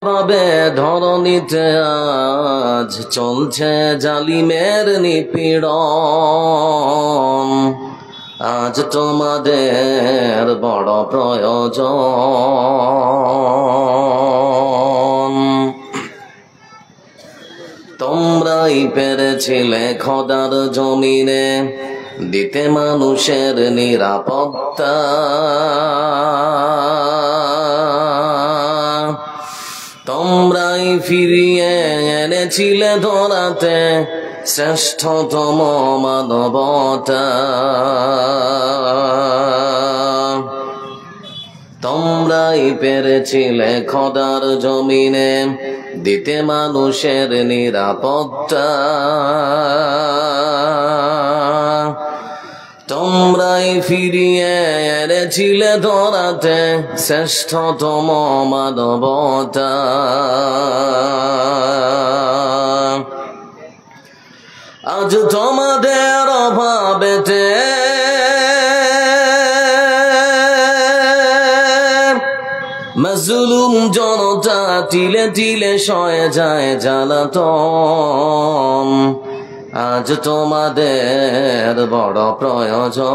ভাবে ধরণীতে আজ চলছে জালিমের নিপীড়ন। আজ তোমাদের বড় প্রয়োজন। তোমরাই পেরেছিলে খোদার জমিনে দিতে মানুষের নিরাপত্তা। তোমরাই ফিরিয়ে এনেছিলে ধরাতে শ্রেষ্ঠতম মানবতা। তোমরাই পেরেছিলে খোদার জমিনে দিতে মানুষের নিরাপত্তা। তোমরাই ফিরিয়ে এনেছিলে ধরাতে শ্রেষ্ঠতম মানবতা। আজ তোমাদের অভাবেতে মাজলুম জনতা তিলে তিলে সয়ে যায় জ্বালাতন। আজ তোমাদের বড় প্রয়োজন।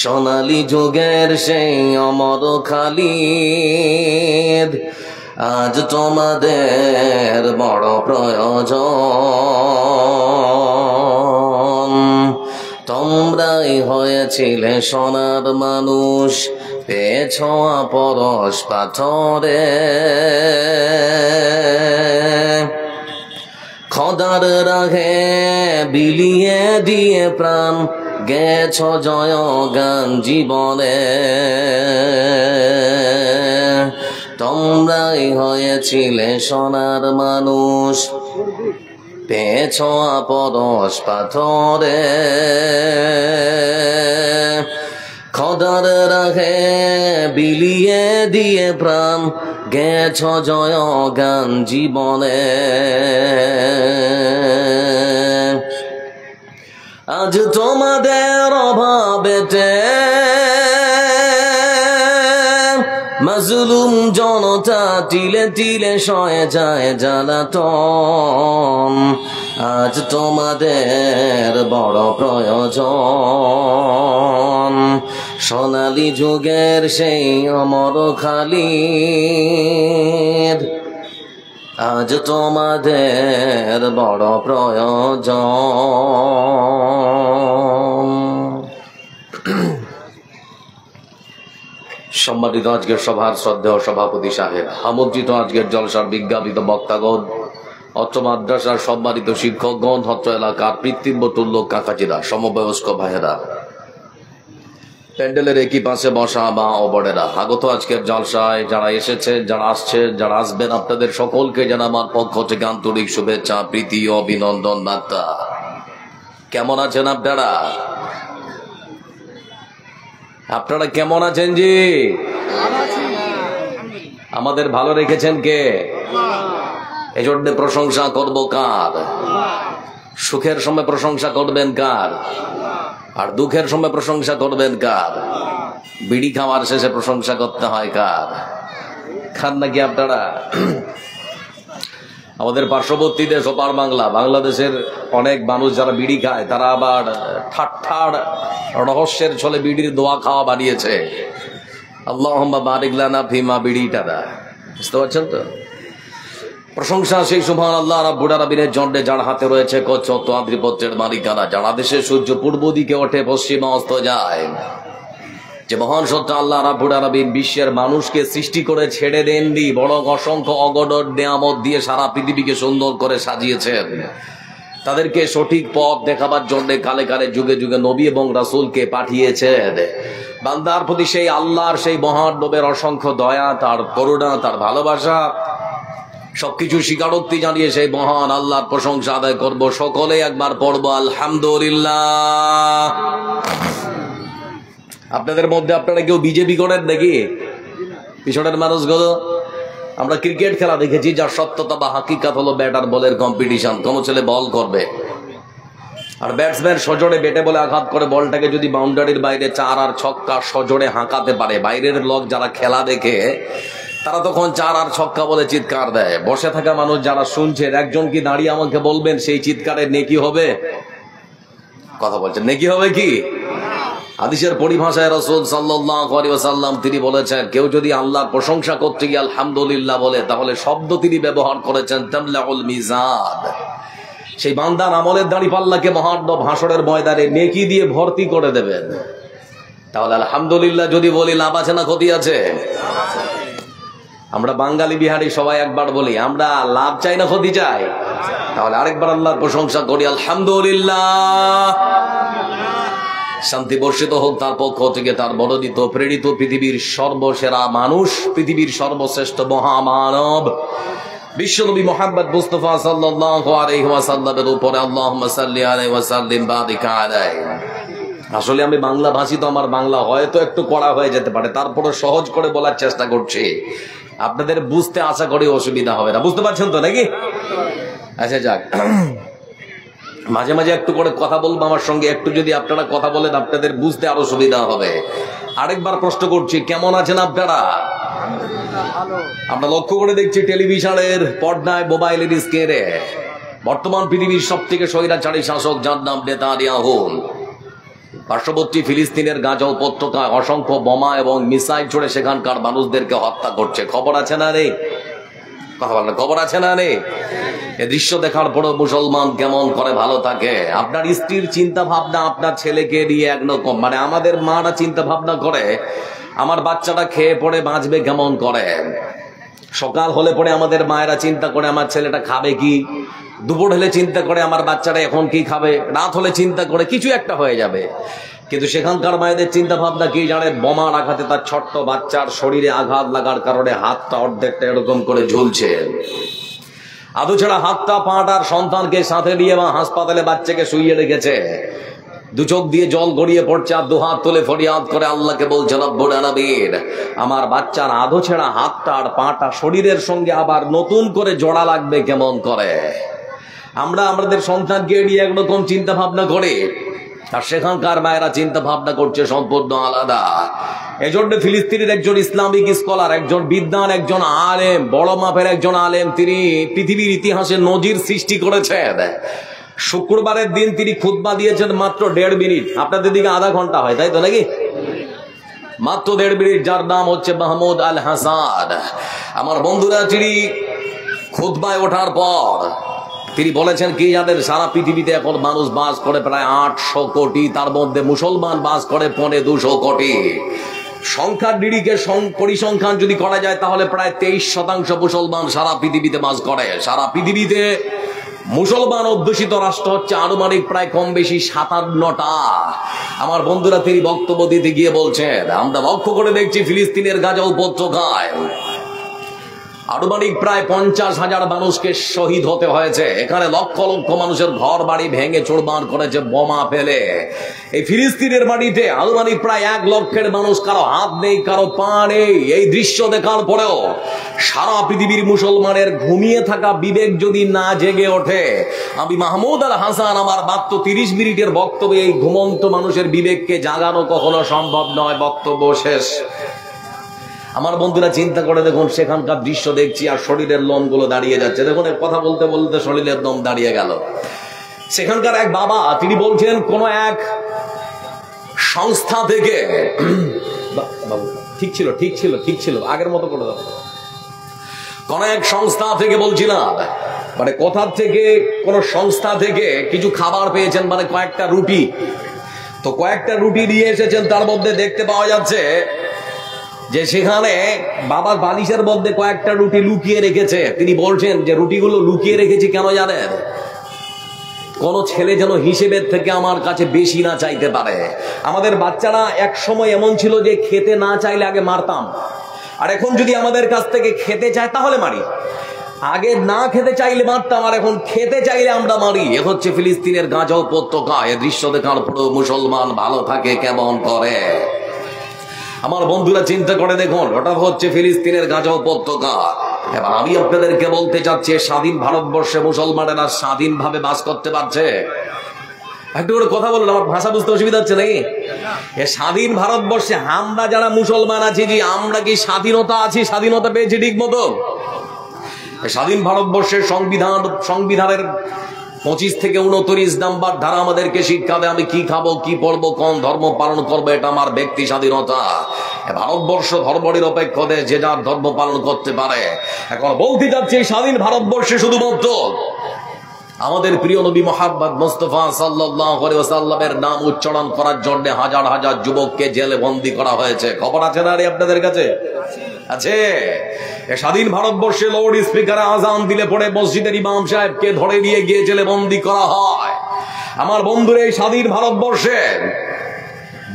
সোনালী যুগের সেই অমর খালিদ আজ তোমাদের বড় প্রয়োজন। তোমরাই হয়েছিলে সোনার মানুষ, পেয়েছ পরশ পাথরে। খোদার রাহে বিলিয়ে দিয়ে প্রাণ গেছ জয় গান জীবনে। তোমরাই হয়েছিলে সোনার মানুষ, পেয়েছ পরশ পাথরে। খোদার রাহে বিলিয়ে দিয়ে প্রাণ গেছ জয় গান জীবনে। আজ তোমাদের অভাবেতে মাজলুম জনতা তিলে তিলে সয়ে যায় জ্বালাতন। আজ তোমাদের বড় প্রয়োজন। সোনালী যুগের সেই অমর খালিদ আজ তোমাদের বড় প্রয়োজন। সম্মানিত আজকের সভার শ্রদ্ধেয় সভাপতি সাহেব, আমন্ত্রিত আজকের জলসার বিজ্ঞাপিত বক্তাগণ, অত্র মাদ্রাসার সম্মানিত শিক্ষকগণ, অত্র এলাকার কৃত্রিম তুল্য কাকাজিরা, সমবয়স্ক ভাইয়েরা, প্যান্ডেলের একই পাশে বসা মা ও বড়েরা, আগত আজকের জলসায় যারা এসেছে, যারা আসছে, যারা আসবেন, আপনাদের সকলকে জানা আমার পক্ষ থেকে আন্তরিক শুভেচ্ছা, প্রীতি ও অভিনন্দন বার্তা। কেমন আছেন আপনারা? আপনারা কেমন আছেন? জি, আমাদের ভালো রেখেছেন কে? এজন্য প্রশংসা করব কার? সুখের সময় প্রশংসা করবেন কার? আর দুঃখের সময় প্রশংসা করবেন কার? বিড়ি খাওয়ার শেষে প্রশংসা করতে হয় কার? খান নাকি আপনারা? আমাদের পার্শ্ববর্তী দেশ ওপার বাংলা, বাংলাদেশের অনেক মানুষ যারা বিড়ি খায় তারা আবার ঠাট্টার রহস্যের ছলে বিড়ির দোয়া খাওয়া বানিয়েছে। আল্লাহুম্মা বারিক লানা ফিমা বিড়িটারা, বুঝতে পারছেন তো? প্রশংসা সেই সুবহানাল্লাহ রাব্বুল আলামিনের জন্য যার হাতে রয়েছে কচ্ছত্ব আধিপত্যের মালিকানা, যারা দেশে সূর্য পূর্ব দিকে ওঠে পশ্চিমে অস্ত যায়। যে মহান সত্য আল্লাহ রাব্বুল আলামিন বিশ্বের মানুষকে সৃষ্টি করে ছেড়ে দেননি, বরং অসংখ্য অগণন নিয়ামত দিয়ে সারা পৃথিবীকে সুন্দর করে সাজিয়েছেন। তাদেরকে সঠিক পথ দেখাবার জন্য কালে কালে যুগে যুগে নবী এবং রাসূলকে পাঠিয়েছেন। বান্দার প্রতি সেই আল্লাহর সেই মহান নবের অসংখ্য দয়া, তার করুণা, তার ভালোবাসা, সবকিছু স্বীকারোক্তি জানিয়ে সেই মহান আল্লাহর প্রশংসা আদায় করব। সকলে একবার পড়ব আলহামদুলিল্লাহ। আপনাদের মধ্যে আপনারা কেউ বিজেপি করেন নাকি? পিছনের মানুষগুলো, আমরা ক্রিকেট খেলা দেখেছি যার সত্যতা বা হাকিকাত হলো ব্যাট আর বলের কম্পিটিশন। কোন ছেলে বল করবে আর ব্যাটসম্যান সজোরে বেটে বলে আঘাত করে বলটাকে যদি বাউন্ডারির বাইরে 4 আর ছক্কা সজোরে হাঁকাতে পারে, বাইরের লোক যারা খেলা দেখে তারা তখন 4 আর ছক্কা বলে চিৎকার দেয়। বসে থাকা মানুষ যারা শুনছেন, একজন কি দাঁড়িয়ে আমাকে বলবেন সেই চিৎকারের নেকি হবে? কথা বলছেন, নেকি হবে কি? হাদিসের পরিভাষায় রাসূল সাল্লাল্লাহু আলাইহি ওয়াসাল্লাম তিনি বলেছেন, কেউ যদি আল্লাহর প্রশংসা করতে গিয়ে আলহামদুলিল্লাহ বলে, তাহলে শব্দ তিনি ব্যবহার করেছেন তামলাউল মিজান, সেই বান্দার আমলের দাঁড়িপাল্লাকে মহার্ণব হাসরের ময়দানে নেকি দিয়ে ভর্তি করে দেবেন। তাহলে আলহামদুলিল্লাহ যদি বলি লাভ আছে না ক্ষতি আছে? আমরা বাঙালি বিহারি সবাই একবার বলি, আমরা লাভ চাই না ক্ষতি চাই? তাহলে আরেকবার আল্লাহর প্রশংসা করি, আলহামদুলিল্লাহ। শান্তি বর্ষিত হোক তার পক্ষ থেকে, তার বর্ণিত প্রেরিত পৃথিবীর সর্বসেরা মানুষ, পৃথিবীর সর্বশ্রেষ্ঠ মহামানব বিশ্বনবী মুহাম্মদ মুস্তাফা সাল্লাল্লাহু আলাইহি ওয়াসাল্লামের উপরে আল্লাহুম্মা সাল্লি আলাইহি ওয়া সাল্লিম বারিক আলাইহি। আসলে আমি বাংলা ভাষী, তো আমার বাংলা হয়তো একটু কড়া হয়ে যেতে পারে, তারপরে সহজ করে বলার চেষ্টা করছি। আপনাদের বুঝতে আশা করি অসুবিধা হবে না, বুঝতে পারছেন তো নাকি? আচ্ছা যাক, মাঝে মাঝে একটু করে কথা বলবো আমার সঙ্গে, একটু যদি আপনারা কথা বলেন আপনাদের বুঝতে আরো সুবিধা হবে। আরেকবার প্রশ্ন করছি, কেমন আছেন আপনারা? আমরা লক্ষ্য করে দেখছি টেলিভিশনের পর্দায়, মোবাইলের স্ক্রিনে বর্তমান পৃথিবীর সব থেকে স্বৈরাচারী শাসক যার নাম নেতানিয়াহু, পার্শ্ববর্তী ফিলিস্তিনের গাজা উপত্যকায় অসংখ্য বোমা এবং মিসাইল ছুড়ে সেখানকার মানুষদেরকে হত্যা করছে। খবর আছে না রে? কথা বলেন, খবর আছে না রে? এ দৃশ্য দেখার পরও মুসলমান কেমন করে ভালো থাকে? আপনার স্ত্রীর চিন্তা ভাবনা আপনার ছেলেকে নিয়ে একরকম, মানে আমাদের মারা চিন্তা ভাবনা করে আমার বাচ্চাটা খেয়ে পড়ে বাঁচবে কেমন করে। সকাল হলে পরে আমাদের মায়েরা চিন্তা করে আমার ছেলেটা খাবে কি, দুপুর হলে চিন্তা করে আমার বাচ্চাটা এখন কি খাবে, রাত হলে চিন্তা করে কিছু একটা হয়ে যাবে। কিন্তু সেখানকার মায়েদের চিন্তা ভাবনা কি জানে? বোমার আঘাতে তার ছোট্ট বাচ্চার শরীরে আঘাত লাগার কারণে হাতটা অর্ধেকটা এরকম করে ঝুলছে, আধু ছাড়া হাতটা পাটার সন্তানকে সাথে নিয়ে বা হাসপাতালে বাচ্চাকে শুইয়ে রেখেছে। দু চোখ দিয়ে জল গড়িয়ে পড়ছে আর দুহাত তুলে ফরিয়াদ করে আল্লাহকে বলছে, রব্বুল আলামিন, আমার বাচ্চার আধো ছেঁড়া হাতটা আর পাটা শরীরের সঙ্গে আবার নতুন করে জোড়া লাগবে কেমন করে। আমরা আমাদের সন্তানকে নিয়ে একরকম চিন্তা ভাবনা করি, আর সেখানকার মায়েরা চিন্তা ভাবনা করছে সম্পূর্ণ আলাদা। এজন্য ফিলিস্তিনের একজন ইসলামিক স্কলার, একজন বিদ্বান, একজন আলেম, বড় মাপের একজন আলেম, তিনি পৃথিবীর ইতিহাসে নজির সৃষ্টি করেছেন। শুক্রবারের দিন তিনি খুতবা দিয়েছেন মাত্র 1.5 মিনিট। আপনাদের দিকে আধা ঘন্টা হয়, তাই তো নাকি? মাত্র 1.5 মিনিট। যার নাম হচ্ছে মাহমুদ আল হাসান। আমার বন্ধুরা, তিনি খুতবায় ওঠার পর তিনি বলেছেন কি জানেন? সারা পৃথিবীতে এখন মানুষ বাস করে প্রায় 800 কোটি, তার মধ্যে মুসলমান বাস করে 250 কোটি। সংখ্যার নিরিখে পরিসংখ্যান যদি করা যায় তাহলে প্রায় 23% মুসলমান সারা পৃথিবীতে বাস করে। সারা পৃথিবীতে মুসলমান অধ্যুষিত রাষ্ট্র হচ্ছে আনুমানিক প্রায় কম বেশি 57টা। আমার বন্ধুরা, তিনি বক্তব্য দিতে গিয়ে বলছেন, আমরা লক্ষ্য করে দেখছি ফিলিস্তিনের গাজা উপত্যকায় আনুমানিক প্রায় 50,000 মানুষকে শহীদ হতে হয়েছে। এখানে লক্ষ লক্ষ মানুষের ঘর বাড়ি ভেঙে চুরমার করেছে বোমা ফেলে। এই ফিলিস্তিনের মাটিতে আনুমানিক প্রায় 1 লক্ষের মানুষ, কারো হাত নেই, কারো পা নেই। এই দৃশ্য দেখার পরেও সারা পৃথিবীর মুসলমানের ঘুমিয়ে থাকা বিবেক যদি না জেগে ওঠে, আমি মাহমুদ আল হাসান আমার মাত্র 30 মিনিটের বক্তব্যে এই ঘুমন্ত মানুষের বিবেককে জাগানো কখনো সম্ভব নয়। বক্তব্য শেষ। আমার বন্ধুরা, চিন্তা করে দেখুন, সেখানকার দৃশ্য দেখছি আর শরীরের লোমগুলো দাঁড়িয়ে যাচ্ছে। দেখুন, কথা বলতে বলতে শরীরের লোম দাঁড়িয়ে গেল। সেখানকার এক বাবা, তিনি বলছেন কোন এক সংস্থা থেকে, ঠিক ছিল ঠিক ছিল ঠিক ছিল আগের মতো করে দাও, কোন এক সংস্থা থেকে বলছিলাম, মানে কোথা থেকে কোন সংস্থা থেকে কিছু খাবার পেয়েছেন, মানে কয়েকটা রুটি। তো কয়েকটা রুটি নিয়ে এসেছেন, তার মধ্যে দেখতে পাওয়া যাচ্ছে যে সেখানে বাবার বালিশের মধ্যে কয়েকটা রুটি লুকিয়ে রেখেছে। তিনি বলছেন যে রুটিগুলো লুকিয়ে রেখেছি কেন জানেন? কোন ছেলে যেন হিসেবের থেকে আমার কাছে বেশি না চাইতে পারে। আমাদের বাচ্চারা এক সময় এমন ছিল যে খেতে না চাইলে আগে মারতাম, আর এখন যদি আমাদের কাছ থেকে খেতে চায় তাহলে মারি। আগে না খেতে চাইলে মারতাম, আর এখন খেতে চাইলে আমরা মারি। এ হচ্ছে ফিলিস্তিনের গাজা উপত্যকা। এ দৃশ্য দেখার পরেও মুসলমান ভালো থাকে কেমন করে? আমার বন্ধুরা, চিন্তা করে দেখুন, ওটা হচ্ছে ফিলিস্তিনের গাজা উপত্যকা। এবার আমি আপনাদেরকে বলতে চাচ্ছি, স্বাধীন ভারতবর্ষে মুসলমানেরা স্বাধীনভাবে বাস করতে পারছে? একটু করে কথা বলুন, আমার ভাষা বুঝতে অসুবিধা হচ্ছে নাকি? এ স্বাধীন ভারতবর্ষে আমরা যারা মুসলমান আছি, যে আমরা কি স্বাধীনতা আছি, স্বাধীনতা পেয়েছি ঠিক মতো? স্বাধীন ভারতবর্ষের সংবিধানের 25 থেকে 29 নাম্বার ধারা আমাদেরকে শিক্ষা দেয় আমি কি খাবো, কি পড়বো, কোন ধর্ম পালন করবো, এটা আমার ব্যক্তি স্বাধীনতা। ভারতবর্ষ ধর্মনিরপেক্ষ দেশ, যে যার ধর্ম পালন করতে পারে। এখন বলতে যাচ্ছি, স্বাধীন ভারতবর্ষে শুধুমাত্র আমাদের প্রিয় নবী মুহাম্মদ মুস্তাফা সাল্লাল্লাহু আলাইহি ওয়াসাল্লামের নাম উচ্চারণ করার জন্য হাজার হাজার যুবককে জেলে বন্দী করা হয়েছে। খবর আছে না রে আপনাদের কাছে? আছে। স্বাধীন ভারতবর্ষে লাউড স্পিকারে আজান দিলে পরে মসজিদের ইমাম সাহেবকে ধরে নিয়ে গিয়ে জেলে বন্দী করা হয়। আমার বন্ধুরা, এই স্বাধীন ভারতবর্ষে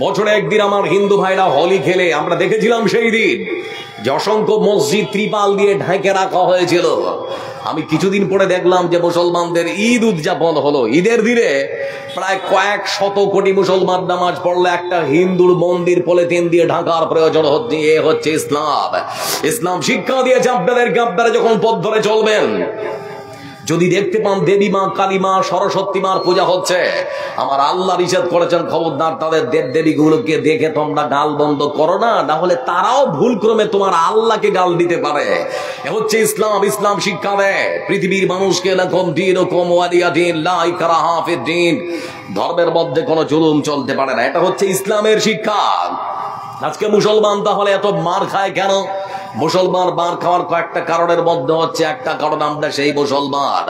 বছরে একদিন আমার হিন্দু ভাইরা হোলি খেলে আমরা দেখেছিলাম সেই দিন যে অসংখ্য মসজিদ ত্রিপাল দিয়ে ঢেকে রাখা হয়েছিল। আমি কিছুদিন পরে দেখলাম যে মুসলমানদের ঈদ উদযাপন হলো। ঈদের দিনে প্রায় কয়েক শত কোটি মুসলমান নামাজ পড়লে একটা হিন্দুর মন্দির পলিথিন দিয়ে ঢাকার প্রয়োজন হচ্ছে। এ হচ্ছে ইসলাম। ইসলাম শিক্ষা দিয়েছে আপনাদেরকে, আপনারা যখন পথ ধরে চলবেন, যদি দেখতে পান দেবী মা, কালী মা, সরস্বতী মার পূজা হচ্ছে, আমার আল্লাহ নিষেধ করেছেন খবরদার তাদের দেব দেবীগুলোকে দেখে তোমরা গাল বন্ধ করো না, না হলে তারাও ভুল ক্রমে তোমার আল্লাহকে গাল দিতে পারে। এ হচ্ছে ইসলাম। ইসলাম শিক্ষা দেয় পৃথিবীর মানুষকে লাকুম দীনুকুম ওয়ালিয়া দীন, লা ইকরাহা ফিদ-দীন, ধর্মের মধ্যে কোনো জুলুম চলতে পারে না। এটা হচ্ছে ইসলামের শিক্ষা। আজকে মুসলমান তাহলে এত মার খায় কেন? মুসলমান মার খাওয়ার কয়েকটা কারণের মধ্যে হচ্ছে একটা কারণ, আমরা সেই মুসলমান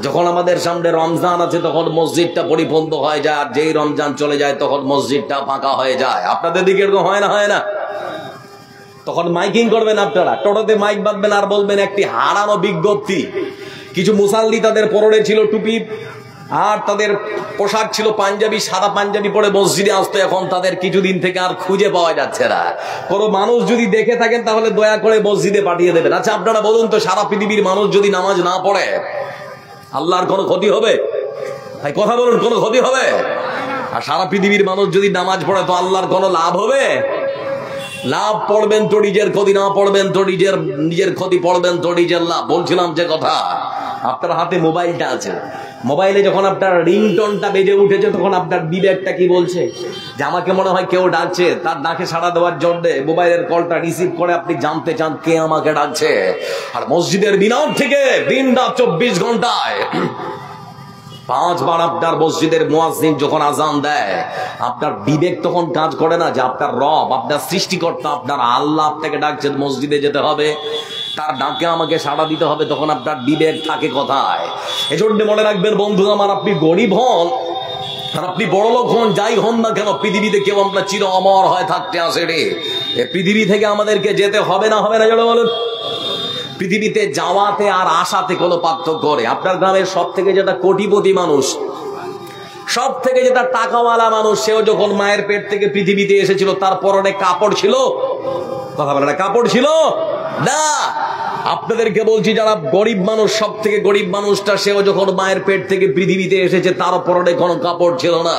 যখন আমাদের সামনে রমজান আছে তখন মসজিদটা পরিপূর্ণ হয়ে যায়, আর যেই রমজান চলে যায় তখন মসজিদটা ফাঁকা হয়ে যায়। আপনাদের দিকে এরকম হয় না? হয় না? তখন মাইকিং করবেন আপনারা, টোটোতে মাইক বাঁধবেন আর বলবেন একটি হারানো বিজ্ঞপ্তি। কিছু মুসাল্লি তাদের পরনে ছিল টুপি আর তাদের পোশাক ছিল পাঞ্জাবি, সাদা পাঞ্জাবি পরে মসজিদে আসতো। এখন তাদের কিছুদিন থেকে আর খুঁজে পাওয়া যাচ্ছে না। কোনো মানুষ যদি দেখে থাকেন তাহলে দয়া করে মসজিদে পাঠিয়ে দেবেন। আচ্ছা আপনারা বলুন তো, সারা পৃথিবীর মানুষ যদি নামাজ না পড়ে আল্লাহর কোনো ক্ষতি হবে? তাই কথা বলুন, কোনো ক্ষতি হবে? আর সারা পৃথিবীর মানুষ যদি নামাজ পড়ে তো আল্লাহর কোনো লাভ হবে? লাভ পড়বেন তো নিজের ক্ষতি, না পড়বেন তো নিজের ক্ষতি, পড়বেন তো নিজের লাভ। বলছিলাম যে কথা, আপনার হাতে মোবাইলটা আছে, মোবাইলে যখন আপনার রিংটোনটা বেজে উঠেছে তখন আপনার বিবেকটা কি বলছে? যে আমাকে মনে হয় কেউ ডাকছে। তার ডাকে সাড়া দেওয়ার জন্য মোবাইলের কলটা রিসিভ করে আপনি জানতে চান কে আমাকে ডাকছে। আর মসজিদের মিনার থেকে দিন রাত 24 ঘন্টায় 5 বার আপনার মসজিদের মুয়াজ্জিন যখন আজান দেয়, আপনার বিবেক তখন কাজ করে না যে আপনার রব, আপনার সৃষ্টিকর্তা, আপনার আল্লাহ আপনাকে ডাকছেন মসজিদে যেতে হবে, তার ডাকে আমাকে সাড়া দিতে হবে, তখন আপনার বিবেক থাকে কোথায়? এজন্য মনে রাখবেন বন্ধু আমার, আপনি গরিব হন আর আপনি বড়লোক হন, যাই হন না কেন, পৃথিবীতে কেউ আমরা চির অমর হয়ে থাকতে আসে রে। এই পৃথিবী থেকে আমাদেরকে যেতে হবে না, হবে না? জোরে বলুন। পৃথিবীতে যাওয়াতে আর আসাতে কোনো পার্থক্য করে? আপনার গ্রামের সব থেকে যেটা কোটিপতি মানুষ, সব থেকে যেটা টাকাওয়ালা মানুষ, সেও যখন মায়ের পেট থেকে পৃথিবীতে এসেছিল তার পরনে কাপড় ছিল? কথা বলে না, কাপড় ছিল না। আপনাদেরকে বলছি, যারা গরিব মানুষ, সব থেকে গরিব মানুষটা, সেও যখন মায়ের পেট থেকে পৃথিবীতে এসেছে তার পরনে কোনো কাপড় ছিল না।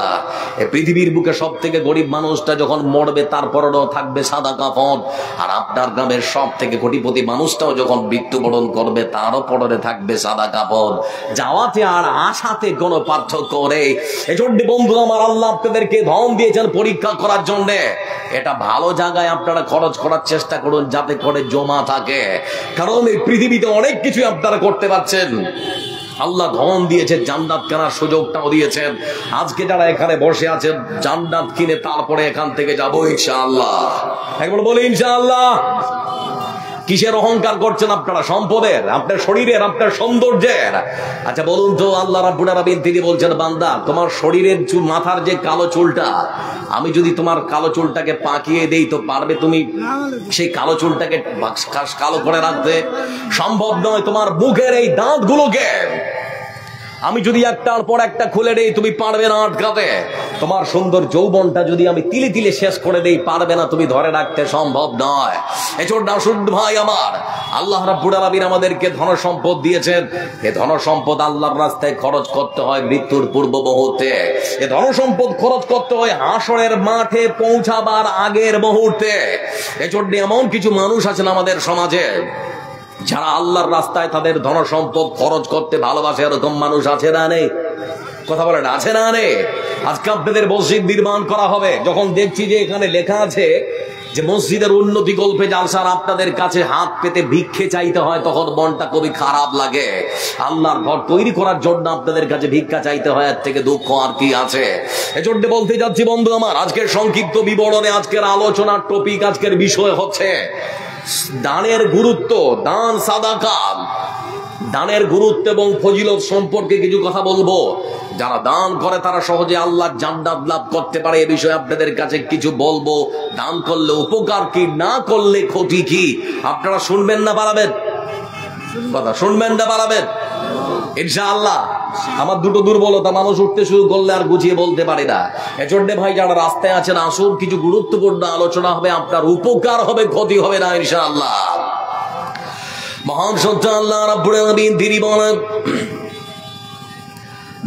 এই পৃথিবীর বুকে সব থেকে গরিব মানুষটা যখন মরবে তার পরনেও থাকবে সাদা কাপড়। আর আপনার গ্রামের সব থেকে কোটিপতি মানুষটাও যখন মৃত্যুবরণ করবে তারও পরনে থাকবে সাদা কাপড়। যাওয়াতে আর আসাতে কোনো পার্থক্য নেই। এজন্য বন্ধু আমার, আল্লাহ আপনাদেরকে ধন দিয়েছেন পরীক্ষা করার জন্য। এটা ভালো জায়গায় আপনারা খরচ করার চেষ্টা করুন যাতে করে জমা থাকে, কারণ এই পৃথিবীতে অনেক কিছু আপনারা করতে পারছেন। আল্লাহ ধন দিয়েছে, জান্নাত কেনার সুযোগটাও দিয়েছেন। আজকে যারা এখানে বসে আছেন, জান্নাত কিনে তারপরে এখান থেকে যাবো ইনশাআল্লাহ। একবার বলি ইনশাআল্লাহ। কিসের অহংকার করছেন আপনারা? সম্পদের, আপনার শরীরের, আপনার সৌন্দর্যের। আচ্ছা বলুন তো, আল্লাহ রাব্বুল আলামিন তিনি বলছেন, বান্দা তোমার শরীরের মাথার যে কালো চুলটা, আমি যদি তোমার কালো চুলটাকে পাকিয়ে দেই তো পারবে তুমি সেই কালো চুলটাকে কালো করে রাখতে? সম্ভব নয়। তোমার মুখের এই দাঁতগুলোকে আমি যদি একটার পর একটা খুলে দেই তুমি পারবে না আটকাতে। তোমার সুন্দর যৌবনটা যদি আমি তিলে তিলে শেষ করে দেই পারবে না তুমি ধরে রাখতে, সম্ভব নয়। এজন্য আসুন ভাই আমার, আল্লাহ রাব্বুল আলামিন আমাদেরকে ধন সম্পদ দিয়েছেন। এই ধন সম্পদ আল্লাহর রাস্তায় খরচ করতে হয় মৃত্যুর পূর্ব মুহূর্তে। এই ধন সম্পদ খরচ করতে হয় হাসরের মাঠে পৌঁছাবার আগের মুহূর্তে। এজন্য এমন কিছু মানুষ আছেন আমাদের সমাজে যারা আল্লাহর রাস্তায় তাদের ধন সম্পদ খরচ করতে ভালোবাসে। এরকম মানুষ আছে না নেই? কথা বলেন আছে না রে? আজকে আপনাদের মসজিদ নির্মাণ করা হবে, যখন দেখছি যে এখানে লেখা আছে যে মসজিদের উন্নতি গল্পে জালসার আপনাদের কাছে হাত পেতে ভিক্ষে চাইতে হয়, তখন মনটা খুবই খারাপ লাগে। আল্লাহর ঘর তৈরি করার জন্য আপনাদের কাছে ভিক্ষা চাইতে হয়, এর থেকে দুঃখ আর কি আছে? এজন্য বলতে যাচ্ছি বন্ধু আমার, আজকের সংক্ষিপ্ত বিবরণে আজকের আলোচনার টপিক, আজকের বিষয় হচ্ছে দানের গুরুত্ব, দান সাদাকা, দানের গুরুত্ব এবং ফজিলত সম্পর্কে কিছু কথা বলবো। যারা দান করে তারা সহজে আল্লাহর জান্নাত লাভ করতে পারে, এ বিষয়ে আপনাদের কাছে কিছু বলবো। দান করলে উপকার কি, না করলে ক্ষতি কি, আপনারা শুনবেন না পালাবেন? কথা শুনবেন না পালাবেন ইনশাআল্লাহ। আমার দুটো দুর্বলতা, মানুষ উঠতে শুরু করলে আর গুছিয়ে বলতে পারি না। এজন্য ভাই যারা রাস্তায় আছেন আসুন, কিছু গুরুত্বপূর্ণ আলোচনা হবে, আপনার উপকার হবে, ক্ষতি হবে না ইনশাআল্লাহ। মহান সত্য আল্লাহ রাব্বুল আলামিন তিনি বলেন,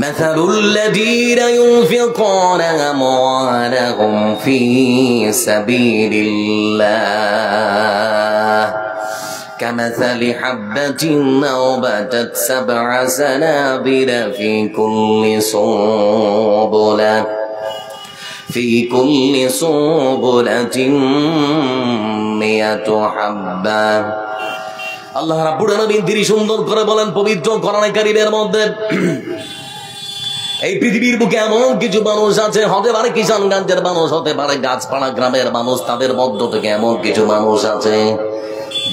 মাসালুল লাযীনা ইউনফিকুনা আমওয়ালাহুম ফী সাবিলিল্লাহ কামাসালি হাববাতিন নাবাতাত সাবআ সানাবিলা ফী কুল্লি সুবুলাতিন মিয়াতু হাব্বা। আল্লাহ রাব্বুল আলামিন তিনি সুন্দর করে বলেন পবিত্র কোরআনে কারীমের মধ্যে, এই পৃথিবীর বুকে এমন কিছু মানুষ আছে, হতে পারে কিষানগঞ্জের মানুষ, হতে পারে গাছপাড়া গ্রামের মানুষ, তাদের মধ্য থেকে এমন কিছু মানুষ আছে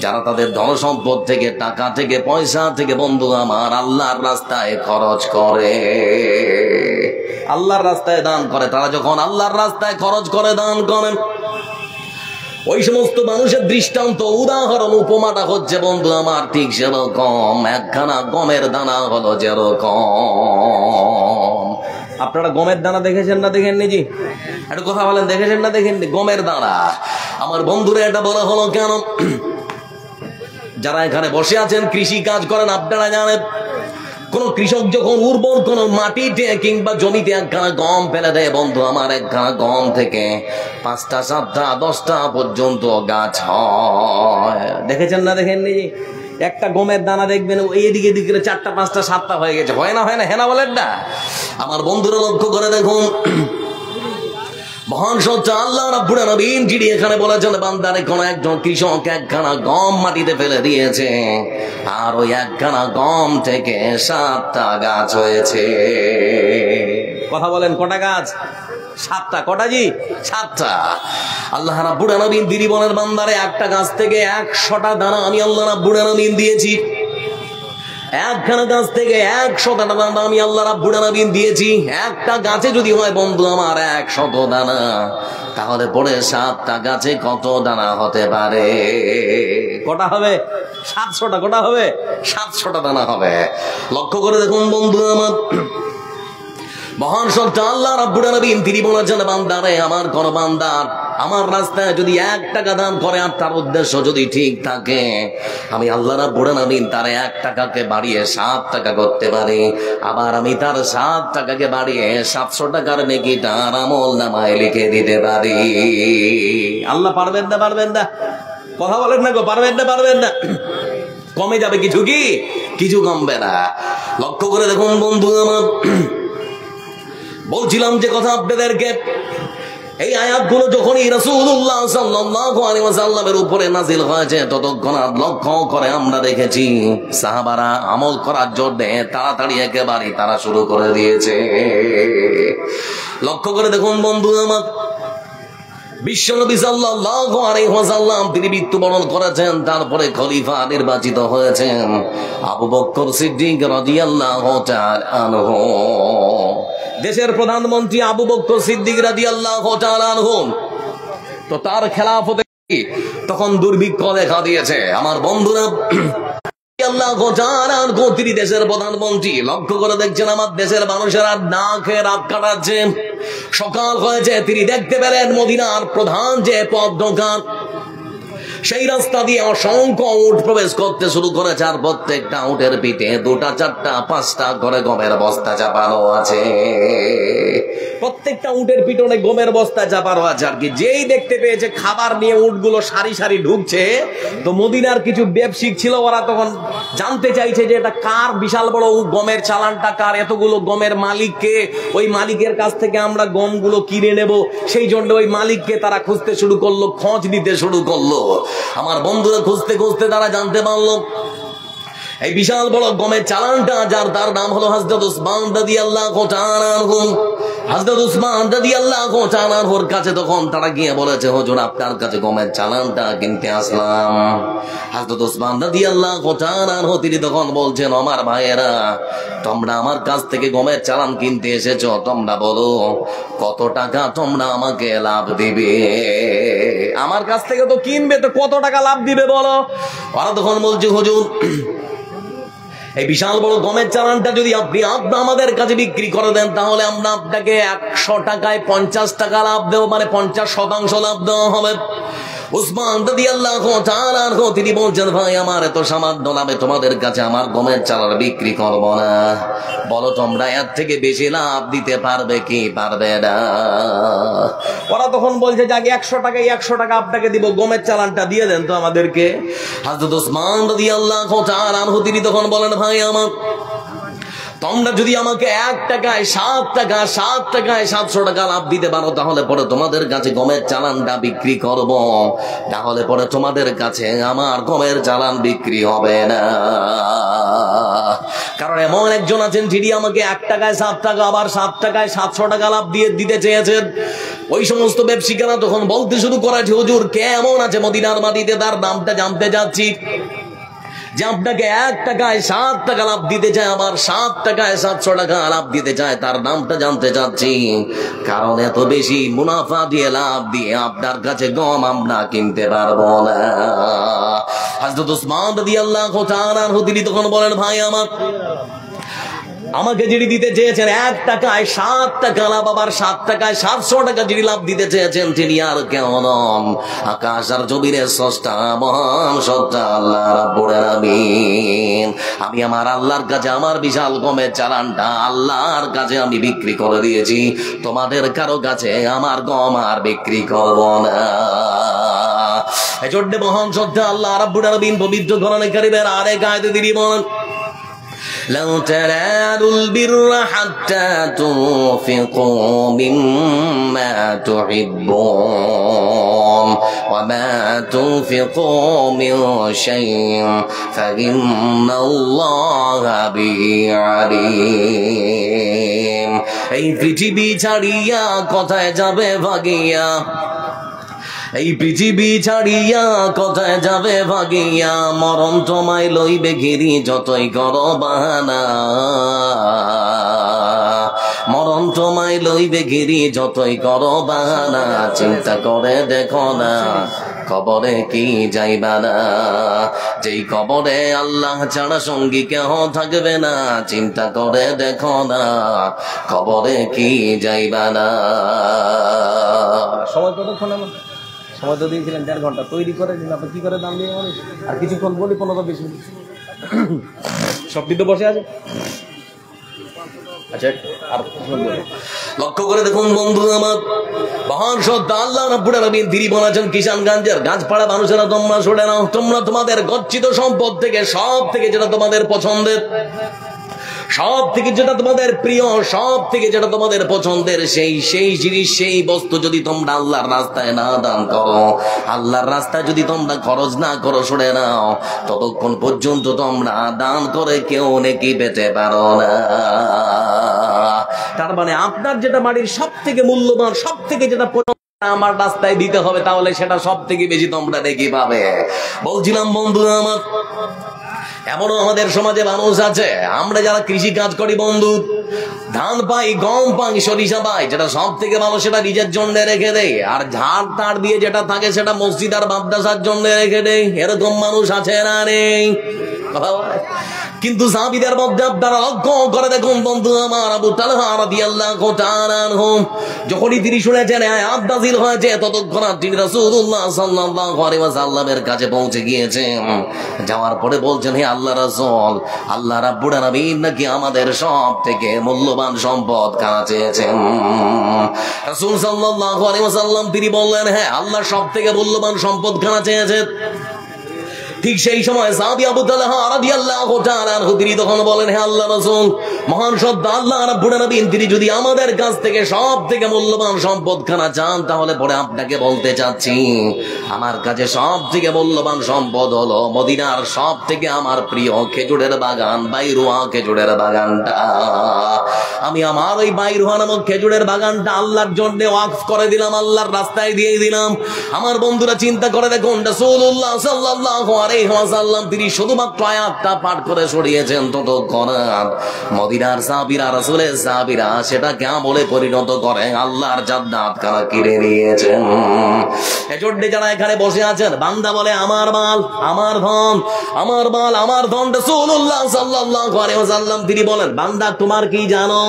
যারা তাদের ধন সম্পদ থেকে, টাকা থেকে, পয়সা থেকে বন্ধু আমার আল্লাহর রাস্তায় খরচ করে, আল্লাহর রাস্তায় দান করে। তারা যখন আল্লাহর রাস্তায় খরচ করে, দান করেন, ওই সমস্ত মানুষের দৃষ্টান্ত, উদাহরণ, উপমাটা হচ্ছে বন্ধু আমার ঠিক সেরকম একখানা গমের দানা হলো যেরকম। আপনারা গমের দানা দেখেছেন না দেখেননি? জি একটু কথা বলেন, দেখেছেন না দেখেননি? গমের দানা। আমার বন্ধুরা এটা বলা হলো কেন? যারা এখানে বসে আছেন কৃষি কাজ করেন, আপনারা জানেন কোন কৃষক যখন উর্বর কোন মাটিতে কিংবা জমিতে একখানা গম ফেলে দেয় বন্ধু আমার, একখানা গম থেকে 5টা 7টা 10টা পর্যন্ত গাছ হয়। দেখেছেন না দেখেননি? একটা গমের দানা দেখবেন এইদিকে দিকে 4টা 5টা 7টা হয়ে গেছে, হয় না? হয় না? হেনা বলেন না? আমার বন্ধুরা লক্ষ্য করে দেখুন, মহান সত্য আল্লাহ রাব্বুল আলামিন যিনি এখানে বলেছেন, বান্দারে কোন একজন কৃষক একখানা গম মাটিতে ফেলে দিয়েছে, আর ওই একখানা গম থেকে 7টা গাছ হয়েছে। কথা বলেন, কটা গাছ? 7টা। কটা জি? 7টা। আল্লাহ রাব্বুল আলামিন তিনি বলেন, বান্দারে একটা গাছ থেকে 100টা দানা আমি আল্লাহ রাব্বুল আলামিন দিয়েছি, একখানা গাছ থেকে 100টা দানা আমি আল্লাহ রাব্বুল আলামিন দিয়েছি। একটা গাছে যদি হয় বন্ধু আমার 100 দানা, তাহলে পরে 7টা গাছে কত দানা হতে পারে? কটা হবে? 700টা। কটা হবে? 700টা দানা হবে। লক্ষ্য করে দেখুন বন্ধু আমার, মহান সত্য আল্লাহ রাব্বুল আলামিন তিনি বলেছেন, বান্দারে আমার কোন বান্দার আমার রাস্তায় যদি 1 টাকা দান করে আর তার উদ্দেশ্য যদি ঠিক থাকে, আমি আল্লাহ রাব্বুল আলামিন তার 1 টাকাকে বাড়িয়ে 7 টাকা করতে পারি। আবার আমি তার 7 টাকাকে বাড়িয়ে 700 টাকার নেকিটা আমল নামায় লিখে দিতে পারি। আল্লাহ পারবেন না? পারবেন না? কথা বলেন না গো, পারবেন না? পারবেন না? কমে যাবে কিছু? কি কিছু কমবে না। লক্ষ্য করে দেখুন বন্ধু আমার, বলছিলাম যে কথা আপনাদেরকে, এই আয়াতগুলো যখনই রাসূলুল্লাহ সাল্লাল্লাহু আলাইহি ওয়াসাল্লামের উপরে নাযিল হয়েছে, ততক্ষণাৎ লক্ষ্য করে আমরা দেখেছি সাহাবারা আমল করার জন্য তাড়াতাড়ি একেবারে তারা শুরু করে দিয়েছে। লক্ষ্য করে দেখুন বন্ধু আমার, বিশ্বনবী সাল্লাল্লাহু আলাইহি ওয়াসাল্লাম তিনি মৃত্যুবরণ করেছেন, তারপরে খলিফা নির্বাচিত হয়েছেন আবু বকর সিদ্দিক রাদিয়াল্লাহু তাআলা আনহু। দেশের প্রধানমন্ত্রী আবু বকর সিদ্দিক রাদিয়াল্লাহু তাআলা আনহু, তো তার খেলাফতে তখন দুর্ভিক্ষ দেখা দিয়েছে। আমার বন্ধুরা, তিনি দেশের প্রধানমন্ত্রী, লক্ষ্য করে দেখছেন আমার দেশের মানুষেরা না খেয়ে রাত কাটাচ্ছে। সকাল হয়েছে, তিনি দেখতে পেলেন মদিনার প্রধান যে পথ ঢোকা, সেই রাস্তা দিয়ে অসংখ্য উট প্রবেশ করতে শুরু করেছে, আর প্রত্যেকটা উটের পিঠে 2টা 4টা 5টা করে গমের বস্তা চাপানো আছে। প্রত্যেকটা উটের পিছনে গমের বস্তা চাপানো আছে আর কি। যেই দেখতে পেয়েছে খাবার নিয়ে উটগুলো সারি সারি ঢুকছে, তো মদিনার কিছু ব্যবসায়িক ছিল, ওরা তখন জানতে চাইছে যে এটা কার, বিশাল বড় গমের চালানটা কার, এতগুলো গমের মালিককে, ওই মালিকের কাছ থেকে আমরা গমগুলো কিনে নেব। সেই জন্য ওই মালিককে তারা খুঁজতে শুরু করলো, খোঁজ নিতে শুরু করলো। আমার বন্ধুরা খুঁজতে খুঁজতে তারা জানতে পারলো এই বিশাল বড় গমের চালানটা যার, তার নাম হলো হযরত উসমান রাদিয়াল্লাহু তাআলা আনহু। হযরত উসমান রাদিয়াল্লাহু তাআলা আনহুর কাছে তখন তারা গিয়ে বলেছে, হুজুর আপনার কাছে গমের চালানটা কিনতে আসলাম। হযরত উসমান রাদিয়াল্লাহু তাআলা আনহু তিনি তখন বলছেন, আমার ভাইয়েরা, তোমরা আমার কাছ থেকে গমের চালান কিনতে এসেছো, তোমরা বলো কত টাকা তোমরা আমাকে লাভ দিবে? আমার কাছ থেকে তো কিনবে, তো কত টাকা লাভ দিবে বলো? ওরা তখন বলছে, হুজুর এই বিশাল বড় গমের চালানটা যদি আপনি আমাদের কাছে বিক্রি করে দেন, তাহলে আমরা আপনাকে 100 টাকায় 50 টাকা লাভ দেবো, মানে 50% লাভ দেওয়া হবে। উসমান রাদিয়াল্লাহু তাআলা আনহু তিনি বলছেন, ভাই আমার এত সামান্য লাভে তোমাদের কাছে আমার গমের চালান বিক্রি করব না। বলো তোমরা এর থেকে বেশি লাভ দিতে পারবে কি পারবে না? ওরা তখন বলছে যে আগে 100 টাকায় 100 টাকা আপনাকে দিব, গমের চালানটা দিয়ে দেন তো আমাদেরকে। হযরত উসমান রাদিয়াল্লাহু তাআলা আনহু তিনি তখন বলেন, ভাই আমার, তোমরা যদি আমাকে 1 টাকায় 7 টাকা, 7 টাকায় 700 টাকা লাভ দিতে পারো, তাহলে পরে তোমাদের কাছে গমের চালানটা বিক্রি করব, তাহলে পরে তোমাদের কাছে আমার গমের চালান বিক্রি হবে না। কারণ এমন একজন আছেন যিনি আমাকে 1 টাকায় 7 টাকা, আবার 7 টাকায় 700 টাকা লাভ দিয়ে দিতে চেয়েছেন। ওই সমস্ত ব্যবসায়ীরা তখন বলতে শুরু করেছে, হুজুর কে এমন আছে মদিনার মাটিতে, তার নামটা জানতে যাচ্ছি, যে আপনাকে 1 টাকায় 7 টাকা লাভ দিতে চায়, আবার 7 টাকায় 700 টাকা লাভ দিতে চায়, তার নামটা জানতে চাচ্ছি। কারণ এত বেশি মুনাফা দিয়ে লাভ দিয়ে আপনার কাছে গম আমরা কিনতে পারবো না। হযরত উসমান রাদিয়াল্লাহু তাআলা আনহু তিনি তখন বলেন, ভাই আমার, আমাকে যিনি দিতে চেয়েছেন 1 টাকায় 7 টাকা লাভ, আবার 7 টাকায় 700 টাকা যিনি লাভ দিতে চেয়েছেন, তিনি আর কেউ নন, আকাশ আর জমিনের স্রষ্টা মহান সত্তা আল্লাহ রাব্বুল আলামিন। আমি আমার আল্লাহর কাছে আমার বিশাল গমের চালানটা আল্লাহর কাছে আমি বিক্রি করে দিয়েছি, তোমাদের কারো কাছে আমার গম আর বিক্রি করব না। এজন্য মহান সত্তা আল্লাহ রাব্বুল আলামিন পবিত্র কোরআনে কারীমের আরেক আয়াতে তিনি বলেন, لو تنالوا البر حتى تنفقوا مما تحبون وما تنفقوا من شيء فإن الله به عليم। এই পৃথিবী ছাড়িয়া কোথায় যাবে ভাগিয়া, এই পৃথিবী ছাড়িয়া কোথায় যাবে ভাগিয়া, মরণ তোমায় লইবে ঘিরি যতই করো বাহানা, মরণ তোমায় লইবে ঘিরি যতই করো বাহানা। চিন্তা করে দেখো না কবরে কি যাইবা না, যেই কবরে আল্লাহ ছাড়া সঙ্গী কেহ থাকবে না। চিন্তা করে দেখো না কবরে কি যাইবা না। সময় কতক্ষণ? আমার সময় তো দিয়েছিলেন 1.5 ঘন্টা, তৈরি করে দিন। আপনি কি করে দাম দিয়ে মানুষ আর কিছুক্ষণ বলি 15-20 মিনিট সব দিতে বসে আছে। আচ্ছা, আর লক্ষ্য করে দেখুন বন্ধু আমার, মহান সত্তা আল্লাহ রাব্বুল আলামিন তিনি বলেছেন, কিষানগঞ্জের গাছপাড়া মানুষেরা তোমরা শুনে নাও, তোমরা তোমাদের গচ্ছিত সম্পদ থেকে সব থেকে যেটা তোমাদের পছন্দের, সব থেকে যেটা তোমাদের প্রিয়, সব থেকে যেটা তোমাদের পছন্দের, সেই জিনিস, সেই বস্তু যদি তোমরা আল্লাহর রাস্তায় না দান করো, আল্লাহর রাস্তায় যদি তোমরা খরচ না করো, শুনে নাও, ততক্ষণ পর্যন্ত তোমরা দান করে কেউ নেকি পেতে পারো না। তার মানে আপনার যেটা বাড়ির সব থেকে মূল্যবান, সব থেকে যেটা আমার রাস্তায় দিতে হবে, তাহলে সেটা সব থেকে বেশি তোমরা নেকি পাবে। বলছিলাম বন্ধু আমার, এমনও আমাদের সমাজে মানুষ আছে, আমরা যারা কৃষি কাজ করি বন্ধু, ধান পাই, গম পাই, সরিষা পাই, যেটা সব থেকে ভালো সেটা নিজের জন্য রেখে দেয়, আর ঝাড় তাড় দিয়ে যেটা থাকে সেটা মসজিদ আর মাদ্রাসার জন্য রেখে দেয়। এরকম মানুষ আছে না নেই? কিন্তু সাহাবীদের মধ্যে আপনারা লক্ষ্য করে দেখুন বন্ধু আমার, আবু তালহা রাদিয়াল্লাহু তাআলা আনহু যখনই তিনি শুনেছেন আয়াত নাযিল হয়েছে, ততক্ষণ তিনি রাসূলুল্লাহ সাল্লাল্লাহু আলাইহি ওয়াসাল্লামের কাছে পৌঁছে গিয়েছেন। যাওয়ার পরে বলছেন, হে আল্লাহর রাসূল, আল্লাহ রাব্বুল আলামিন নাকি আমাদের সব থেকে মূল্যবান সম্পদ খানা চেয়েছেন। রাসূল সাল্লাল্লাহু আলাইহি ওয়াসাল্লাম তিনি বললেন, হ্যাঁ, আল্লাহ সব থেকে মূল্যবান সম্পদ খানা চেয়েছেন। ঠিক সেই সময় সাহাবী আবু তালহা রাদিয়াল্লাহু তাআলা আনহু তিনি তখন বলেন, হে আল্লাহর রাসূল, মহান সত্য আল্লাহ রাব্বুল আলামিন তিনি যদি আমাদের কাছ থেকে সব থেকে মূল্যবান সম্পদ খানা চান, তাহলে পরে আপনাকে বলতে চাচ্ছি, আমার কাছে সব থেকে মূল্যবান সম্পদ হলো মদিনার সব থেকে আমার প্রিয় খেজুরের বাগান, বাইরুয়া খেজুরের বাগানটা। আমি আমার ওই বাইরুয়া নামক খেজুরের বাগানটা আল্লাহর জন্য ওয়াকফ করে দিলাম, আল্লাহর রাস্তায় দিয়ে দিলাম। আমার বন্ধুরা চিন্তা করে দেখুন, রাসূলুল্লাহ সাল্লাল্লাহু আলাইহি ওয়াসাল্লাম তিনি শুধুমাত্র আয়াতটা পাঠ করে সরিয়েছেন, ততক্ষণ মদিনার সাহাবীরা, রাসূলের সাহাবীরা সেটাকে আমলে পরিণত করে আল্লাহর জান্নাত খানা কিনে নিয়েছেন। এজন্য যারা এখানে বসে আছেন, বান্দা বলে আমার মাল, আমার ধন, আমার মাল, আমার ধন। রাসূলুল্লাহ সাল্লাল্লাহু আলাইহি ওয়াসাল্লাম তিনি বলেন, বান্দা তোমার কি জানো?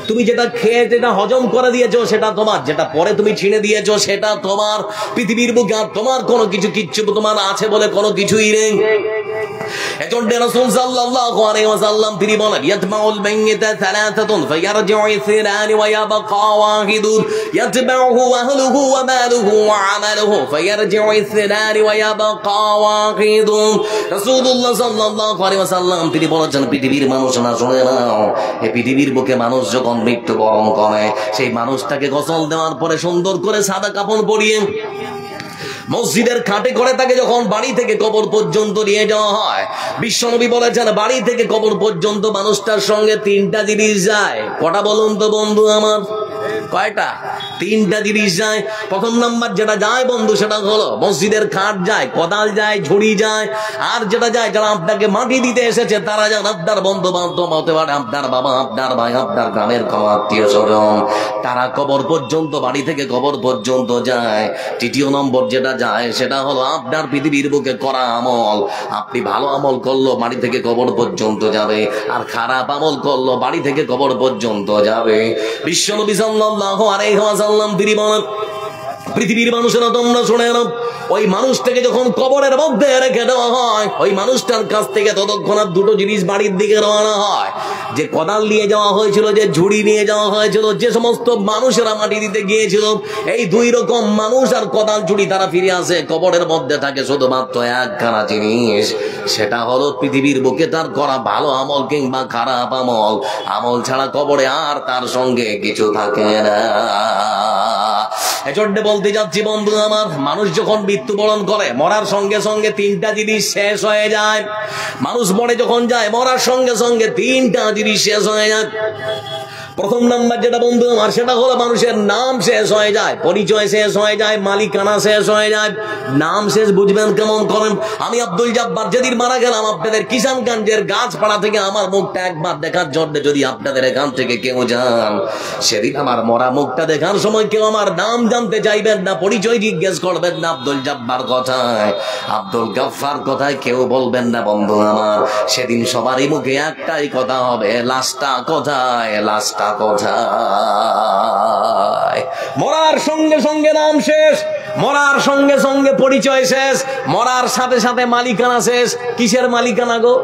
তুমি যেটা খেয়ে যেটা হজম করে দিয়েছো সেটা তোমার, যেটা পরে তুমি ছিনে দিয়েছো সেটা তোমার। পৃথিবীর বুকে আর তোমার কোনো কিচ্ছু তোমার আছে বলে কোনো কিছুই নেই। এজন্য রাসূল সাল্লাল্লাহু আলাইহি ওয়াসাল্লাম তিনি বলেন, ইয়াতমাউল মাইয়িতা সালাসাতুন ফায়ারজিউ ইসরান ওয়া ইয়াবকা ওয়াহিদুন ইয়াতবাউহু আহলুহু ওয়া মালুহু ওয়া আমালুহু ফায়ারজিউ ইসরান ওয়া ইয়াবকা ওয়াহিদুন। রাসূলুল্লাহ সাল্লাল্লাহু আলাইহি ওয়াসাল্লাম তিনি বলেছেন, পৃথিবীর মানুষ না, শুনে নাও, এই পৃথিবীর বুকে মানুষ যখন মৃত্যুবরণ করে, সেই মানুষটাকে গোসল দেওয়ার পরে সুন্দর করে সাদা কাপড় পরিয়ে মসজিদের খাটে করে তাকে যখন বাড়ি থেকে কবর পর্যন্ত নিয়ে যাওয়া হয়, বিশ্বনবী বলেছেন, বাড়ি থেকে কবর পর্যন্ত মানুষটার সঙ্গে তিনটা জিনিস যায়। কটা বলুন তো বন্ধু আমার? কয়টা? তিনটা জিনিস যায়। প্রথম নাম্বার যেটা যায় বন্ধু, সেটা হলো মসজিদের খাট যায়, কোদাল যায়, ঝুড়ি যায়। আর যেটা যায়, যারা আপনাকে মাটি দিতে এসেছে তারা যান, আপনার বন্ধু বান্ধব হতে পারে, আপনার বাবা, আপনার ভাই, আপনার গ্রামের কোনো আত্মীয় স্বজন, তারা কবর পর্যন্ত, বাড়ি থেকে কবর পর্যন্ত যায়। তৃতীয় নম্বর যেটা যায় সেটা হলো আপনার পৃথিবীর বুকে করা আমল। আপনি ভালো আমল করলো, বাড়ি থেকে কবর পর্যন্ত যাবে, আর খারাপ আমল করলো, বাড়ি থেকে কবর পর্যন্ত যাবে। বিশ্বনবী সাল্লাল্লাহু আলাইহি ওয়াসাল্লাম তিনি বলেন, পৃথিবীর মানুষেরা তোমরা শুনে নাও, ওই মানুষটাকে যখন কবরের মধ্যে রেখে দেওয়া হয়, ওই মানুষটার কাছ থেকে ততক্ষণাৎ দুটো জিনিস বাড়ির দিকে রওনা হয়। যে কোদাল নিয়ে যাওয়া হয়েছিল, যে ঝুড়ি নিয়ে যাওয়া হয়েছিল, যে সমস্ত মানুষেরা মাটি দিতে গিয়েছিল, এই দুই রকম মানুষ আর কোদাল ঝুড়ি তারা ফিরে আসে। কবরের মধ্যে থাকে শুধুমাত্র একখানা জিনিস, সেটা হলো পৃথিবীর বুকে তার করা ভালো আমল কিংবা খারাপ আমল। আমল ছাড়া কবরে আর তার সঙ্গে কিছু থাকে না। এজন্য বলতে যাচ্ছি বন্ধু আমার, মানুষ যখন মৃত্যুবরণ করে, মরার সঙ্গে সঙ্গে তিনটা জিনিস শেষ হয়ে যায়। মানুষ মরে যখন যায়, মরার সঙ্গে সঙ্গে তিনটা জিনিস শেষ হয়ে যায়। প্রথম নাম্বার যেটা বন্ধু আমার, সেটা হলো মানুষের নাম শেষ হয়ে যায়, পরিচয় শেষ হয়ে যায়, মালিকানা শেষ হয়ে যায়। নাম শেষ বুঝবেন কেমন করেন? আমি আব্দুল জব্বার যেদিন মারা গেলাম, আপনাদের কিষানগঞ্জের গাছপাড়া থেকে আমার মুখটা একবার দেখার জন্য যদি আপনাদের এখান থেকে কেউ যান, সেদিন আমার মরা মুখটা দেখার সময় কেউ আমার নাম জানতে চাইবেন না, পরিচয় জিজ্ঞেস করবেন না। আব্দুল জব্বার কথায়, আব্দুল গাফফার কথায় কেউ বলবেন না বন্ধু আমার। সেদিন সবারই মুখে একটাই কথা হবে, লাশটা কোথায়, লাশটা কোথায়। মরার সঙ্গে সঙ্গে নাম শেষ, মরার সঙ্গে সঙ্গে পরিচয় শেষ, মরার সাথে সাথে মালিকানা শেষ। কিসের মালিকানা গো?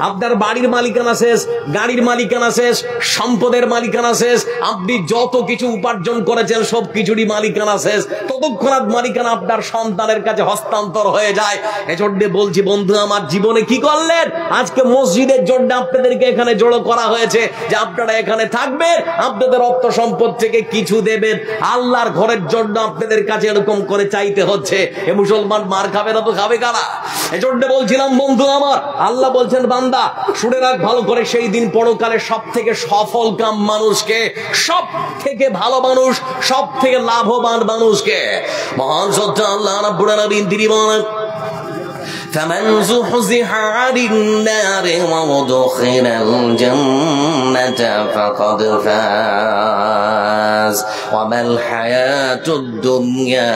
আপনার বাড়ির মালিকানা শেষ, গাড়ির মালিকানা শেষ, সম্পদের মালিকানা শেষ। আপনি যত কিছু উপার্জন করেছেন সব কিছুরই মালিকানা শেষ। ততক্ষণাৎ মালিকানা আপনার সন্তানের কাছে হস্তান্তর হয়ে যায়। এজন্য বলছি বন্ধু আমার, জীবনে কি করলেন? আজকে মসজিদের জন্য আপনাদেরকে এখানে জড়ো করা হয়েছে যে আপনারা এখানে থাকবেন, আপনাদের অর্থ সম্পদ থেকে কিছু দেবেন। আল্লাহর ঘরের জন্য আপনাদের কাছে এরকম করে চাইতে হচ্ছে। এ মুসলমান মার খাবে না তো খাবে কারা? এজন্য বলছিলাম বন্ধু আমার, আল্লাহ বলছেন বান্দা শুনে রাখ ভালো করে, সেই দিন পরকালে সব থেকে সফল কাম মানুষকে, সব থেকে ভালো মানুষ, সব থেকে লাভবান মানুষকে মহান সত্য আল্লাহ রাব্বুল আলামিন তিনি বলেন, فمن زحزح عن النار وادخل الجنة فقد فاز وما الحياة الدنيا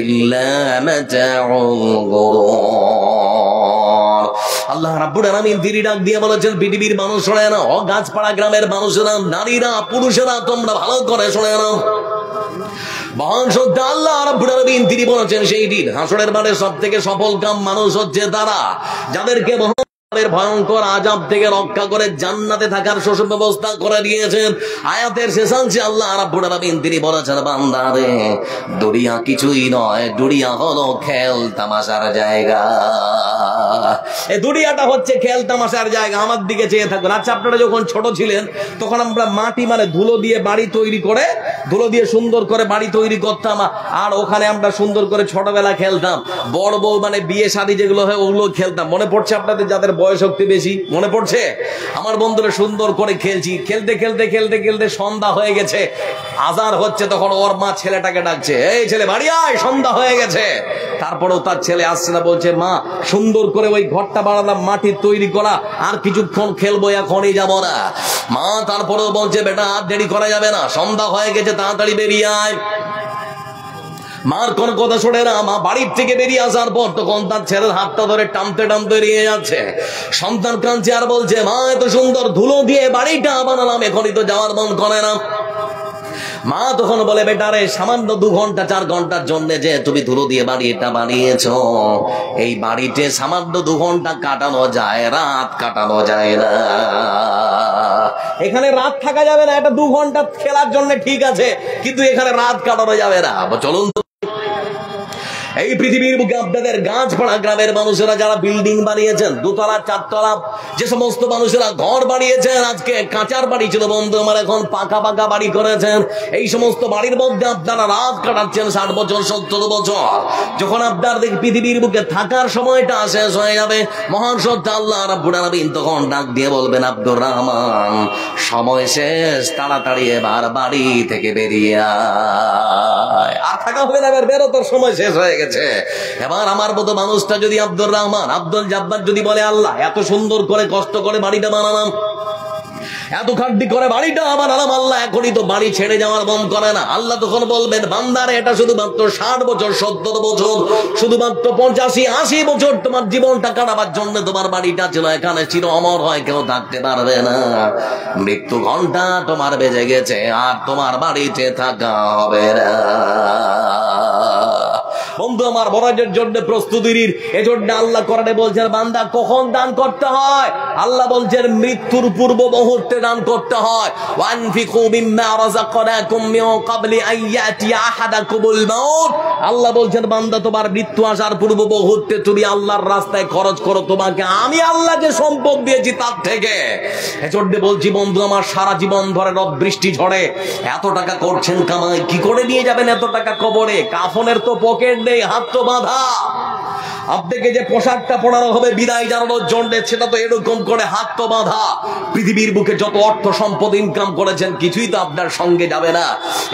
إلا متاع الغرور। আল্লাহ রাব্বুল আলামিন তিনি ডাক দিয়ে বলেছেন, পৃথিবীর মানুষ শোনে না, ও গাছপাড়া গ্রামের মানুষেরা, নারীরা, পুরুষেরা, তোমরা ভালো করে শোনে না। মহান সত্য আল্লাহ রাব্বুল আলামিন তিনি বলেছেন, সেই দিন হাসরের মাঠে সবথেকে সফল কাম মানুষ হচ্ছে তারা যাদেরকে ভয়ঙ্কর আযাব থেকে রক্ষা করে জান্নাতে থাকার সুব্যবস্থা করে দিয়েছেন। আয়াতের শেষাংশে আল্লাহ রাব্বুল আলামিন তিনি বলেছেন, বান্দারে দুনিয়া কিছুই নয়, দুনিয়া হলো খেল তামাশার জায়গা। এই দুনিয়াটা হচ্ছে খেল তামাশার জায়গা। আমার দিকে চেয়ে থাকুন। আচ্ছা, আপনারা যখন ছোট ছিলেন তখন আমরা মাটি মানে ধুলো দিয়ে বাড়ি তৈরি করে, ধুলো দিয়ে সুন্দর করে বাড়ি তৈরি করতাম, আর ওখানে আমরা সুন্দর করে ছোটবেলা খেলতাম। বড় বউ মানে বিয়ে শাদী যেগুলো হয় ওগুলো খেলতাম। মনে পড়ছে আপনাদের যাদের বয়স শক্তি বেশি? মনে পড়ছে? আমার বন্ধুরা সুন্দর করে খেলছি। খেলতে খেলতে খেলতে খেলতে সন্ধ্যা হয়ে গেছে, আজান হচ্ছে, তখন ওর মা ছেলেটাকে ডাকছে, এই ছেলে বাড়ি আয়, সন্ধ্যা হয়ে গেছে। তারপরেও তার ছেলে আসছে না, বলছে, মা সুন্দর করে ওই ঘরটা বানালাম মাটির তৈরি করা, আর কিছুক্ষণ খেলবো, এখনই যাবো না। মা তারপরেও বলছে, বেটা আর দেরি করা যাবে না, সন্ধ্যা হয়ে গেছে, তাড়াতাড়ি বেরিয়ে আয়। মার কোন কথা শোনে না। মা বাড়ির থেকে বেরিয়ে আসার পর তখন তার ছেলের হাতটা ধরে টানতে টানতে বেরিয়ে যাচ্ছে। সন্তান কাঁদছে আর বলছে, মা এত সুন্দর ধুলো দিয়ে বাড়িটা বানালাম, এখনই তো যাওয়ার মন করে না। মা তখন বলে, বেটারে সামান্য 2 ঘন্টা 4 ঘন্টার জন্য যে তুমি ধুলো দিয়ে বাড়িটা বানিয়েছো, এই বাড়িতে সামান্য 2 ঘন্টা কাটানো যায়, রাত কাটানো যায় না। এখানে রাত থাকা যাবে না। এটা 2 ঘন্টা খেলার জন্য ঠিক আছে, কিন্তু এখানে রাত কাটানো যাবে না। চলুন, এই পৃথিবীর বুকে আপনাদের গাছপাড়া গ্রামের মানুষেরা যারা বিল্ডিং বানিয়েছেন, 2 তলা 4 তলা, যে সমস্ত মানুষেরা ঘর বানিয়েছেন, আজকে কাঁচার বাড়ি ছিল বন্ধু আমার, এখন পাকা পাকা বাড়ি করেছেন। এই সমস্ত বাড়ির মধ্যে আপনারা রাত কাটাচ্ছেন 60 বছর 70 বছর। যখন আপনার পৃথিবীর বুকে থাকার সময়টা শেষ হয়ে যাবে, মহান সত্য আল্লাহ রাব্বুল আলামিন তখন ডাক দিয়ে বলবেন, আব্দুর রহমান সময় শেষ, তাড়াতাড়ি এবার বাড়ি থেকে বেরিয়ে আয়। আর থাকা হবে না, এবার বেরোনোর সময় শেষ হয়ে গেছে। এবার আমার মতো মানুষটা যদি আব্দুর রহমান, আব্দুল জব্বার যদি বলে, আল্লাহ এত সুন্দর করে কষ্ট করে বাড়িটা বানালাম, এত খাটনি করে বাড়িটা বানালাম, আল্লাহ এখনই তো বাড়ি ছেড়ে যাওয়ার মন করে না। আল্লাহ তখন বলবেন, বান্দারে এটা শুধুমাত্র 60 বছর 70 বছর, শুধুমাত্র 85 80 বছর তোমার জীবনটা কাটাবার জন্য তোমার বাড়িটা ছিল, এখানে চির অমর হয় কেউ থাকতে পারবে না। মৃত্যু ঘন্টা তোমার বেজে গেছে, আর তোমার বাড়িতে থাকা হবে না। বন্ধু আমার, বরাজের জন্য প্রস্তুতির এজন্য আল্লাহ কোরআনে বলছেন, বান্দা কখন দান করতে হয়? আল্লাহ বলছেন মৃত্যুর পূর্ব মুহূর্তে দান করতে হয়। ওয়ানফিকু মিম্মা রাযাকনাকুম মিন ক্বাবলি আন ইয়াতিয়া আহাদাকুমুল মাউত। আল্লাহ বলছেন, বান্দা তোমার মৃত্যু আসার পূর্ব মুহূর্তে তুমি আল্লাহর রাস্তায় খরচ করো, তোমাকে আমি আল্লাহ যে সম্পদ দিয়েছি তার থেকে। এজন্য বলছি বন্ধু আমার, সারা জীবন ধরে রব বৃষ্টি ঝড়ে এত টাকা করছেন কামাই, কি করে নিয়ে যাবেন এত টাকা কবরে? কাফনের তো পকেট নেই, হাত তো বাঁধা। আপনাকে যে পোশাকটা পরানো হবে বিদায় জানানোর জন্য, সেটা তো এরকম করে হাত তো বাঁধা। পৃথিবীর বুকে যত অর্থ সম্পদ ইনকাম করেছেন, কিছুই তো আপনার সঙ্গে যাবে না।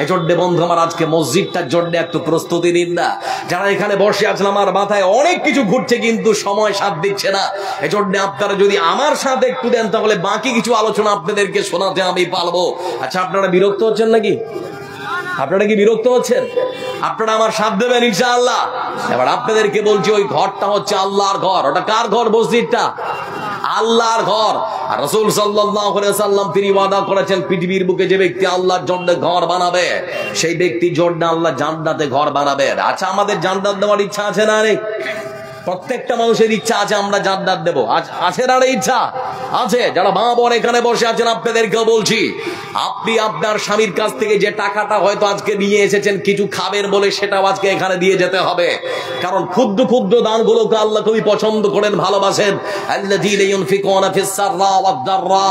এজন্য বন্ধু আমার, আজকে মসজিদটার জন্য একটু প্রস্তুতি নিন না। যারা এখানে বসে আছেন, আমার মাথায় অনেক কিছু ঘুরছে, কিন্তু সময় সাথ দিচ্ছে না। এজন্য আপনারা যদি আমার সাথে একটু দেন, তাহলে বাকি কিছু আলোচনা আপনাদেরকে শোনাতে আমি পারবো। আচ্ছা, আপনারা বিরক্ত হচ্ছেন নাকি? আপনারা কি বিরক্ত হচ্ছেন? আপনারা আমার সাথ দেবেন ইনশাআল্লাহ। এবার আপনাদেরকে বলছি, ওই ঘরটা হচ্ছে আল্লাহর ঘর। ওটা কার ঘর? মসজিদটা আল্লাহর ঘর। আর রাসূল সাল্লাল্লাহু আলাইহি ওয়াসাল্লাম তিনি ওয়াদা করেছেন, পৃথিবীর বুকে যে ব্যক্তি আল্লাহর জন্য ঘর বানাবে, সেই ব্যক্তির জন্য আল্লাহ জান্নাতে ঘর বানাবে। আচ্ছা, আমাদের জান্নাত দেওয়ার ইচ্ছা আছে না? নেই? প্রত্যেকটা মানুষের ইচ্ছা আছে আমরা জান্নাত দেব। আছে না ইচ্ছা? আছে। যারা মা বোন এখানে বসে আছেন, আপনাদেরকেও বলছি, আপনি আপনার স্বামীর কাছ থেকে যে টাকাটা হয়তো আজকে নিয়ে এসেছেন কিছু খাবেন বলে, সেটাও আজকে এখানে দিয়ে যেতে হবে। কারণ ক্ষুদ্র ক্ষুদ্র দানগুলোকে আল্লাহ খুবই পছন্দ করেন, ভালোবাসেন। আল্লাযীনা ইউনফিকুনা ফিস সাররা ওয়াদ দাররা।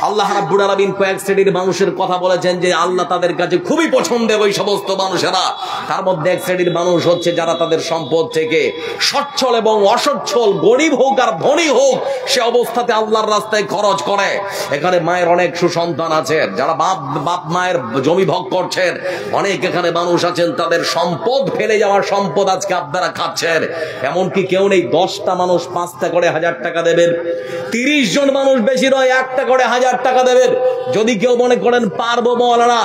আল্লাহ রাব্বুল আলামিন কয়েক শ্রেণীর মানুষের কথা বলেছেন যে আল্লাহ তাদের কাছে খুবই পছন্দের ওই সমস্ত মানুষেরা। তার মধ্যে এক শ্রেণীর মানুষ হচ্ছে যারা তাদের সম্পদ থেকে সচ্ছল এবং অসচ্ছল, গরিব হোক আর ধনী হোক, সে অবস্থাতে আল্লাহর রাস্তায় খরচ করে। এখানে মায়ের অনেক সুসন্তান আছেন যারা বাপ মায়ের জমি ভোগ করছেন। অনেক এখানে মানুষ আছেন তাদের সম্পদ ফেলে যাওয়ার সম্পদ আজকে আপনারা খাচ্ছেন। এমনকি কেউ নেই 10টা মানুষ 5টা করে 1000 টাকা দেবেন, 30 জন মানুষ বেশি নয় 1টা করে 1000 টাকা দেবেন। যদি কেউ মনে করেন পারবো মৌলানা,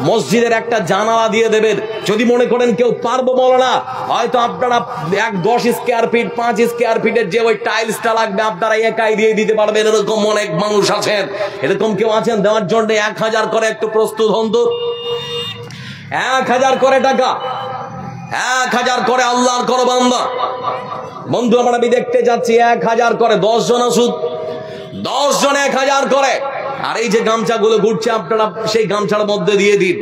মসজিদের একটা জানালা দিয়ে দেবেন। যদি মনে করেন কেউ পারবো মৌলানা, হয়তো আপনারা 10 স্কয়ার ফিট ফিট 5 স্কয়ার ফিটের যে ওই টাইলসটা লাগবে আপনারা একাই দিয়ে দিতে পারবেন, এরকম অনেক মানুষ আছেন। এরকম কেউ আছেন দেওয়ার জন্য? 1000 করে একটু প্রস্তুত হন তো। 1000 করে টাকা, 1000 করে আল্লাহর করো বান্দা। বন্ধু আমরা আমি দেখতে যাচ্ছি 1000 করে 10 জন আসুন, 10 জন 1000 করে। আর এই যে গামছাগুলো ঘুরছে আপনারা সেই গামছার মধ্যে দিয়ে দিন,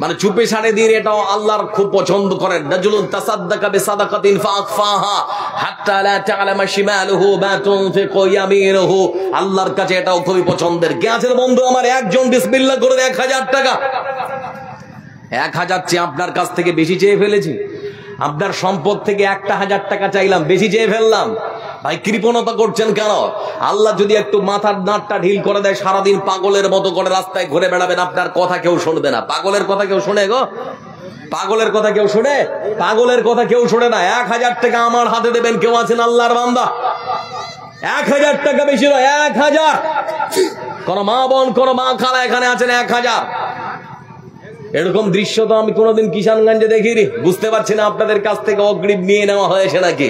মানে চুপে সাড়ে দিন। এটাও আল্লাহর খুব পছন্দ করেন। রাজুলুন তাসাদ্দাকা বিসাদাকাতিন ফাআখফাহা হাত্তা লা তা'লামা শিমালুহু মা তুনফিকু ইয়ামিনুহু। আল্লাহর কাছে এটাও খুবই পছন্দের। কে আছেন বন্ধু আমার একজন বিসমিল্লাহ করে 1000 টাকা? 1000 চেয়ে আপনার কাছ থেকে বেশি চেয়ে ফেলেছি। আপনার সম্পদ থেকে 1000 টাকা চাইলাম, বেশি চেয়ে ফেললাম। ভাই কৃপণতা করছেন কেন? আল্লাহ যদি একটু মাথার নাটটা ঢিল করে দেয়, সারাদিন পাগলের মতো করে রাস্তায় ঘুরে বেড়াবেন, আপনার কথা কেউ শুনবে না। পাগলের কথা কেউ শুনে গো? পাগলের কথা কেউ শুনে? পাগলের কথা কেউ শুনে না। 1000 টাকা আমার হাতে দেবেন। কেউ আছেন আল্লাহর বান্দা? 1000 টাকা বেশি নয়, 1000। কোন মা বোন, কোন মা খালা এখানে আছেন? 1000। এরকম দৃশ্য তো আমি কোনোদিন কিষানগঞ্জে দেখিনি। বুঝতে পারছি না আপনাদের কাছ থেকে অগ্রিম নিয়ে নেওয়া হয়েছে নাকি।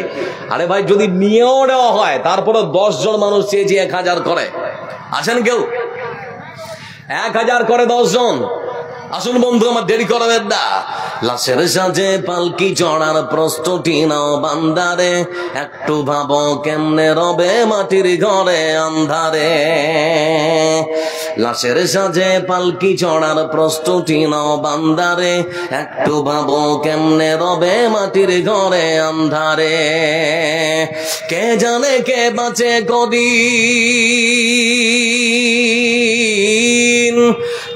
আরে ভাই যদি নিয়েও নেওয়া হয় তারপরে 10 জন মানুষ চেয়েছি 1000 করে। আছেন কেউ? 1000 করে 10 জন। আসুন বন্ধু আমার, দেরি করবেন না। লাশের সাজে পালকি চড়ার প্রস্তুতি নাও বান্দারে, একটু ভাবো কেমনে রবে মাটির ঘরে আন্ধারে। লাশের সাজে পালকি চড়ার প্রস্তুতি নাও বান্দারে, একটু ভাবো কেমনে রবে মাটির ঘরে আন্ধারে। কে জানে কে বাঁচে কদিন,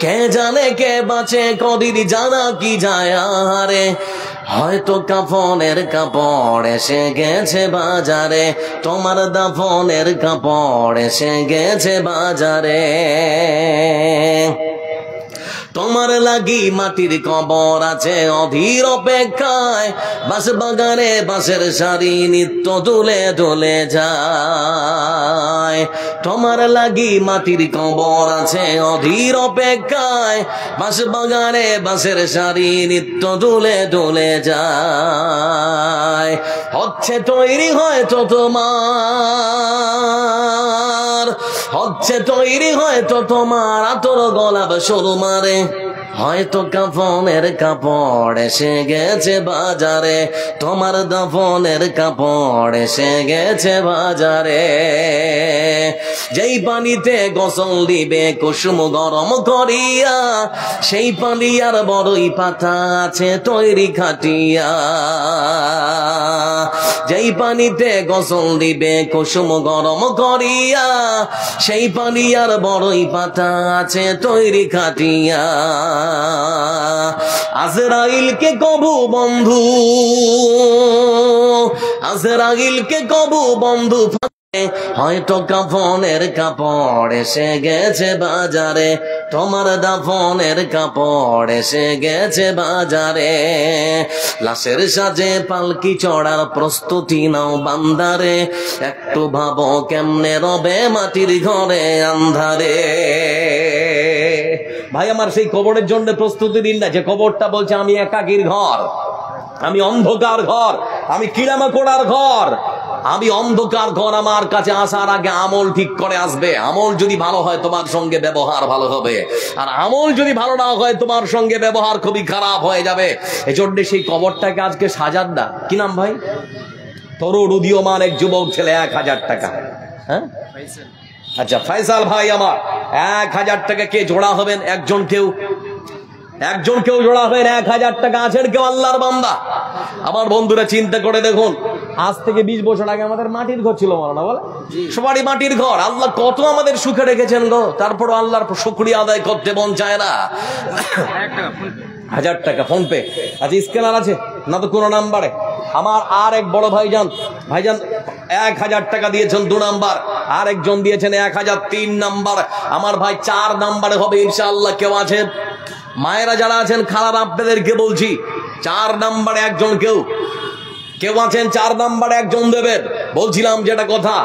কে জানে কে বাঁচে কদিন, জানা কি যায় আরে। হয়তো কাফনের কাপড় এসে গেছে বাজারে, তোমার দাফনের কাপড় এসে গেছে বাজারে। তোমার লাগি মাটির কবর আছে অধীর অপেক্ষায়, বাঁশ বাগানে বাঁশের সারি নিত্য দুলে দুলে যায়। তোমার লাগি মাটির কবর আছে অধীর অপেক্ষায়, বাঁশ বাগানে বাঁশের সারি নিত্য দুলে দুলে যায়। হচ্ছে তৈরি হয়তো তোমার, হচ্ছে তৈরি হয়তো তোমার আতর গোলাপ সরু মারে। হয়তো কাফনের কাপড় এসে গেছে বাজারে, তোমার দাফনের কাপড় এসে গেছে বাজারে। যেই পানিতে গোসল দিবে কুসুম গরম করিয়া, সেই পানি আর বড়ই পাতা আছে তৈরি খাটিয়া। যেই পানিতে গোসল দিবে কুসুম গরম করিয়া, সেই পানি আর বড়ই পাতা আছে তৈরি খাটিয়া। আজরাইলকে কবু বন্ধু, আজরাইলকে কবু বন্ধু হয়তো কাফনের কাপড় এসে গেছে বাজারে, তোমার দাফনের কাপড় এসে গেছে বাজারে। লাশের সাজে পালকি চড়ার প্রস্তুতি নাও বান্দারে, একটু ভাবো কেমনে রবে মাটির ঘরে আন্ধারে। ভাই আমার সেই কবরের জন্য প্রস্তুতি দিন না, যে কবরটা বলছে আমি একাকীর ঘর, আমি অন্ধকার ঘর, আমি কিরামাকোড়ার ঘর, আমি অন্ধকার ঘর। আমার কাছে আসার আগে আমল ঠিক করে আসবে। আমল যদি ভালো হয় তোমার সঙ্গে ব্যবহার ভালো হবে, আর আমল যদি ভালো না হয় তোমার সঙ্গে ব্যবহার খুবই খারাপ হয়ে যাবে। এজন্য সেই কবরটাকে আজকে সাজান না। কি নাম ভাই? তরুণ উদীয়মান এক যুবক ছেলে, 1000 টাকা। হ্যাঁ আচ্ছা ফয়সাল ভাই আমার, 1000 টাকা কে জোড়া হবেন? একজন কেউ, একজন কেউ জোড়া হবেন। 1000 টাকা আছেন কেউ আল্লাহর বান্দা? আমার বন্ধুরা চিন্তা করে দেখুন, আজ থেকে 20 বছর আগে আমাদের মাটির ঘর ছিল, মানা বলে সবারই মাটির ঘর। আল্লাহ কত আমাদের সুখে রেখেছেন গো, তারপর আল্লাহর শুকরিয়া আদায় করতে মন চায় না। 1000 টাকা ফোন পে। আচ্ছা স্ক্যানার আছে না তো কোনো নাম্বারে? আমার আর এক বড় ভাইজান, ভাইজান 1000 টাকা দিয়েছেন 2 নাম্বার, আর একজন দিয়েছেন 1000 3 নাম্বার। আমার ভাই 4 নাম্বারে হবে ইনশাআল্লাহ। কেউ আছেন? মায়েরা যারা আছেন, খালারা আপনাদেরকে বলছি, 4 নাম্বারে একজন কেউ, কেউ আছেন 4 নাম্বারে একজন দেবেন। বলছিলাম যেটা কথা,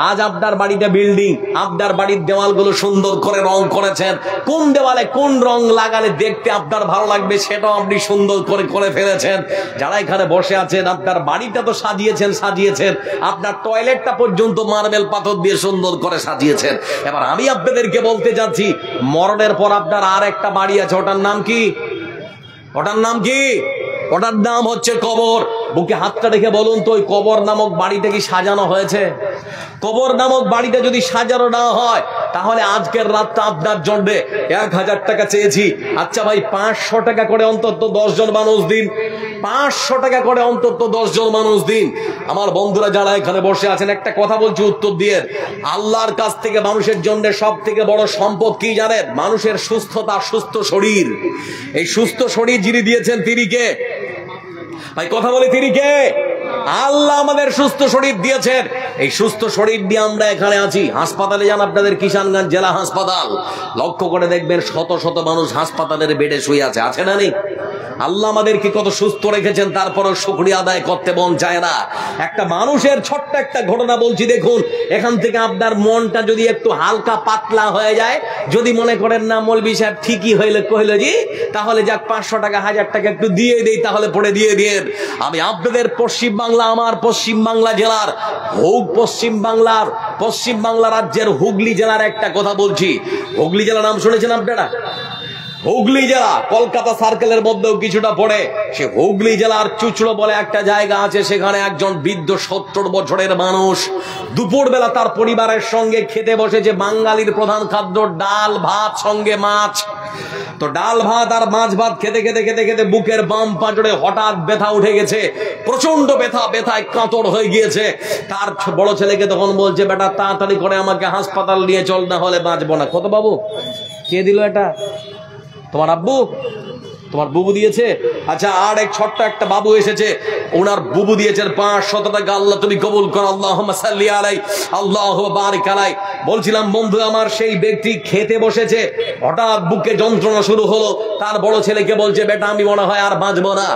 আজ আপনার বাড়িতে বিল্ডিং, আপনার বাড়ির দেওয়ালগুলো সুন্দর করে রং করেছেন, কোন দেওয়ালে কোন রং লাগালে দেখতে আপনার ভালো লাগবে সেটাও আপনি সুন্দর করে করে ফেলেছেন। যারা এখানে বসে আছেন, আপনার বাড়িটা তো সাজিয়েছেন, আপনার টয়লেটটা পর্যন্ত মার্বেল পাথর দিয়ে সুন্দর করে সাজিয়েছেন। এবার আমি আপনাদেরকে বলতে যাচ্ছি, মরণের পর আপনার আর একটা বাড়ি আছে, ওটার নাম কি? ওটার নাম হচ্ছে কবর। বুকে হাতটা রেখে বলুন তো, ওই কবর নামক বাড়িটা কি সাজানো হয়েছে? কবর নামক বাড়িটা যদি সাজানো না হয়, তাহলে আজকের রাতটা আপনার জন্য 1000 টাকা চেয়েছি। আচ্ছা ভাই, 500 টাকা করে অন্তত 10 জন মানুষ দিন, 500 টাকা করে অন্তত 10 জন মানুষ দিন। আমার বন্ধুরা যারা এখানে বসে আছেন, একটা কথা বলছি, উত্তর দিয়ে। আল্লাহর কাছ থেকে মানুষের জন্য সব থেকে বড় সম্পদ কি জানেন? মানুষের সুস্থতা, সুস্থ শরীর। এই সুস্থ শরীর যিনি দিয়েছেন তিনি কে? ভাই কথা বলে, তিনি কে? আল্লাহ আমাদের সুস্থ শরীর দিয়েছেন। এই সুস্থ শরীর দিয়ে আমরা এখানে আছি। হাসপাতালে যান, আপনাদের কিষানগঞ্জ জেলা হাসপাতাল, লক্ষ্য করে দেখবেন শত শত মানুষ হাসপাতালের বেডে শুয়ে আছে না নেই? আল্লাহ আমাদেরকে কত সুস্থ রেখেছেন, তারপরও শুকরিয়া আদায় করতে মন চায় না। একটা মানুষের ছোট্ট একটা ঘটনা বলছি, দেখুন। এখান থেকে আপনার মনটা যদি একটু হালকা পাতলা হয়ে যায়, যদি মনে করেন না মৌলভী সাহেব ঠিকই কইল জি, তাহলে যাক 500 টাকা 1000 টাকা একটু দিয়ে দেই, তাহলে পড়ে দিয়ে দিন। আমি আপনাদের পশ্চিম বাংলা, আমার পশ্চিম বাংলা জেলার পশ্চিম বাংলা রাজ্যের হুগলি জেলার একটা কথা বলছি। হুগলি জেলার নাম শুনেছেন আপনারা? হুগলি জেলা কলকাতা সার্কেলের মধ্যেও কিছুটা পড়ে। সে হুগলি জেলার চুচড়ো বলে একটা জায়গা আছে, সেখানে একজন বৃদ্ধ 70 বছরের মানুষ দুপুরবেলা তার পরিবারের সঙ্গে খেতে বসেছে। বাঙালির প্রধান খাদ্য ডাল ভাত সঙ্গে মাছ। তো ডাল ভাত আর মাছ ভাত খেতে খেতে খেতে খেতে বুকের বাম পাঁজরে হঠাৎ ব্যথা উঠে গেছে, প্রচন্ড ব্যথায় কাতর হয়ে গিয়েছে। তার বড় ছেলেকে তখন বলছে, বেটা তাড়াতাড়ি করে আমাকে হাসপাতাল নিয়ে চল, না হলে বাঁচবো না। কত বাবু কে দিল এটা? তোমার আব্বু? তোমার বুবু দিয়েছে? আচ্ছা, আর এক ছোট্ট একটা বাবু এসেছে, ওনার বুবু দিয়েছেন 500 টাকা। আল্লাহ তুমি কবুল করো, আল্লাহুম্মা সাল্লি আলাই, আল্লাহুম্মা বারিক আলাই। বলছিলাম বন্ধু আমার, সেই ব্যক্তি খেতে বসেছে, হঠাৎ বুকে যন্ত্রণা শুরু হলো। তার বড় ছেলেকে বলছে, বেটা আমি মনে হয় আর বাঁচবো না।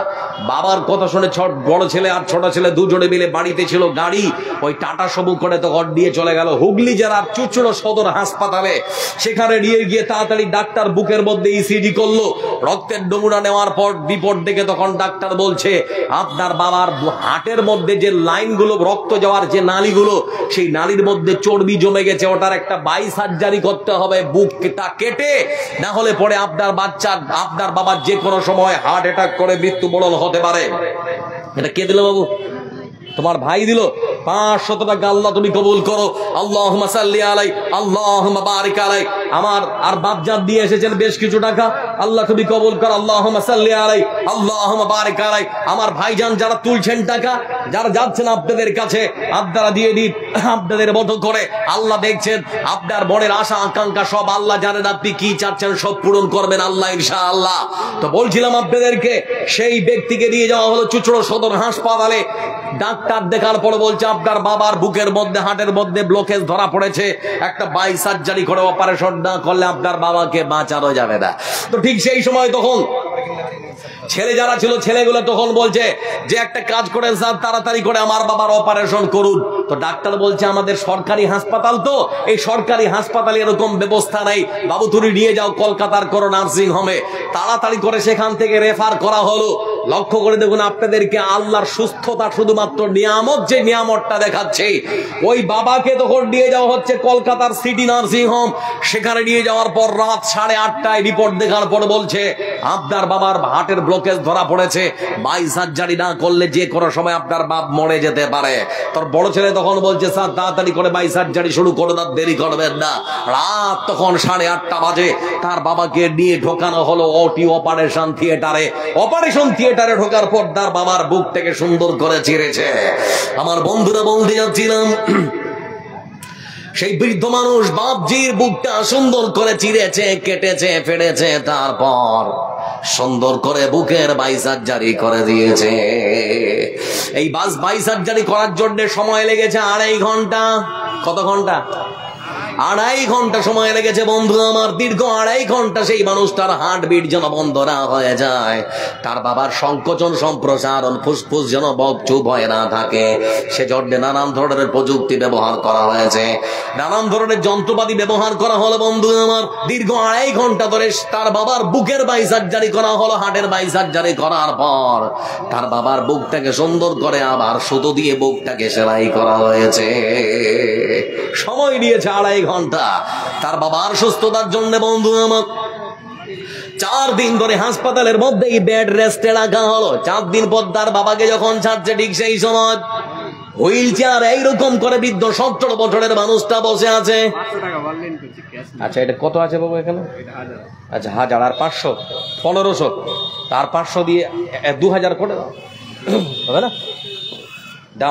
বাবার কথা শুনে বড় ছেলে আর ছোট ছেলে দুজনে মিলে, বাড়িতে ছিল গাড়ি, ওই টাটা সবু করে তো ঘর দিয়ে চলে গেল হুগলি জেলার চুচড়ো সদর হাসপাতালে। সেখানে নিয়ে গিয়ে তাড়াতাড়ি ডাক্তার বুকের মধ্যে ইসিজি করলো। রক্তের নমুনা নেওয়ার পর রিপোর্ট দেখে তখন ডাক্তার বলছে, আপনার বাবার হার্টের মধ্যে যে লাইনগুলো, রক্ত যাওয়ার যে নালীগুলো, সেই নালীর মধ্যে চর্বি জমে গেছে, ওটার একটা সার্জারি করতে হবে, বুকটা কেটে, না হলে পরে আপনার বাবার যে কোনো সময় হার্ট অ্যাটাক করে মৃত্যুবরণ হতে পারে। এটা কে দিল বাবু? তোমার ভাই দিল। 500 টাকা আল্লাহ তুমি কবুল করো, আল্লাহুম্মা সাল্লি আলাই, আল্লাহুম্মা বারিক আলাই। আমার আর বাপজান দিয়ে এসেছেন বেশ কিছু টাকা, আল্লাহ তুমি কবুল করো, আল্লাহুম্মা সাল্লি আলাই, আল্লাহুম্মা বারিক আলাই। আমার ভাইজান যারা তুলছেন টাকা, যারা যাচ্ছেন আপনাদের কাছে, আপনারা দিয়ে দিন আপনাদের মতো করে। আল্লাহ দেখছেন, আপনার মনের আশা আকাঙ্ক্ষা সব আল্লাহ জানেন, আপনি কি চাচ্ছেন সব পূরণ করবেন আল্লাহ ইনশাআল্লাহ। তো বলছিলাম আপনাদেরকে, সেই ব্যক্তিকে নিয়ে যাওয়া হলো চুচড়ো সদর হাসপাতালে। ডাক্তার দেখার পর বলছে, আপনার বাবার বুকের মধ্যে, হার্টের মধ্যে ব্লকেজ ধরা পড়েছে, একটা সার্জারি করে অপারেশন না করলে আপনার বাবাকে বাঁচানো যাবে না। তো ঠিক সেই সময় তখন ছেলে যারা ছিল, ছেলেগুলো তখন বলছে যে একটা কাজ করেন স্যার, তাড়াতাড়ি করে আমার বাবার অপারেশন করুন। তো ডাক্তার বলছে, আমাদের সরকারি হাসপাতাল, তো এই সরকারি হাসপাতালে এরকম ব্যবস্থা নাই, বাবু তুমি নিয়ে যাও কলকাতার কোনো নার্সিং হোমে। তাড়াতাড়ি করে সেখান থেকে রেফার করা হলো। লক্ষ্য করে দেখুন আপনাদেরকে, আল্লাহর সুস্থতা শুধুমাত্র নিয়ামত, যে নিয়ামতটা দেখাচ্ছে, ওই বাবাকে তখন নিয়ে যাওয়া হচ্ছে কলকাতার সিটি নার্সিং হোম। সেখানে নিয়ে যাওয়ার পর রাত 8:30টায় রিপোর্ট দেখার পর বলছে, আপনার বাবার হার্টের ব্লকেজ ধরা পড়েছে, সার্জারি না করলে যে কোনো সময় আপনার বাপ মরে যেতে পারে। তোর বড় ছেলে তখন বলছে, স্যার তাড়াতাড়ি করে সার্জারি শুরু করে দাও, দেরি করবেন না। রাত তখন 8:30 বাজে, তার বাবাকে নিয়ে ঢোকানো হলো অপারেশন থিয়েটারে ঢোকার পর তার বাবার বুক থেকে সুন্দর করে চিরেছে। আমার বন্ধুরা বলতে যাচ্ছিলাম, সেই বৃদ্ধ মানুষ বাপজির বুকটা সুন্দর করে চিরেছে, কেটেছে, ফেড়েছে, তারপর সুন্দর করে বুকের সার্জারি করে দিয়েছে। এই সার্জারি করার জন্য সময় লেগেছে 2.5 ঘন্টা। কত ঘন্টা? 2.5 ঘন্টা সময় লেগেছে বন্ধু আমার, দীর্ঘ 2.5 ঘন্টা সেই মানুষটার হার্টবিট যেন বন্ধ না হয়ে যায়, তার বাবার সংকোচন সম্প্রসারণ ফুসফুস যেন চুপ হয়ে না থাকে, সেজন্য নানান ধরনের প্রযুক্তি ব্যবহার করা হয়েছে, নানান ধরনের যন্ত্রপাতি ব্যবহার করা হলো বন্ধু আমার। দীর্ঘ 2.5 ঘন্টা ধরে তার বাবার বুকের বাইসার্জারি করা হলো। হার্টের বাইসার্জারি করার পর তার বাবার বুকটাকে সুন্দর করে আবার সুতো দিয়ে বুকটাকে সেলাই করা হয়েছে। সময় নিয়েছে 2.5 ঘন্টা তার বাবার সুস্থতার জন্য বন্ধু আমার। 4 দিন ধরে হাসপাতালের মধ্যেই বেড রেস্টে রাখা হলো। 4 দিন পর তার বাবাকে যখন ছাড়ছে, ঠিক সেই সময় হুইল চেয়ার এইরকম করে বৃদ্ধ 70 বছরের মানুষটা বসে আছে। আচ্ছা, এটা কত আছে বাবু এখানে? আচ্ছা 1000 আর 500 1500, তার 500 দিয়ে 2000 করে দাও, হবে না?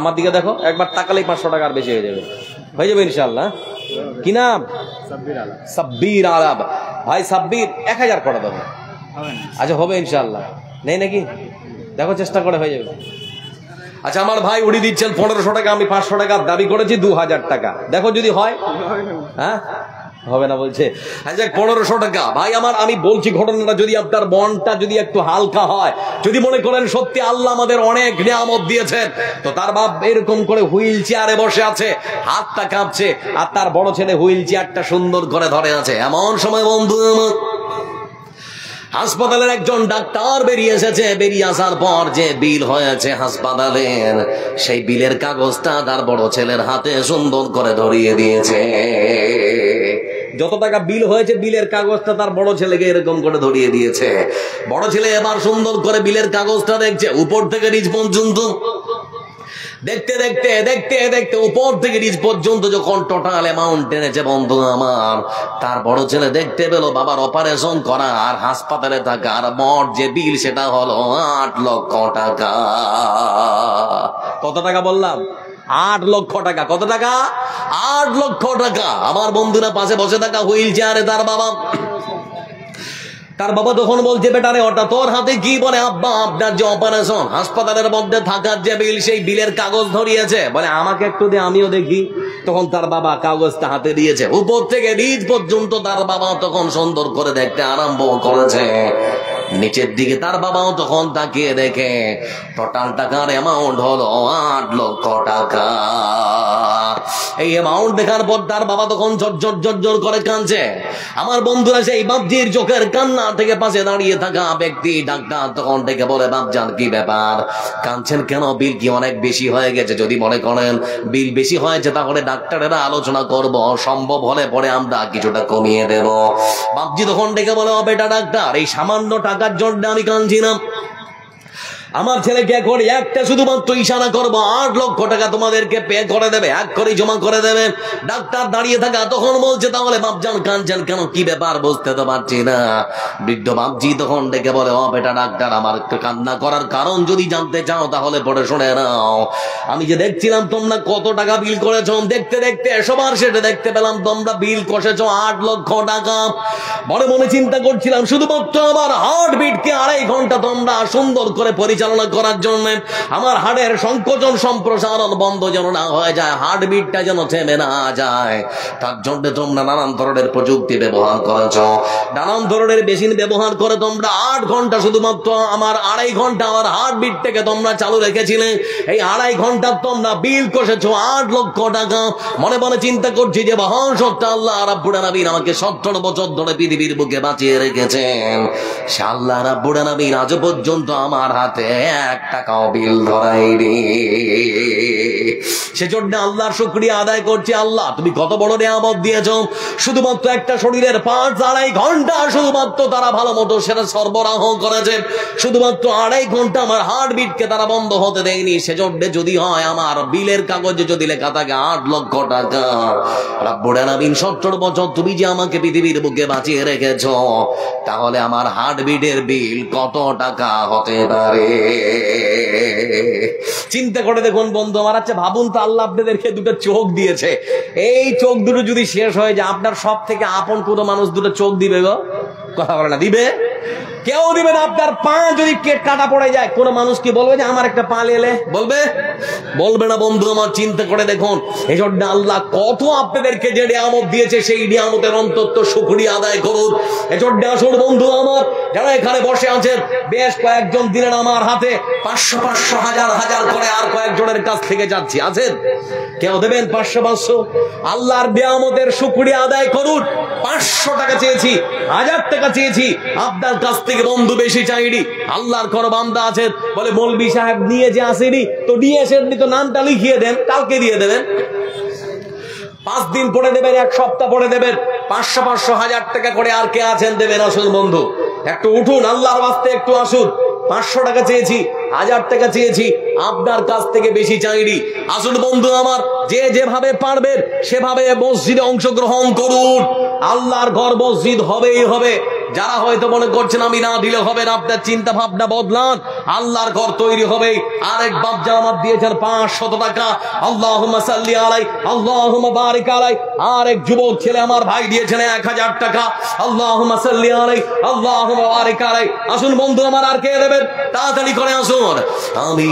আমার দিকে দেখো, একবার তাকালেই 500 টাকা আর বেশি হয়ে যাবে, হয়ে যাবে ইনশাল্লাহ। কি নাম? সাব্বির আলাব। ভাই সাব্বির 1000 করে দেবো। আচ্ছা হবে ইনশাল্লাহ, নেই নাকি? দেখো চেষ্টা করে হয়ে যাবে। আচ্ছা আমার ভাই উড়িয়ে দিচ্ছেন 1500 টাকা, আমি 500 টাকা দাবি করেছি, 2000 টাকা, দেখো যদি হয়। হ্যাঁ হবে না বলছে। আচ্ছা 1500 টাকা ভাই আমার, আমি বলছি ঘটনাটা, যদি আপনার মনটা যদি একটু হালকা হয়, যদি মনে করেন সত্যি আল্লাহ আমাদের অনেক নিয়ামত দিয়েছেন, তো তার বাপ এরকম করে হুইল চেয়ারে বসে আছে, হাতটা কাঁপছে, আর তার বড় ছেলে হুইল চেয়ারটা সুন্দর করে ধরে আছে। এমন সময় বন্ধু আমার হাসপাতালের একজন ডাক্তার বেরিয়ে এসেছে। বেরিয়ে আসার পর যে বিল হয়েছে হাসপাতালের, সেই বিলের কাগজটা তার বড় ছেলের হাতে সুন্দর করে ধরিয়ে দিয়েছে। যত টাকা বিল হয়েছে, বিলের কাগজটা তার বড় ছেলেকে এরকম করে ধরিয়ে দিয়েছে। বড় ছেলে এবার সুন্দর করে বিলের কাগজটা দেখছে, উপর থেকে নিচ পর্যন্ত। দেখতে দেখতে দেখতে দেখতে উপর থেকে নিচ পর্যন্ত যখন টোটাল অ্যামাউন্ট এনেছে বন্ধু আমার, তার বড় ছেলে দেখতে পেল বাবার অপারেশন করা আর হাসপাতালে থাকার মোট যে বিল, সেটা হলো 8 লক্ষ টাকা। কত টাকা বললাম? 8 লক্ষ টাকা। কত টাকা? 8 লক্ষ টাকা। আমার বন্ধুরা পাশে বসে থাকা হুইল চেয়ারে তার বাবা তখন বলছে, বেটারে ওটা তোর হাতে কি? বলে আব্বা আপনার যে অপারেশন, হাসপাতালের মধ্যে থাকার যে বিল, সেই বিলের কাগজ ধরিয়েছে। বলে আমাকে একটু দে, আমিও দেখি। তখন তার বাবা কাগজটা হাতে দিয়েছে, উপর থেকে নিচ পর্যন্ত তার বাবা তখন সুন্দর করে দেখতে আরম্ভ করেছে। নিচের দিকে তার বাবাও তখন তাকিয়ে দেখে টোটাল টাকার অ্যামাউন্ট হলো 8 লক্ষ টাকা। এই অ্যামাউন্ট দেখার পর তার বাবা তখন ঝরঝর করে কাঁদছে। আমার বন্ধুরা সেই বাপজির চোখের কান্না থেকে পাশে দাঁড়িয়ে থাকা ব্যক্তি ডাক্তার তখন ডেকে বলে, বাপজান কি ব্যাপার, কাঁদছেন কেন? বিল কি অনেক বেশি হয়ে গেছে? যদি মনে করেন বিল বেশি হয়েছে, তাহলে ডাক্তারেরা আলোচনা করব, সম্ভব হলে পরে আমরা কিছুটা কমিয়ে দেব। বাপজি তখন ডেকে বলে, ও বেটা ডাক্তার, এই সামান্য টাকার জন্য আমি কাঁদছি না। আমার ছেলেকে করে একটা শুধুমাত্র ইশারা করবো, 8 লক্ষ টাকা তোমাদেরকে পে করে দেবে, এক করে জমা করে দেবে। ডাক্তার দাঁড়িয়ে থাকা তখন বলছে, তাহলে বাপজান কাঁদছেন কেন? কি ব্যাপার বুঝতে তো পারছি না। বৃদ্ধ বাপজি তখন ডেকে বলে, ও বেটা ডাক্তার, আমার কান্না করার কারণ যদি জানতে চাও তাহলে পরে শুনে নাও। আমি যে দেখছিলাম তোমরা কত টাকা বিল করেছ, দেখতে দেখতে সবার সেটা দেখতে পেলাম তোমরা বিল কষেছ 8 লক্ষ টাকা। মনে মনে চিন্তা করছিলাম, শুধুমাত্র আমার হার্টবিটকে 2.5 ঘন্টা তোমরা সুন্দর করে পরিচালনা করার জন্য, আমার হাড়ের সংকোচন সম্প্রসারণ বন্ধ যেন না হয়ে যায়, হার্টবিটটা যেন থেমে না যায়, তার জন্য তোমরা নানান ধরনের প্রযুক্তি ব্যবহার করেছ, নানান ধরনের মেশিন ব্যবহার করে তোমরা 8 ঘন্টা শুধুমাত্র আমার 2.5 ঘন্টা আমার হার্টবিটটাকে তোমরা চালু রেখেছিলে। এই 2.5 ঘন্টা তোমরা বিল কষেছো 8 লক্ষ টাকা। মনে মনে চিন্তা করছি যে মহান সত্য আল্লাহ রাব্বুল আলামিন আমাকে 70 বছর ধরে পৃথিবীর বুকে বাঁচিয়ে রেখেছেন। সে আল্লাহ রাব্বুল আলামিন আজ পর্যন্ত আমার হাতে 1 টাকাও বিল ধরাইনি। সেজন্য আল্লাহর শুকরিয়া আদায় করছি। আল্লাহ তুমি কত বড় নিয়ামত দিয়েছো। শুধুমাত্র একটা শরীরের 5-2.5 ঘন্টা শুধুমাত্র তারা ভালো মতো সেটা সরবরাহ করেছে। শুধুমাত্র 2.5 ঘন্টা আমার হার্টবিটকে তারা বন্ধ হতে দেয়নি। সেজন্য যদি হয় আমার বিলের কাগজে যদি লেখা থাকে 8 লক্ষ টাকা, রাব্বুল আলামিন 70 বছর তুমি যে আমাকে পৃথিবীর বুকে বাঁচিয়ে রেখেছো, তাহলে আমার হার্টবিটের বিল কত টাকা হতে পারে? চিন্তা করে দেখুন বন্ধু আমার। আচ্ছা ভাবুন তো, আল্লাহ আপনাদেরকে 2টা চোখ দিয়েছে, এই চোখ দুটো যদি শেষ হয়ে যায়, আপনার সব থেকে আপন কোনো মানুষ 2টা চোখ দিবে গো? কথা বলে না, দিবে? কেউ দিবে না। আপনার পা যদি কাটা পড়ে যায়, কোন মানুষ কি বলবে যে আমার একটা পা লেলে? বলবে? বলবে না বন্ধু আমার। চিন্তা করে দেখুন, এই জন্য আল্লাহ কত আপনাদেরকে যে নিয়ামত দিয়েছে, সেই নিয়ামতের অন্তত শুকরিয়া আদায় করুন। এজন্য আসুন বন্ধু আমার, যারা এখানে বসে আছেন, বেশ কয়েকজন দিলেন আমার হাতে 500 500 1000 1000 করে, আর কয়েকজনের কাছ থেকে যাচ্ছি। আছেন কেউ দেবেন 500 500? আল্লাহর নিয়ামতের শুকরিয়া আদায় করুন। 500 টাকা চেয়েছি, 1000 টাকা চেয়েছি, আপনার কাছ থেকে বন্ধু বেশি চাইনি। আল্লাহর কোন বান্দা আছেন বলে মৌলভী সাহেব নিয়ে যে আসেনি, তো নিয়ে এসেননি, তো নামটা লিখিয়ে দেন, কালকে দিয়ে দেবেন। 5 দিন পরে দেবেন, 1 সপ্তাহ পরে দেবেন। 500 500 1000 টাকা করে আর কে আছেন দেবেন? আসুন বন্ধু, একটু উঠুন, আল্লাহর ওয়াস্তে একটু আসুন। 500 টাকা চেয়েছি, 1000 টাকা চেয়েছি, আপনার কাছ থেকে বেশি চাইনি। আসুন বন্ধু আমার, যে যেভাবে পারবেন সেভাবে মসজিদে অংশগ্রহণ করুন। আল্লাহর ঘর মসজিদ হবেই হবে। যারা হয়তো মনে করছেন আমি না দিলে হবে না, আপনার চিন্তা ভাবনা বদলান, আল্লাহর ঘর তৈরি হবে। আরেক বাপ যা আমার দিয়েছেন 500 টাকা, আল্লাহুম্মা সাল্লি আলাই, আল্লাহুম্মা বারিক আলাই। আরেক যুবক ছেলে আমার ভাই দিয়েছেন 1000 টাকা, আল্লাহুম্মা সাল্লি আলাই, আল্লাহুম্মা বারিক আলাই। আসুন বন্ধু আমার, আর কে দেবেন? তাড়াতাড়ি করে আসুন। আমি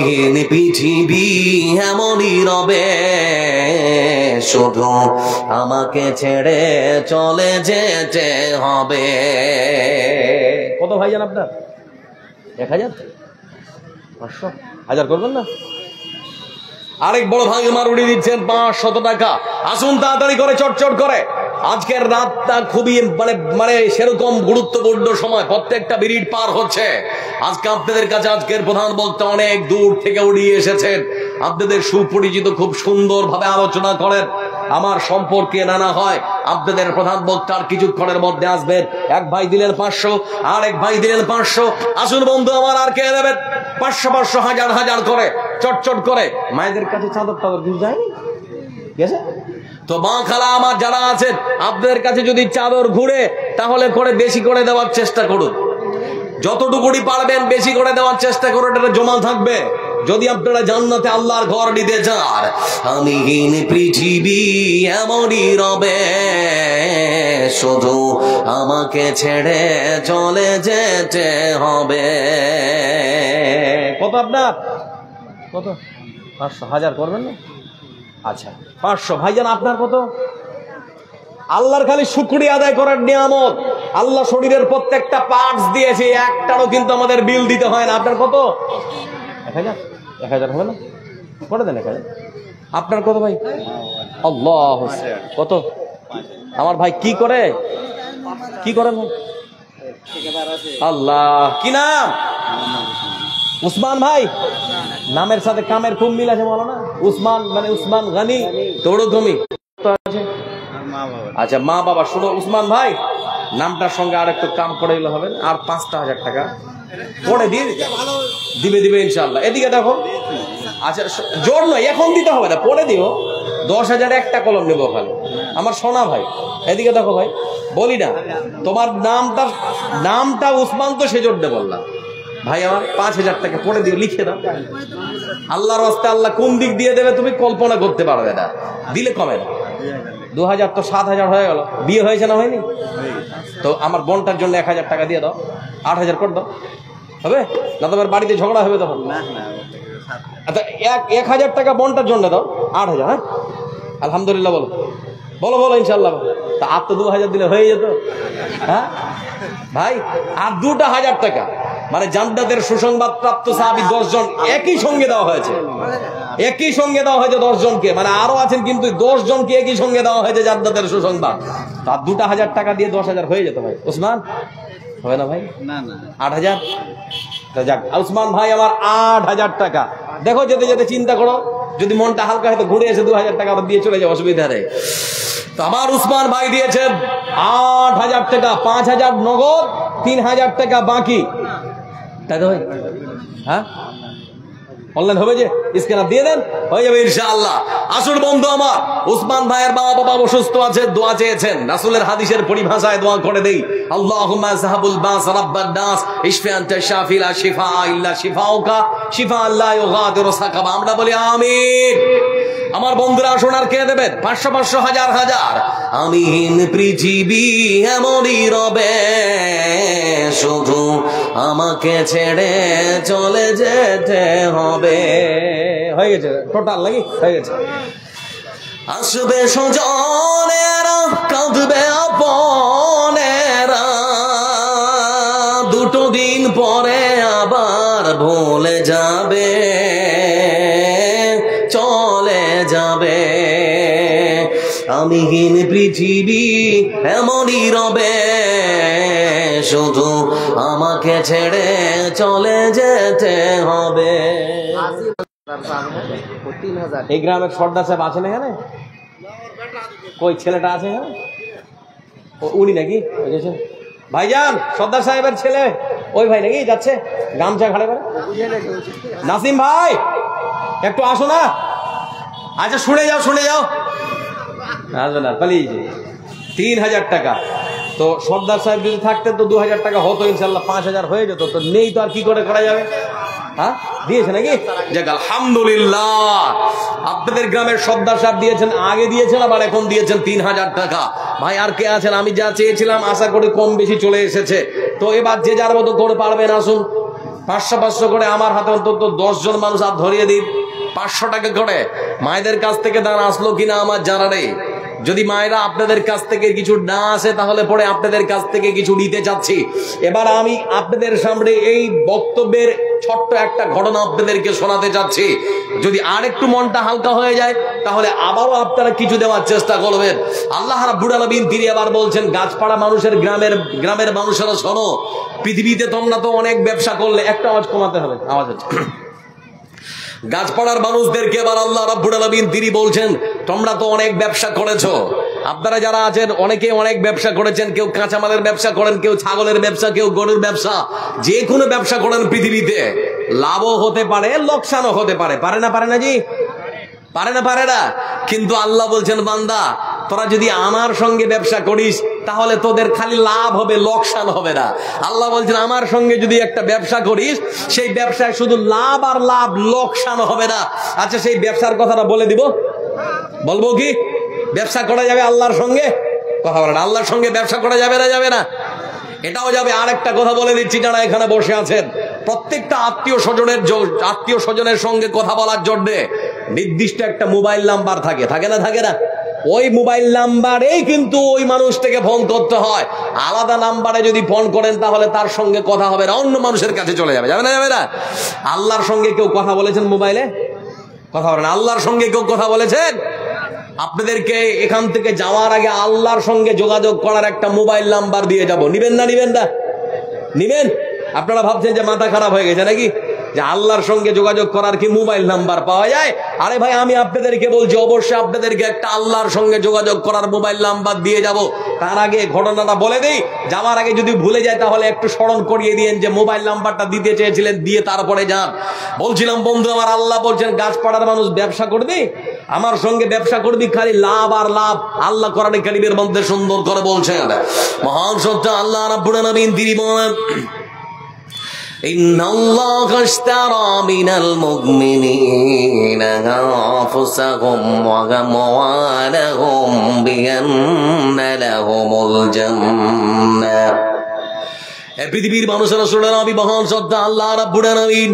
পৃথিবী এমনই রবে, শুধু আমাকে ছেড়ে চলে যেতে হবে। কত ভাই জান আপনার? 1000 500 1000 করবেন না? আরেক বড় ভাই আমার উড়িয়ে দিচ্ছেন 500 টাকা। আসুন তাড়াতাড়ি করে, চটচট করে। আজকের রাতটা খুবই মানে সেরকম গুরুত্বপূর্ণ সময়, প্রত্যেকটা মিনিট পার হচ্ছে। আজকে আপনাদের কাছে আজকের প্রধান বক্তা অনেক দূর থেকে উড়িয়ে এসেছেন। আপনাদের সুপরিচিত, খুব সুন্দর ভাবে আলোচনা করেন। আমার সম্পর্কে নানা হয়। আপনাদের প্রধান বক্তার কিছুক্ষণের মধ্যে আসবেন। এক ভাই দিলেন 500, আর এক ভাই দিলেন 500। আসুন বন্ধু আমার, আর কে দেবেন? 500 500 1000 1000 করে, চটচট করে। মায়েদের কাছে চাদর টাদর কিছু যায়নি, ঠিক আছে? তো মা খালা আমার যারা আছেন, আপনাদের কাছে যদি চাদর ঘুরে, তাহলে করে বেশি করে দেওয়ার চেষ্টা করুন। যতটুকুনি পারবেন বেশি করে দেওয়ার চেষ্টা করুন, এটা জমা থাকবে। যদি আপনারা জান্নাতে আল্লাহর ঘর নিতে চান, আমি পৃথিবী এমনই রবে, শুধু আমাকে ছেড়ে চলে যেতে হবে। কত আপনার? কত? 500 1000 করবেন না? আচ্ছা 500। ভাইজান আপনার কত? আল্লাহর খালি শুকরিয়া আদায় করার নিয়ামত। আল্লাহ শরীরের প্রত্যেকটা পার্টস দিয়েছে, একটারও কিন্তু আমাদের বিল দিতে হয় না। আপনার কত? 1000 1000 হবে না? করে দেন 1000। আপনার কত ভাই? আল্লাহ, কত? আমার ভাই কি করে? কি করেন ভাই? আল্লাহ, কি নাম? উসমান ভাই। নামের সাথে কামের খুব মিল আছে, বলো না? উসমান মানে উসমান গানি, তোড়গমি। আচ্ছা মা বাবা। শুনো উসমান ভাই, নামটার সঙ্গে আর একটু কাম করে দিলে হবে। আর 5000 টাকা পরে দিয়ে দিবে ইনশাল্লাহ। এদিকে দেখো। আচ্ছা জোর নয়, এখন দিতে হবে না, পরে দিও। 10,000 একটা কলম নেবো ওখানে। আমার সোনা ভাই, এদিকে দেখো ভাই, বলি না তোমার নামটা উসমান, তো সেজন্য বললাম। ভাই আমার 5000 টাকা পরে দিও, লিখে দাও। আল্লাহর রাস্তায় আল্লাহ কোন দিক দিয়ে দেবে তুমি কল্পনা করতে পারবে না। দিলে কমে না। 2000 তো 7000 হয়ে গেল। বিয়ে হয়েছে না হয়নি? তো আমার বোনটার জন্য 1000 টাকা দিয়ে দাও। 8000 করে দাও, হবে না? তোমার বাড়িতে ঝগড়া হবে তখন। আচ্ছা 1000 টাকা বোনটার জন্য দাও, 8000। হ্যাঁ আলহামদুলিল্লাহ বলো, বলো বলো ইনশাল্লাহ। তা আর তো 2000 দিলে হয়ে যেত। হ্যাঁ ভাই, আর 2000 টাকা মানে জান্নাতের সুসংবাদ প্রাপ্ত সাহাবী 10 জন একই সঙ্গে দেওয়া হয়েছে। একই সঙ্গে দেওয়া হয়েছে 10 জনকে, মানে আরো আছেন কিন্তু 10 জনকে একই সঙ্গে দেওয়া হয়েছে জান্নাতের সুসংবাদ। তার 2000 টাকা দিয়ে 10,000 হয়ে যেত ভাই। উসমান হবে না ভাই? না না 8000। যাক উসমান ভাই আমার 8000 টাকা। দেখো যেতে যেতে চিন্তা করো, যদি মনটা হালকা হয়তো ঘুরে এসে 2000 টাকা দিয়ে চলে যায়, অসুবিধা নেই। তো আমার উসমান ভাই দিয়েছেন 8000 টাকা, 5000 নগদ, 3000 টাকা বাকি। তাই তো ভাই? হ্যাঁ অনলাইন হবে যে স্ক্যানার দিয়ে দেন, হয়ে যাবে ইনশাআল্লাহ। আসুন বন্ধু আমার, উসমান ভাইয়ের বাবা অসুস্থ আছে, দোয়া চেয়েছেন। রাসূলের হাদিসের পরিভাষায় দোয়া করে দেই, আল্লাহুম্মা যাহাবুল বাস রাব্বান নাস ইশফি আনতা শাফি লা শিফা ইল্লা শিফাউকা শিফা লা ইউগাদিরু সাকামা। আমরা বলি আমিন। আমার বন্ধুরা আসুন, আর কে দেবেন? 500 500 হাজার হাজার। আমিন। পৃথিবী এমনই রবে, শুধু আমাকে ছেড়ে চলে যেতে হবে। হয়ে গেছে টোটাল নাকি? হয়ে গেছে। আসবে সজনেরা, কাঁদবে আপনেরা, দুটো দিন পরে আবার ভুলে যাবে, চলে যাবে। আমিহীন পৃথিবী এমনই রবে, শুধু আমাকে ছেড়ে চলে যেতে হবে। এই গ্রামের সর্দার সাহেব আছেন এখানে? কই ছেলেটা আছে এখানে? উনি নাকি ভাইজান? সর্দার সাহেবের ছেলে ওই ভাই নাকি যাচ্ছে গামছা ঘাড়ে করে? নাসিম ভাই একটু আসো না। আচ্ছা শুনে যাও, শুনে যাও। আসবে না, পালিয়েছে। 3000 টাকা। তো সর্দার সাহেব যদি থাকতেন তো 2000 টাকা হতো ইনশাল্লাহ, 5000 হয়ে যেত। তো নেই তো আর কি করে করা যাবে? হ্যাঁ দিয়েছে নাকি? যাক আলহামদুলিল্লাহ। আপনাদের গ্রামের সর্দার সাহেব দিয়েছেন, আগে দিয়েছেন আবার এখন দিয়েছেন 3000 টাকা। ভাই আর কে আছেন? আমি যা চেয়েছিলাম আশা করি কম বেশি চলে এসেছে। তো এবার যে যার মতো করে পারবেন আসুন, 500 500 করে আমার হাতে অন্তত 10 জন মানুষ হাত ধরিয়ে দিন। 500 টাকা করে। মায়েদের কাছ থেকে দান আসলো কিনা আমার জানা নেই। যদি মায়েরা আপনাদের কাছ থেকে কিছু না আসে তাহলে পরে আপনাদের কাছ থেকে কিছু নিতে চাচ্ছি। এবার আমি আপনাদের সামনে এই বক্তব্যের ছোট্ট একটা ঘটনা আপনাদেরকে শোনাতে চাচ্ছি। যদি আর একটু মনটা হালকা হয়ে যায় তাহলে আবারও আপনারা কিছু দেওয়ার চেষ্টা করবেন। আল্লাহ রাব্বুল আলামিন তিনি আবার বলছেন, গাছপাড়া মানুষের গ্রামের মানুষেরা শোনো, পৃথিবীতে তোমরা তো অনেক ব্যবসা করলে। একটা আওয়াজ কমাতে হবে, আওয়াজ হচ্ছে। গাছপাড়ার মানুষদেরকে এবার আল্লাহ রাব্বুল আলামিন তিনি বলছেন, তোমরা তো অনেক ব্যবসা করেছো। আপনারা যারা আছেন অনেকে অনেক ব্যবসা করেছেন। কেউ কাঁচামালের ব্যবসা করেন, কেউ ছাগলের ব্যবসা, কেউ গরুর ব্যবসা। যে কোনো ব্যবসা করেন পৃথিবীতে, লাভও হতে পারে, লোকসানও হতে পারে। পারে না? পারে না জি? পারে না? পারে না। কিন্তু আল্লাহ বলছেন, বান্দা তোরা যদি আমার সঙ্গে ব্যবসা করিস তাহলে তোদের খালি লাভ হবে, লোকসান হবে না। আল্লাহ বলছেন, আমার সঙ্গে যদি একটা ব্যবসা করিস সেই ব্যবসায় শুধু লাভ আর লাভ, লোকসান হবে না। আচ্ছা সেই ব্যবসার কথাটা বলে দিব, বলবো কি? ব্যবসা করা যাবে আল্লাহর সঙ্গে? কথা বলেন, আল্লাহর সঙ্গে ব্যবসা করা যাবে না? যাবে না? এটাও যাবে। আর একটা কথা বলে দিচ্ছি, যারা এখানে বসে আছেন, প্রত্যেকটা আত্মীয় স্বজনের সঙ্গে কথা বলার জন্য নির্দিষ্ট একটা মোবাইল নাম্বার থাকে, থাকে না? থাকে না? ওই মোবাইল নাম্বারেই কিন্তু ওই মানুষটাকে ফোন করতে হয়। আলাদা নাম্বারে যদি ফোন করেন তাহলে তার সঙ্গে কথা হবে না, অন্য মানুষের কাছে চলে যাবে। যাবে না? যাবে না? আল্লাহর সঙ্গে কেউ কথা বলেছেন মোবাইলে? কথা বলেন, আল্লাহর সঙ্গে কেউ কথা বলেছেন? আপনাদেরকে এখান থেকে যাওয়ার আগে আল্লাহর সঙ্গে যোগাযোগ করার একটা মোবাইল নাম্বার দিয়ে যাব। নিবেন না? নিবেন না? নিবেন? আপনারা ভাবছেন যে মাথা খারাপ হয়ে গেছে নাকি, যে আল্লাহর সঙ্গে যোগাযোগ করার কি মোবাইল নাম্বার পাওয়া যায়? আরে ভাই আমি আপনাদেরকে বলছি, অবশ্যই আপনাদেরকে একটা আল্লাহর সঙ্গে যোগাযোগ করার মোবাইল নাম্বার দিয়ে যাব। তার আগে ঘটনাটা বলে দেই, যাওয়ার আগে যদি ভুলে যায় তাহলে একটু স্মরণ করিয়ে দিয়েন যে মোবাইল নাম্বারটা দিতে চেয়েছিলেন, দিয়ে তারপরে যান। বলছিলাম বন্ধু আমার, আল্লাহ বলছেন গাছপাড়ার মানুষ ব্যবসা করবি, আমার সঙ্গে ব্যবসা করবি, খালি লাভ আর লাভ। আল্লাহ কোরআনে কারীমের মধ্যে সুন্দর করে বলছেন, মহান সত্য আল্লাহ রাব্বুল আলামিন তিনি বলেন, ইন্নাল্লাহা আশতারা মিনাল মুমিনিনা আনফুসাহুম ওয়া আমওয়ালাহুম বিআন্না লাহুমুল জান্নাহ। এই পৃথিবীর মানুষেরা শুনেন, আমি মহান সত্য আল্লাহ রাব্বুল আলামিন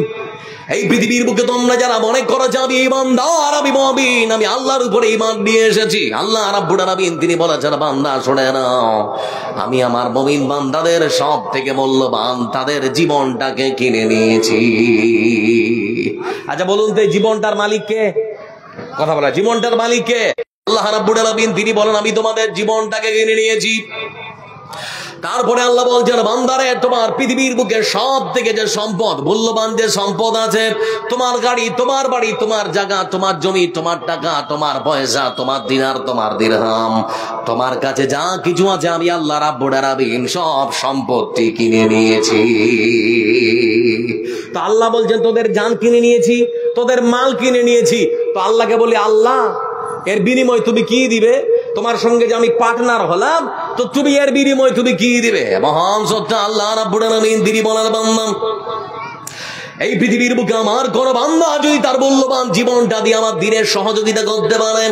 এই পৃথিবীর বুকে তোমরা যারা মনে করো যে আমি ঈমানদার, আমি মুমিন, আমি আল্লাহর উপরে ঈমান নিয়ে এসেছি, আল্লাহ রাব্বুল আলামিন তিনি বলেছেন, বান্দা শুনে নাও, আমি আমার মুমিন বান্দাদের সব থেকে মূল্যবান তাদের জীবনটাকে কিনে নিয়েছি। আচ্ছা বলুন তো, এই জীবনটার মালিক কে? কথা বলা, জীবনটার মালিক কে? আল্লাহ রাব্বুল আলামিন তিনি বলেন, আমি তোমাদের জীবনটাকে কিনে নিয়েছি। তারপরে আল্লাহ বলছেন, বান্দারে তোমার পৃথিবীর বুকে সব থেকে যে সম্পদ, মূল্যবান যে সম্পদ আছে, তোমার গাড়ি, তোমার বাড়ি, তোমার জায়গা, তোমার জমি, তোমার টাকা, তোমার পয়সা, তোমার দিনার, তোমার দিরহাম, তোমার কাছে যা কিছু আছে আমি আল্লাহ রাব্বুল আলামিন সব সম্পত্তি কিনে নিয়েছি। তো আল্লাহ বলছেন তোদের জান কিনে নিয়েছি, তোদের মাল কিনে নিয়েছি। তো আল্লাহকে বলি, আল্লাহ এর বিনিময় তুমি কি দিবে? তোমার সঙ্গে যে আমি পার্টনার হলাম, তো তুমি এর বিনিময় তুমি কি দিবে? মহান সত্তা আল্লাহ রাব্বুল আলামিন তিনি বলার বান্দা, এই পৃথিবীর বুকে আমার কোন বান্দা যদি তার মূল্যবান জীবনটা দিয়ে আমার দিনের সহযোগিতা করতে পারে,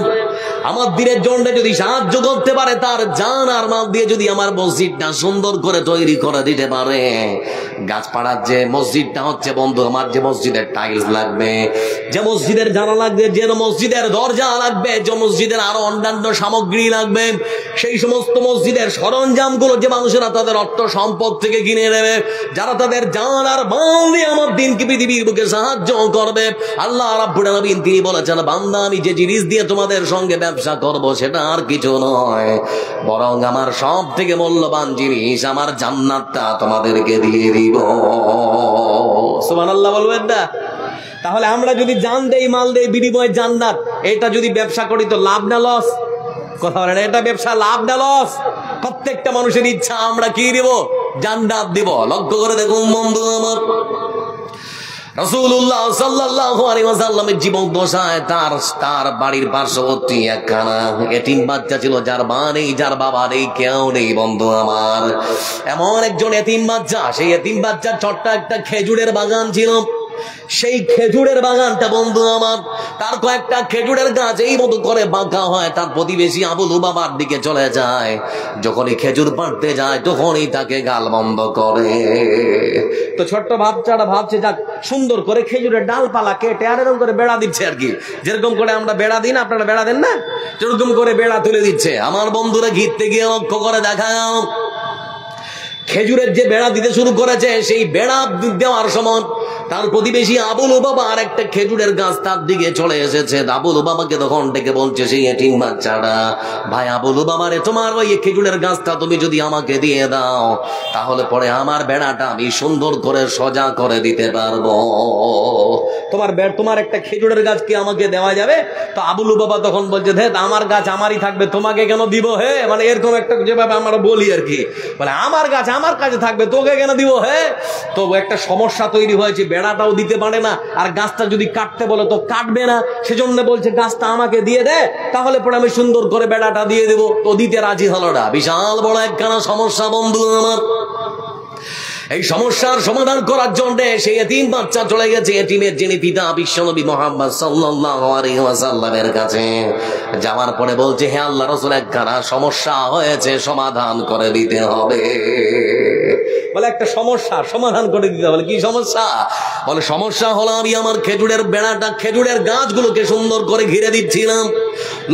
আমার দিনের জন্য যদি সাহায্য করতে পারে, তার জান আর মাল দিয়ে যদি আমার মসজিদটা সুন্দর করে তৈরি করে দিতে পারে, গাছপাড়ার যে মসজিদটা হচ্ছে বন্ধু, আমার যে মসজিদের টাইলস লাগবে, যে মসজিদের জানালা লাগবে, যে মসজিদের দরজা লাগবে, যে মসজিদের আরো অন্যান্য সামগ্রী লাগবে, সেই সমস্ত মসজিদের সরঞ্জামগুলো যে মানুষেরা তাদের অর্থ সম্পদ থেকে কিনে নেবে, যারা তাদের জান আর মাল দিয়ে আমার দিন পৃথিবীর বুকে সাহায্য করবে, আল্লাহ রাব্বুল আলামিন তিনি বলেছেন, বান্দা আমি যে জিনিস দিয়ে তোমাদের সঙ্গে ব্যবসা করব সেটা আর কিছু নয়, বরং আমার সব থেকে মূল্যবান জিনিস আমার জান্নাতটা তোমাদেরকে দিয়ে দিব। সুবহানাল্লাহ বলবেন না? তাহলে আমরা যদি জান দেই, মাল দেই, বিনিময়ে জান্নাত, এটা যদি ব্যবসা করি তো লাভ না লস? কথা বলেন, এটা ব্যবসা লাভ না লস? প্রত্যেকটা মানুষের ইচ্ছা আমরা কি দিব? জান্নাত দিব। লক্ষ্য করে দেখুন বন্ধু আমার, রাসূলুল্লাহ সাল্লাল্লাহু আলাইহি ওয়াসাল্লামের জীবন দশায় তার বাড়ির পার্শ্ববর্তী একখানা এতিম বাচ্চা ছিল, যার মা নেই, যার বাবা নেই, কেউ নেই বন্ধু আমার। এমন একজন এতিম বাচ্চা, সেই এতিম বাচ্চার ছোট্ট একটা খেজুরের বাগান ছিল। সেই খেজুরের বাগানটা বন্ধু আমার, তার কয়েকটা খেজুরের গাছ এই মতো করে বাঁকা হয়, তার প্রতিবেশী আবু লুবাবার দিকে চলে যায়, যখনই খেজুর পাড়তে যায় তখনই তাকে গাল বন্ধ করে। তো ছোট্ট বাচ্চাটা ভাবছে, যাক সুন্দর করে খেজুরের ডালপালা কেটে আর এরকম করে বেড়া দিচ্ছে আর কি, যেরকম করে আমরা বেড়া দিই না, আপনারা বেড়া দেন না, সেরকম করে বেড়া তুলে দিচ্ছে। আমার বন্ধুরা ঘিরতে গিয়ে লক্ষ্য করে দেখা, খেজুরের যে বেড়া দিতে শুরু করেছে, সেই বেড়া দেওয়ার সময় তার প্রতিবেশী আবু লুবাবা আর একটা খেজুরের গাছ তার দিকে চলে এসেছে। আবু লুবাবাকে তখন ডেকে বলছে সেই এতিম বাচ্চাটা, ভাই আবু লুবাবা রে, তোমার ওই খেজুরের গাছটা তুমি যদি আমাকে দিয়ে দাও, তাহলে পরে আমার বেড়াটা আমি সুন্দর করে সোজা করে দিতে পারবো। তোমার একটা খেজুরের গাছ কি আমাকে দেওয়া যাবে? তো আবু লুবাবা তখন বলছে, ধেত আমার গাছ আমারই থাকবে, তোমাকে কেন দিব হে? মানে এরকম একটা যেভাবে আমরা বলি আর কি, মানে আমার গাছ আমার কাছে থাকবে, তোকে কেন দিব হে? তো একটা সমস্যা তৈরি হয়েছে, বেড়াটাও দিতে পারে না, আর গাছটা যদি কাটতে বলে তো কাটবে না, সেজন্য বলছে গাছটা আমাকে দিয়ে দে, তাহলে পরে আমি সুন্দর করে বেড়াটা দিয়ে দেবো। তো দিতে রাজি হলো না। বিশাল বড় একখানা সমস্যা বন্ধু আমার। এই সমস্যার সমাধান করার জন্য সেই এতিম বাচ্চা চলে গেছে এতিমের যিনি পিতা বিশ্বনবী মুহাম্মদ সাল্লাল্লাহু আলাইহি ওয়াসাল্লামের কাছে। যাওয়ার পরে বলছে, হে আল্লাহর রাসূল, একখানা সমস্যা হয়েছে, সমাধান করে দিতে হবে। বলে একটা সমস্যা সমাধান করে দিতে হবে। কি সমস্যা? বলে সমস্যা হলো আমি আমার খেজুরের বেড়াটা, খেজুরের গাছগুলোকে সুন্দর করে ঘিরে দিচ্ছিলাম,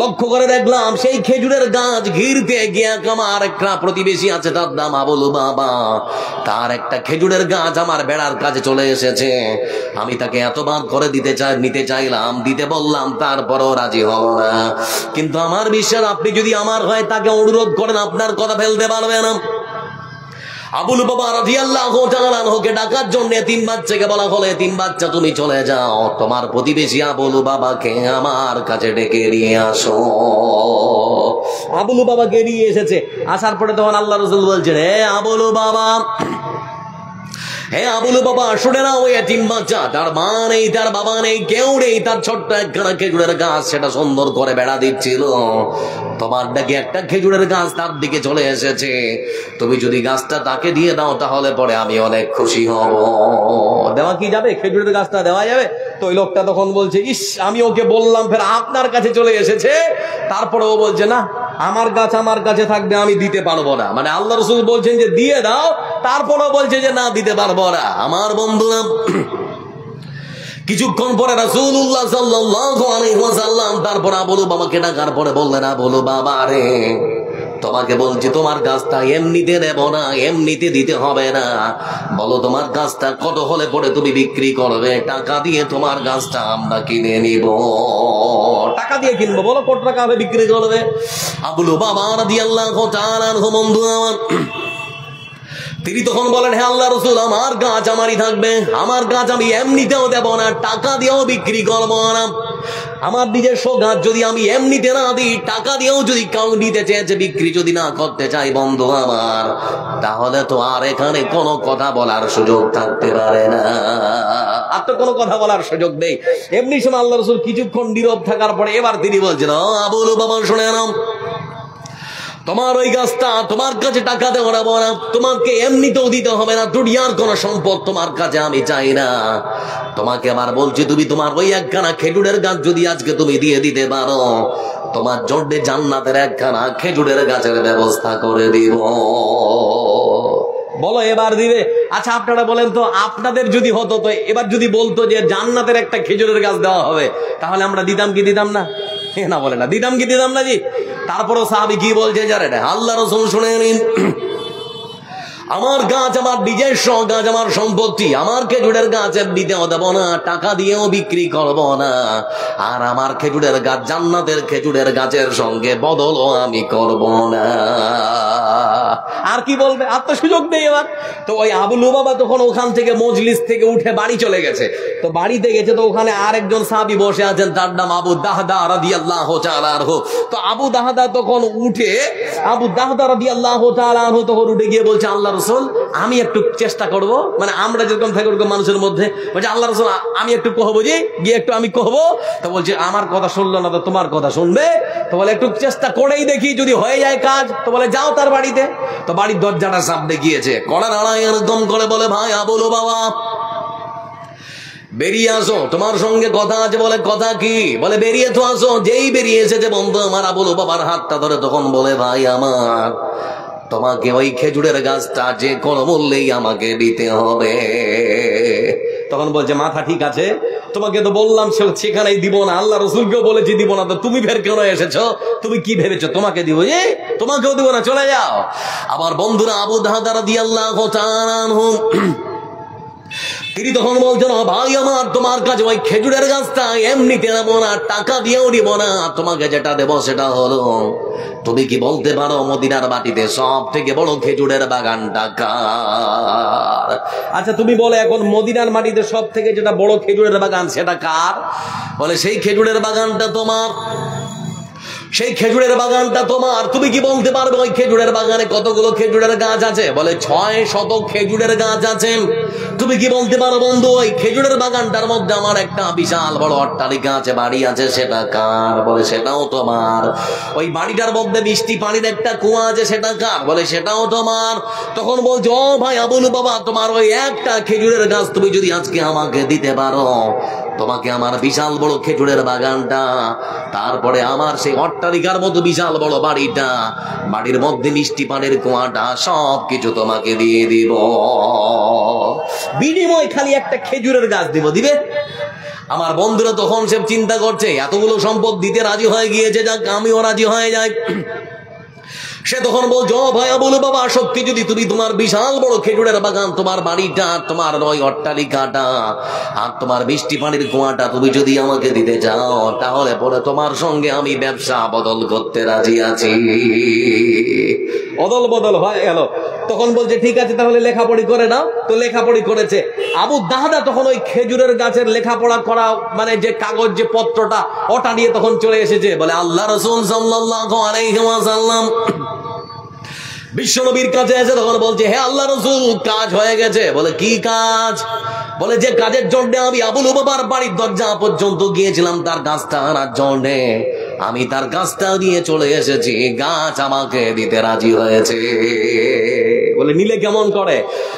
লক্ষ্য করে দেখলাম সেই খেজুরের গাছ ঘিরতে গিয়ে আমার একটা প্রতিবেশী আছে, তার নাম আবু লুবাবা, তার একটা খেজুরের গাছ আমার বেড়ার কাছে চলে এসেছে। আমি তাকে এতবার করে নিতে চাইলাম, দিতে বললাম, তারপরও রাজি হল না। কিন্তু আমার বিশ্বাস, আপনি যদি আমার হয় তাকে অনুরোধ করেন, আপনার কথা ফেলতে পারবে না। আবু লুবাবা রাদিয়াল্লাহু তাআলা আনহুকে ডাকার জন্য এতিম বাচ্চাকে বলা হলো, এতিম বাচ্চা তুমি চলে যাও, তোমার প্রতিবেশী আবু লুবাবাকে আমার কাছে ডেকে নিয়ে আসো। আবু লুবাবাকে নিয়ে এসেছে। আসার পরে তখন আল্লাহ রাসূল বলছেন, হে আবু লুবাবা, হে আবু লুবাবা, শুনে না, ওই এতিম বাচ্চা, তার মা নেই, তার বাবা নেই, কেউ নেই, তার ছোট্ট একখানা খেজুরের গাছ, সেটা সুন্দর করে বেড়া দিচ্ছিল। তোমার নাকি একটা খেজুরের গাছ তার দিকে চলে এসেছে, তুমি যদি গাছটা তাকে দিয়ে দাও তাহলে পরে আমি অনেক খুশি হব। দেওয়া কি যাবে? খেজুরের গাছটা দেওয়া যাবে? তো ওই লোকটা তখন বলছে, ইস, আমি ওকে বললাম, ফের আপনার কাছে চলে এসেছে, তারপরে ও বলছে, না আমার গাছ আমার কাছে থাকবে, আমি দিতে পারবো না। মানে আল্লাহ রাসূল বলছেন যে দিয়ে দাও, তারপরেও বলছে যে না, দিতে পারবো না। আমার বন্ধুরা, কিছুক্ষণ পরে রাসূলুল্লাহ সাল্লাল্লাহু আলাইহি ওয়াসাল্লাম তারপর আবু লুবাবাকে ডাকার পরে বললেন, আবু লুবাবা রে, তোমাকে বলছি তোমার গাছটা এমনিতে নেব না, এমনিতে দিতে হবে না, বলো তোমার গাছটা কত হলে পরে তুমি বিক্রি করবে, টাকা দিয়ে তোমার গাছটা আমরা কিনে নিব। টাকা দিয়ে কিনবো, বলো কত টাকা হবে বিক্রি করবে? আবু লুবাবা রাদিয়াল্লাহু তাআলা আনহু বন্ধু আমার, তিনি তখন বলেন, হে আল্লাহর রাসূল, আমার গাছ আমারই থাকবে, আমার গাছ আমি এমনিতেও দেব না, টাকা দিয়েও বিক্রি করবো না। আমার নিজস্ব গাছ যদি আমি এমনিতে না দিই, টাকা দিয়েও যদি কাউ নিতে চেয়েছে, বিক্রি যদি না করতে চাই বন্ধু আমার, তাহলে তো আর এখানে কোনো কথা বলার সুযোগ থাকতে পারে না। আর তো কোনো কথা বলার সুযোগ নেই। এমনি সময় আল্লাহ রাসূল কিছুক্ষণ নীরব থাকার পরে এবার তিনি বলছেন, আবু লুবাবা শুনে নাও, তোমার ওই গাছটা তোমার কাছে টাকা দেওয়া না, তোমাকে এমনিতেও দিতে হবে না, দুনিয়ার কোন সম্পদ তোমার কাছে আমি চাই না। তোমাকে আবার বলছি, তুমি তোমার ওই একখানা খেজুরের গাছ যদি আজকে তুমি দিয়ে দিতে পারো, তোমার জন্য জান্নাতের একখানা খেজুরের গাছের ব্যবস্থা করে দিব। বলো এবার দিবে? আচ্ছা আপনারা বলেন তো, আপনাদের যদি হতো, তো এবার যদি বলতো যে জান্নাতের একটা খেজুরের গাছ দেওয়া হবে, তাহলে আমরা দিতাম কি দিতাম না? না বলে না, দিতাম কি দিতাম না জি? তারপরও সাহাবী কি বলছে জানেন? আল্লাহ রাসূল শুনে নিন, আমার গাছ আমার নিজস্ব গাছ, আমার সম্পত্তি, আমার খেজুরের গাছ এমনিতেও দেব না, টাকা দিয়েও বিক্রি করব না, আর আমার খেজুরের গাছ জান্নাতের খেজুরের গাছের সঙ্গে বদলও আমি করব না। আর কি বলবে? আর তো সুযোগ নেই এবার। তো ওই আবু লুবাবা তখন ওখান থেকে মজলিস থেকে উঠে বাড়ি চলে গেছে। তো বাড়িতে গেছে, তো ওখানে আরেকজন সাহাবী বসে আছেন, তার নাম আবু দাহদা রাদিয়াল্লাহু তাআলা আনহু। তো আবু দাহদা তখন উঠে, আবু দাহদা রাদিয়াল্লাহু তাআলা আনহু তখন উঠে গিয়ে বলছে, আল্লাহ রাসূল আমি একটু চেষ্টা করব, মানে আমরা যেরকম থাকি ওরকম মানুষের মধ্যে, বলছে আল্লাহ রাসূল আমি একটু কহবো, যে গিয়ে একটু আমি কহবো। তো বলছে আমার কথা শুনলো না তো তোমার কথা শুনবে? তো বলে একটু চেষ্টা করেই দেখি, যদি হয়ে যায় কাজ। তো বলে যাও তার বাড়িতে। তো বাড়ির দরজাটা সামনে গিয়েছে, কড়া নাড়ায় এরকম করে বলে, ভাই আবু লুবাবা বেরিয়ে আসো, তোমার সঙ্গে কথা আছে। বলে কথা কি? বলে বেরিয়ে তো আসো। যেই বেরিয়ে এসেছে বন্ধু আমার, আবু লুবাবার হাতটা ধরে তখন বলে, ভাই আমার, তোমাকে ওই খেজুরের গাছটা যে কোনো মূল্যেই আমাকে দিতে হবে। তখন বলছে মাথা ঠিক আছে, তোমাকে তো বললাম সেখানেই দিব না, আল্লাহ রাসূলকেও বলেছি দিব না, তো তুমি ফের কেন এসেছো? তুমি কি ভেবেছো তোমাকে দিব? তোমাকেও দিব না, চলে যাও। আবার বন্ধুরা, আবু দাহদা রাদিয়াল্লাহু তাআলা আনহু তিনি তখন বলছেন, ভাই আমার, তোমার কাছে ওই খেজুরের গাছটা এমনিতে নেব না, টাকা দিয়েও দিব না, তোমাকে যেটা দেব সেটা হলো, তুমি কি বলতে পারো মদিনার মাটিতে সব থেকে বড় খেজুরের বাগানটা কার? আচ্ছা তুমি বলে এখন মদিনার মাটিতে সব থেকে যেটা বড় খেজুরের বাগান সেটা কার? বলে সেই খেজুরের বাগানটা তোমার, সেই খেজুরের বাগানটা তোমার। তুমি কি বলতে পারবে ওই খেজুরের বাগানে কতগুলো খেজুরের গাছ আছে? বলে 600 খেজুরের গাছ আছে। তুমি কি বলতে পারো বন্ধু ওই খেজুরের বাগানটার মধ্যে আমার একটা বিশাল বড় অট্টালিকা আছে, বাড়ি আছে, সেটা কার? বলে সেটাও তোমার। ওই বাড়িটার মধ্যে মিষ্টি পানির একটা কুয়া আছে, সেটা কার? বলে সেটাও তোমার। তখন বলছো, ও ভাই আবু লুবাবা, তোমার ওই একটা খেজুরের গাছ তুমি যদি আজকে আমাকে দিতে পারো, তোমাকে আমার বিশাল বড় খেজুরের বাগানটা, তারপরে আমার সেই অট্টালিকার মতো বিশাল বড় বাড়িটা, বাড়ির মধ্যে মিষ্টি পানির কুয়াটা, সবকিছু তোমাকে দিয়ে দিব, বিনিময় খালি একটা খেজুরের গাছ দিব। দিবে? আমার বন্ধুরা তখন সে চিন্তা করছে, এতগুলো সম্পদ দিতে রাজি হয়ে গিয়েছে, যাক আমিও রাজি হয়ে যাই। সে তখন বলছো, ভাই আবু লুবাবা, সত্যি যদি তুমি তোমার বিশাল বড় খেজুরের বাগান, তোমার বাড়িটা, তোমার ওই অট্টালিকাটা, আর তোমার মিষ্টি পানির কুয়াটা তুমি যদি আমাকে দিতে চাও, তাহলে পরে তোমার সঙ্গে আমি ব্যবসা বদল করতে রাজি আছি। অদল বদল হয়ে গেল। তখন বলছে ঠিক আছে তাহলে লেখাপড়ি করে নাও। তো লেখাপড়ি করেছে। আবু দাহদা তখন ওই খেজুরের গাছের লেখাপড়া করা, মানে যে কাগজ, যে পত্রটা, ওটা নিয়ে তখন চলে এসেছে। বলে আল্লাহ রাসূল সাল্লাল্লাহু আলাইহি ওয়াসাল্লাম বিশ্বনবীর কাছে এসে তখন বলছে, হে আল্লাহ রাসূল, কাজ হয়ে গেছে। বলে কি কাজ? বলে যে কাজের জন্য আমি আবু লুবাবার বাড়ির দরজা পর্যন্ত গিয়েছিলাম তার গাছটা আনার জন্য, আমি তার গাছটা দিয়ে চলে এসেছি, গাছ আমাকে দিতে রাজি হয়েছে। বলে নিলে কেমন করে?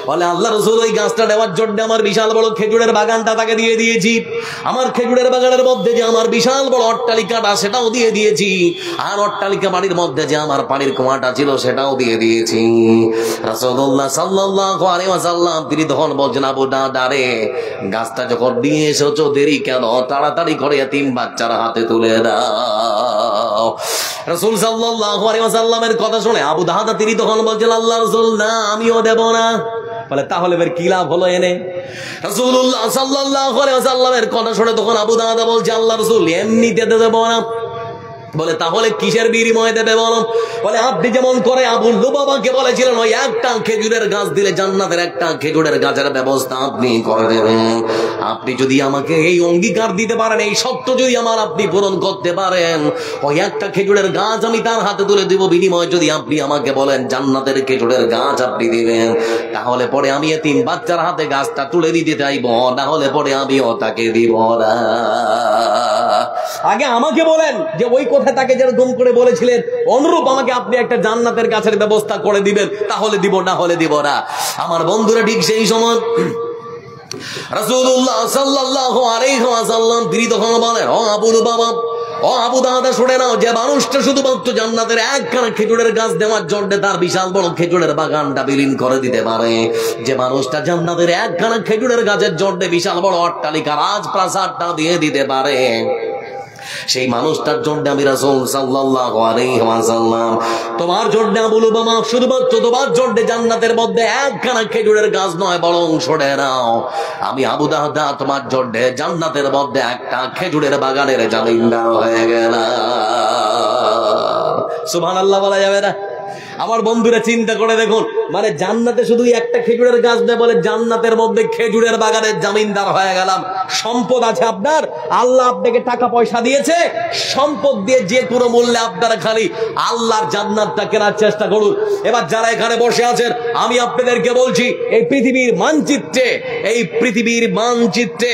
বলে আল্লাহ রাসূল ওই গাছটা নেওয়ার জন্য আমার বিশাল বড় খেজুরের বাগানটা তাকে দিয়ে দিয়েছি, আমার খেজুরের বাগানের মধ্যে যে আমার বিশাল বড় অট্টালিকাটা সেটাও দিয়ে দিয়েছি, আর অট্টালিকা বাড়ির মধ্যে যে আমার পানির কুয়াটা ছিল সেটাও দিয়ে দিয়েছি। রাসূলুল্লাহ সাল্লাল্লাহু আলাইহি ওয়াসাল্লাম তিনি তখন বলছেন, আবু দাহদা রে, গাছটা যখন দিয়ে এসেছো দেরি কেন? তাড়াতাড়ি করে এতিম বাচ্চার হাতে তুলে দাও। রাসূল সাল্লাল্লাহু আলাইহি ওয়াসাল্লামের কথা শুনে আবু দাহদা তিনি তখন বলছেন, আল্লাহ রাসূল না, আমিও দেব না। বলে তাহলে এর কি লাভ হলো এনে? রাসূলুল্লাহ সাল্লাল্লাহু আলাইহি ওয়াসাল্লামের কথা শুনে তখন আবু দাহদা বলছে, আল্লাহ রাসূল এমনিতে দেব না, বলে তাহলে কিসের বিনিময় দেবে বলো? বলে আপনি যেমন করে আবু লুবাবাকে বলেছিলেন ওই একটা খেজুরের গাছ দিলে জান্নাতের একটা খেজুরের গাছের ব্যবস্থা আপনি করে দেবেন। আপনি যদি আমাকে এই অঙ্গীকার দিতে পারেন, এই শর্ত যদি আমার আপনি পূরণ করতে পারেন, ওই একটা খেজুরের গাছ আমি তার হাতে তুলে দিব, বিনিময় যদি আপনি আমাকে বলেন জান্নাতের খেজুরের গাছ আপনি দিবেন, তাহলে পরে আমি এতিম বাচ্চার হাতে গাছটা তুলে দিতে চাইব, না হলে পরে আমিও তাকে দিব না। আগে আমাকে বলেন যে ওই কথা তাকে যেরকম করে বলেছিলেন অনুরূপ আমাকে আপনি একটা জান্নাতের গাছের ব্যবস্থা করে দিবেন, তাহলে দিব, না হলে দিব না। আমার বন্ধুরা ঠিক সেই সময় রাসূলুল্লাহ সাল্লাল্লাহু আলাইহি ওয়াসাল্লাম তিনি তখন বলেন, ও আবু লুবাবা, ও আবু দাদা, শুনে নাও, যে মানুষটা শুধুমাত্র জান্নাতের একখানা খেজুরের গাছ দেওয়ার জন্য তার বিশাল বড় খেজুরের বাগানটা বিলীন করে দিতে পারে, যে মানুষটা জান্নাতের একখানা খেজুরের গাছের জন্য বিশাল বড় অট্টালিকা রাজপ্রাসাদটা দিয়ে দিতে পারে, সেই মানুষটার জন্য আমি রাসূল সাল্লাল্লাহু আলাইহি ওয়াসাল্লাম তোমার জন্য আবু লুবাবা শুধুমাত্র তোমার জন্য জান্নাতের মধ্যে একখানা খেজুরের গাছ নয়, বরং শুনে নাও, আমি আবু দাদা তোমার জন্য জান্নাতের মধ্যে একটা খেজুরের বাগানের জামিনদার হয়ে গেলাম। সুবহানাল্লাহ বলা যাবে না? আমার বন্ধুরা চিন্তা করে দেখুন, মানে জান্নাতে শুধু একটা খেজুরের গাছ দেয়, বলে জান্নাতের মধ্যে খেজুরের বাগানের জামিনদার হয়ে গেলাম। সম্পদ আছে আপনার, আল্লাহ আপনাকে টাকা পয়সা দিয়েছে, সম্পদ দিয়ে যে কোনো মূল্যে আপনারা খালি আল্লাহর জান্নাতটা কেনার চেষ্টা করুন। এবার যারা এখানে বসে আছেন, আমি আপনাদেরকে বলছি, এই পৃথিবীর মানচিত্রে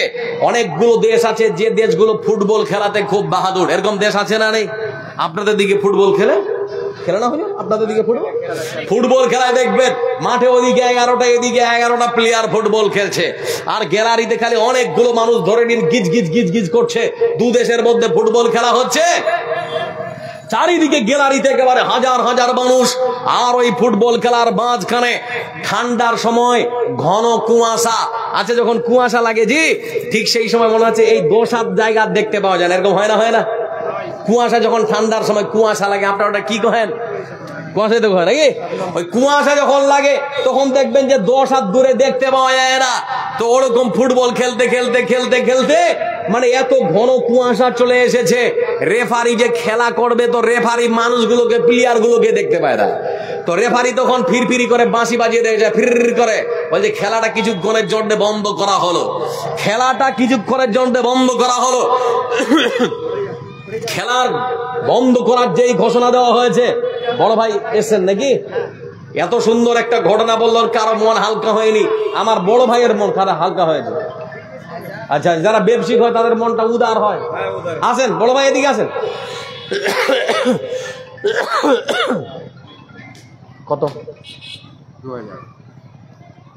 অনেকগুলো দেশ আছে যে দেশগুলো ফুটবল খেলাতে খুব বাহাদুর। এরকম দেশ আছে না নেই? আপনাদের দিকে ফুটবল খেলে না হলো? আপনাদের দিকে ফুটবল খেলায় দেখবেন মাঠে ওদিকে 11টা এদিকে 11টা প্লেয়ার ফুটবল খেলছে, আর গ্যালারিতে খালি অনেকগুলো মানুষ ধরে নিন গিজ গিজ গিজ গিজ করছে। দু দেশের মধ্যে ফুটবল খেলা হচ্ছে, চারিদিকে গ্যালারিতে একেবারে হাজার হাজার মানুষ, আর ওই ফুটবল খেলার মাঝখানে ঠান্ডার সময় ঘন কুয়াশা আছে। যখন কুয়াশা লাগে জি, ঠিক সেই সময় মনে হচ্ছে এই 2-7 জায়গা দেখতে পাওয়া যায় না, এরকম হয় না? কুয়াশা যখন ঠান্ডার সময় কুয়াশা লাগে, আপনারা ওটা কি কহেন? কুয়াশাই তো কয় নাকি? ওই কুয়াশা যখন লাগে তখন দেখবেন যে 10 হাত দূরে দেখতে পাওয়া যায় না। তো ওরকম ফুটবল খেলতে মানে এত ঘন কুয়াশা চলে এসেছে, রেফারি যে খেলা করবে, তো রেফারি মানুষগুলোকে, প্লেয়ার গুলোকে দেখতে পায় না। তো রেফারি তখন ফিরফিরি করে বাঁশি বাজিয়ে দেয়, ফির করে বলছে খেলাটা কিছুক্ষণের জন্য বন্ধ করা হলো। খেলার বন্ধ করার যেই ঘোষণা দেওয়া হয়েছে, বড় ভাই এসেছেন নাকি? এত সুন্দর একটা ঘটনা বললেন, কারো মন হালকা হয়নি? আমার বড় ভাইয়ের মন হালকা হয়েছে। আচ্ছা, যারা ব্যবসায়িক হয় তাদের মনটা উদার হয়। আসেন বড় ভাই, এদিকে আসেন। কত? 2000।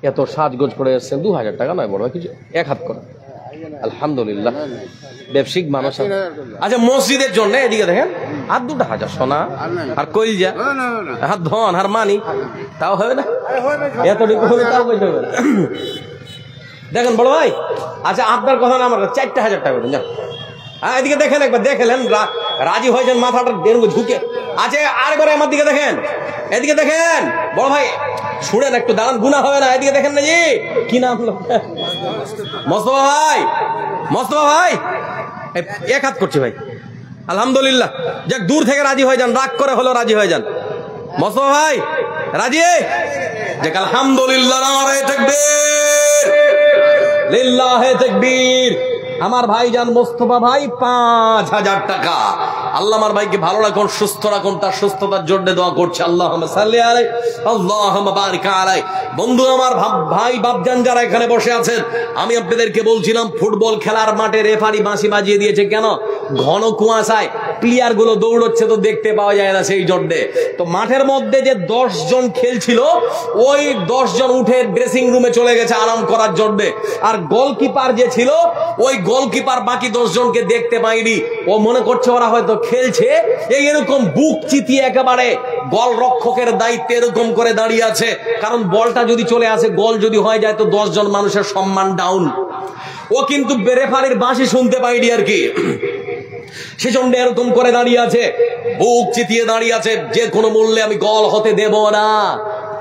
এত সাজগোজ করে এসছেন, 2000 টাকা নয় বড় ভাই, কিছু 1 হাত করে। আলহামদুলিল্লাহ, ব্যবসায়িক মানুষ। আচ্ছা, মসজিদের জন্য এদিকে দেখেন, আর 2,000 সোনা আর কইলজা আর ধন আর মানি, তাও হবে না? এতটুকু হবে, তাও হবে না। দেখেন বড় ভাই, আচ্ছা আপনার কথা না আমার, 4,000 টাকা দেন। এদিকে দেখেন, একবার দেখলেন, রাজি হয়েছেন, মাথাটা ঝুঁকে। আচ্ছা, আরেকবার আমার দিকে দেখেন, এদিকে দেখেন বড় ভাই, শুনেন একটু, দাঁড়ান, গুনাহ হবে না। এদিকে দেখেন না জি, কি নাম? মোস্তফা ভাই 1 হাত করছে ভাই। আলহামদুলিল্লাহ, যাক, দূর থেকে রাজি হয়ে যান, রাগ করে হলো রাজি হয়ে যান। মোস্তফা ভাই রাজি? যাক, আলহামদুলিল্লাহ, নারে তাকবীর, লিল্লাহে তাকবীর। আমার ভাইজান মোস্তফা ভাই 5,000 টাকা। আল্লাহ আমার ভাইকে ভালো রাখুন, সুস্থ রাখুন, তার সুস্থতার জন্য দোয়া করছে। আল্লাহুম্মা সাল্লি আলাইহি, আল্লাহুম্মা বারিক আলাইহি। বন্ধু আমার, ভাই বাপজান যারা এখানে বসে আছেন, আমি আপনাদেরকে বলছিলাম ফুটবল খেলার মাঠে রেফারি বাঁশি বাজিয়ে দিয়েছে কেন? ঘন কুয়াশায় প্লেয়ার গুলো দৌড়চ্ছে, তো দেখতে পাওয়া যায় না, সেই জন্যে। তো মাঠের মধ্যে যে 10 জন খেলছিল, ওই 10 জন উঠে ড্রেসিং রুমে চলে গেছে আরাম করার জন্যে। আর গোলকিপার যে ছিল, ওই গোলকিপার বাকি 10 জনকে দেখতে পায়নি। ও মনে করছে ওরা হয়তো খেলছে, এরকম বুক চিতিয়ে একেবারে গোল রক্ষকের দায়িত্বে এরকম করে দাঁড়িয়ে আছে, কারণ বলটা যদি চলে আসে, গোল যদি হয়ে যায়, তো 10 জন মানুষের সম্মান ডাউন। ও কিন্তু রেফারির বাঁশি শুনতে পাইনি আর কি, সেজন্য এরকম করে দাঁড়িয়ে আছে, বুক চিতিয়ে দাঁড়িয়ে আছে, যে কোনো মূল্যে আমি গোল হতে দেব না।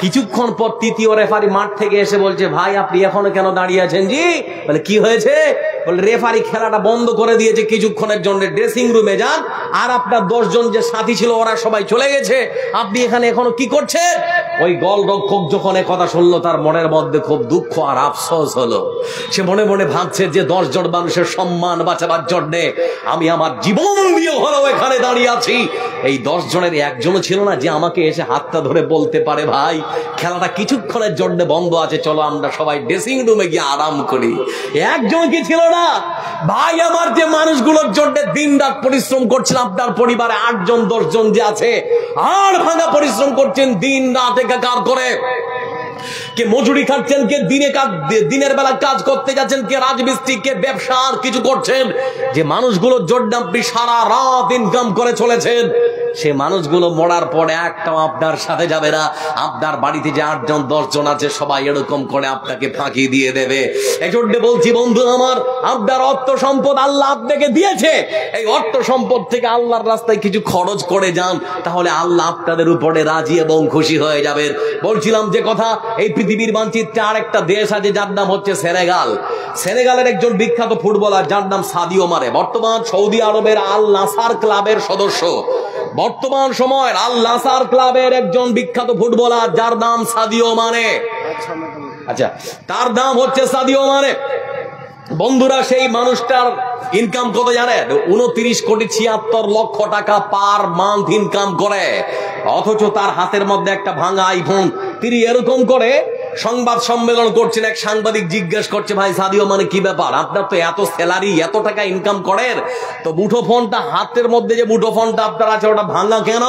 কিছুক্ষণ পর তৃতীয় রেফারি মাঠ থেকে এসে বলছে, ভাই আপনি এখনো কেন দাঁড়িয়ে আছেন? জি, বলে কি হয়েছে? বলে রেফারি খেলাটা বন্ধ করে দিয়েছে কিছুক্ষণের জন্য, ড্রেসিং রুমে যান, আর আপনার 10 জন যে সাথী ছিল ওরা সবাই চলে গেছে, আপনি এখানে এখনো কি করছেন? ওই গোলরক্ষক যখন কথা শুনলো তার মনের মধ্যে খুব দুঃখ আর আফসোস হলো। সে মনে মনে ভাবছে যে 10 জন মানুষের সম্মান বাঁচাবার জন্য আমি আমার জীবন দিয়ে হলেও এখানে দাঁড়িয়ে আছি। এই 10 জনের একজনও ছিল না যে আমাকে এসে হাতটা ধরে বলতে পারে ভাই খেলাটা কিছুক্ষণের জন্য বন্ধ আছে, চলো আমরা সবাই ড্রেসিং রুমে গিয়ে আরাম করি। একজন কি ছিল না? ভাই আমার যে মানুষগুলোর জন্য দিন রাত পরিশ্রম করছেন, আপনার পরিবারে 8 জন 10 জন যে আছে আর ভাঙা পরিশ্রম করছেন দিন রাত একাকার করে, কে মজুরি খাচ্ছেন, কে দিনের বেলা কাজ করতে যাচ্ছেন, কে রাজমিস্ত্রি, কে ব্যবসা আর কিছু করছেন, যে মানুষগুলোর জন্য আপনি সারা রাত ইনকাম করে চলেছেন, সে মানুষগুলো মরার পরে একটাও আপনার সাথে যাবে না। আপনার বাড়িতে যে 8 জন 10 জন আছে সবাই এরকম করে আপনাকে ফাঁকি দিয়ে দেবে। এজন্য বলছি বন্ধু আমার, আপনার অর্থ সম্পদ আল্লাহ আপনাকে দিয়েছে, এই অর্থ সম্পদ থেকে আল্লাহর রাস্তায় কিছু খরচ করে যান, তাহলে আল্লাহ আপনাদের উপরে রাজি এবং খুশি হয়ে যাবেন। বলছিলাম যে কথা, এই পৃথিবীর মানচিত্রে আর একটা দেশ আছে যার নাম হচ্ছে সেনেগাল। সেনেগালের একজন বিখ্যাত ফুটবলার যার নাম সাদিও মানে, বর্তমান সৌদি আরবের আল নাসার ক্লাবের সদস্য, বর্তমান সময়ের আল নাসার ক্লাবের একজন বিখ্যাত ফুটবলার যার নাম সাদিও মানে। আচ্ছা, তার নাম হচ্ছে সাদিও মানে। বন্ধুরা, সেই মানুষটার ইনকাম কত জানেন? 29,76,00,000 টাকা পার মান্থ ইনকাম করে, অথচ তার হাতের মধ্যে একটা ভাঙা আইফোন। তিনি এরকম করে সংবাদ সম্মেলন করছেন, এক সাংবাদিক জিজ্ঞেস করছে ভাই সাদিও মানে কি ব্যাপার, আপনার তো এত স্যালারি, এত টাকা ইনকাম করেন, তো মুঠো ফোনটা হাতের মধ্যে যে মুঠো ফোনটা আপনার আছে ওটা ভাঙা কেন?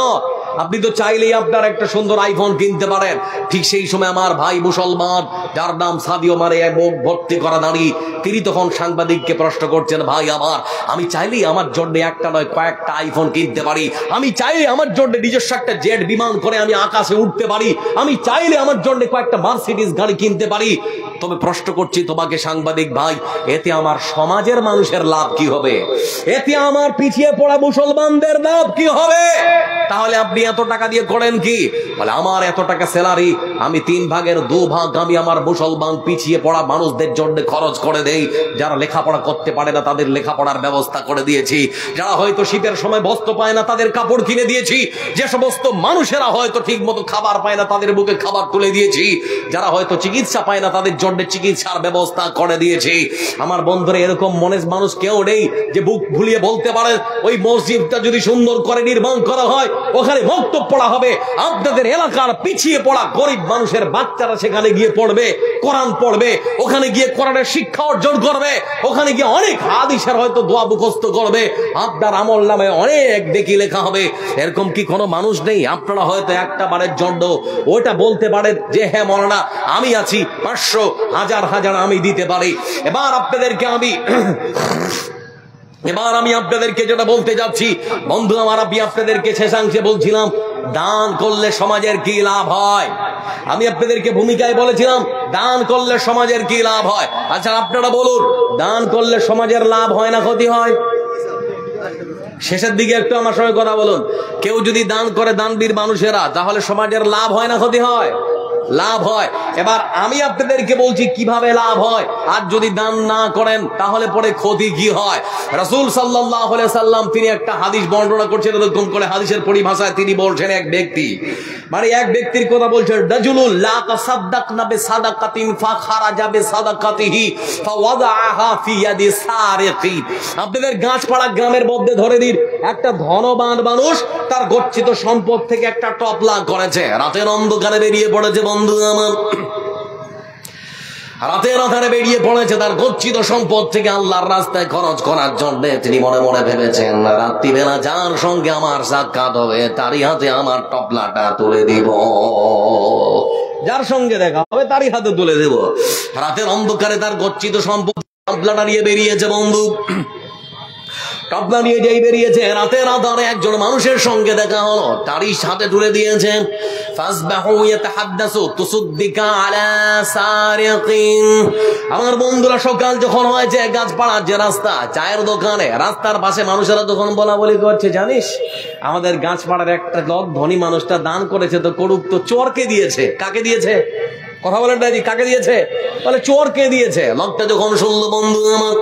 আপনি তো চাইলেই আপনার একটা সুন্দর আইফোন কিনতে পারেন। ঠিক সেই সময় আমার ভাই মুসলমান যার নাম সাদিও মানে মুখ ভর্তি করা দাঁড়ি, তিনি তখন সাংবাদিককে প্রশ্ন করছেন ভাই আমার, আমি চাইলেই আমার জন্য একটা নয় কয়েকটা আইফোন কিনতে পারি, আমি চাইলে আমার জন্য নিজস্ব একটা জেট বিমান করে আমি আকাশে উঠতে পারি, আমি চাইলে আমার জন্য কয়েকটা মার্সিডিজ গাড়ি কিনতে পারি, তবে প্রশ্ন করছি তোমাকে সাংবাদিক ভাই, এতে আমার সমাজের মানুষের লাভ কি হবে? এতে আমার পিছিয়ে পড়া মুসলমানদের লাভ কি হবে? তাহলে আপনি এত টাকা দিয়ে করেন কি? বলে আমার এত টাকা স্যালারি, আমি 3 ভাগের 2 ভাগ আমি আমার মুসলমান পিছিয়ে পড়া মানুষদের জন্য খরচ করে দেই। যারা লেখাপড়া করতে পারে না তাদের লেখাপড়ার ব্যবস্থা করে দিয়েছি, যারা হয়তো শীতের সময় বস্ত্র পায় না তাদের কাপড় কিনে দিয়েছি, যে সমস্ত মানুষেরা হয়তো ঠিক মতো খাবার পায় না তাদের বুকে খাবার তুলে দিয়েছি, যারা হয়তো চিকিৎসা পায় না তাদের জন্য চিকিৎসার ব্যবস্থা করে দিয়েছি। আমার বন্ধুরা, এরকম মানুষ কেউ নেই যে বুক ভুলিয়ে বলতে পারে ওই মসজিদটা যদি সুন্দর করে নির্মাণ করা হয় ওখানে বক্তব্য পড়া হবে, আপনাদের এলাকার পিছিয়ে পড়া গরিব মানুষের বাচ্চারা সেখানে গিয়ে পড়বে, কোরআন পড়বে, ওখানে গিয়ে কোরআনের শিক্ষা অর্জন করবে, ওখানে গিয়ে অনেক হাদিসের হয়তো দোয়া মুখস্থ করবে, আপনার আমল নামে অনেক নেকি লেখা হবে। এরকম কি কোনো মানুষ নেই? আপনারা হয়তো একটা বারের জন্য ওটা বলতে পারেন যে হ্যাঁ মাওলানা আমি আছি, 500 হাজার হাজার আমি দিতে পারি। এবার আমি আপনাদেরকে যেটা বলতে যাচ্ছি বন্ধু আমার, আমি আপনাদেরকে শেষাংশে বলছিলাম দান করলে সমাজের কি লাভ হয়। আমি আপনাদেরকে ভূমিকায় বলেছিলাম দান করলে সমাজের কি লাভ হয়। আচ্ছা আপনারা বলুন, দান করলে সমাজের লাভ হয় না ক্ষতি হয়? শেষের দিকে একটু আমার সঙ্গে কথা বলুন। কেউ যদি দান করে দানবীর মানুষেরা, তাহলে সমাজের লাভ হয় না ক্ষতি হয়? লাভ হয়। এবার আমি আপনাদেরকে বলছি কিভাবে লাভ হয়, আর যদি দান না করেন তাহলে পরে ক্ষতি কি হয়। রাসূল সাল্লাল্লাহু আলাইহি সাল্লাম তিনি একটা হাদিস বর্ণনা করছেন, এরকম করে হাদিসের পরিভাষায় তিনি বলছেন এক ব্যক্তির কথা বলছেন, রাজুলুন লা তাসাদদাকনা বিসাদাকাতিন ফাখারাজা বিসাদাকাতিহি ফাওয়াদাআহা ফি ইয়াদি সারিকি। আপনাদের গাছপাড়া গ্রামের মধ্যে ধরে দিন একটা ধনবান মানুষ তার গচ্ছিত সম্পদ থেকে একটা টপলা করেছে, রাতের অন্ধকারে বেরিয়ে পড়েছে বন্ধু আমার, রাতের আধারে বেরিয়ে পড়েছে তার গচ্ছিত সম্পদ থেকে আল্লাহর রাস্তায় খরচ করার জন্য। তিনি মনে মনে ভেবেছেন রাত্রিবেলা যার সঙ্গে আমার সাক্ষাৎ হবে তারই হাতে আমার টপলাটা তুলে দিব, যার সঙ্গে দেখা হবে তারই হাতে তুলে দেব। রাতের অন্ধকারে তার গচ্ছিত সম্পদ টপলাটা নিয়ে বেরিয়েছে বন্ধু, টপলা নিয়ে যেই বেরিয়েছে, রাতের আধারে একজন মানুষের সঙ্গে দেখা হলো, তারই সাথে তুলে দিয়েছে। আমার বন্ধুরা, সকাল যখন হয়েছে, গাছপাড়ার যে রাস্তা, চায়ের দোকানে রাস্তার পাশে মানুষেরা তখন বলা বলি করছে, জানিস আমাদের গাছপাড়ার একটা লোক ধনী মানুষটা দান করেছে, তো করুক তো চোরকে দিয়েছে। কাকে দিয়েছে? কথা বলেন না, কাকে দিয়েছে? বলে চোরকে দিয়েছে। লোকটা যখন শুনলো বন্ধু আমার,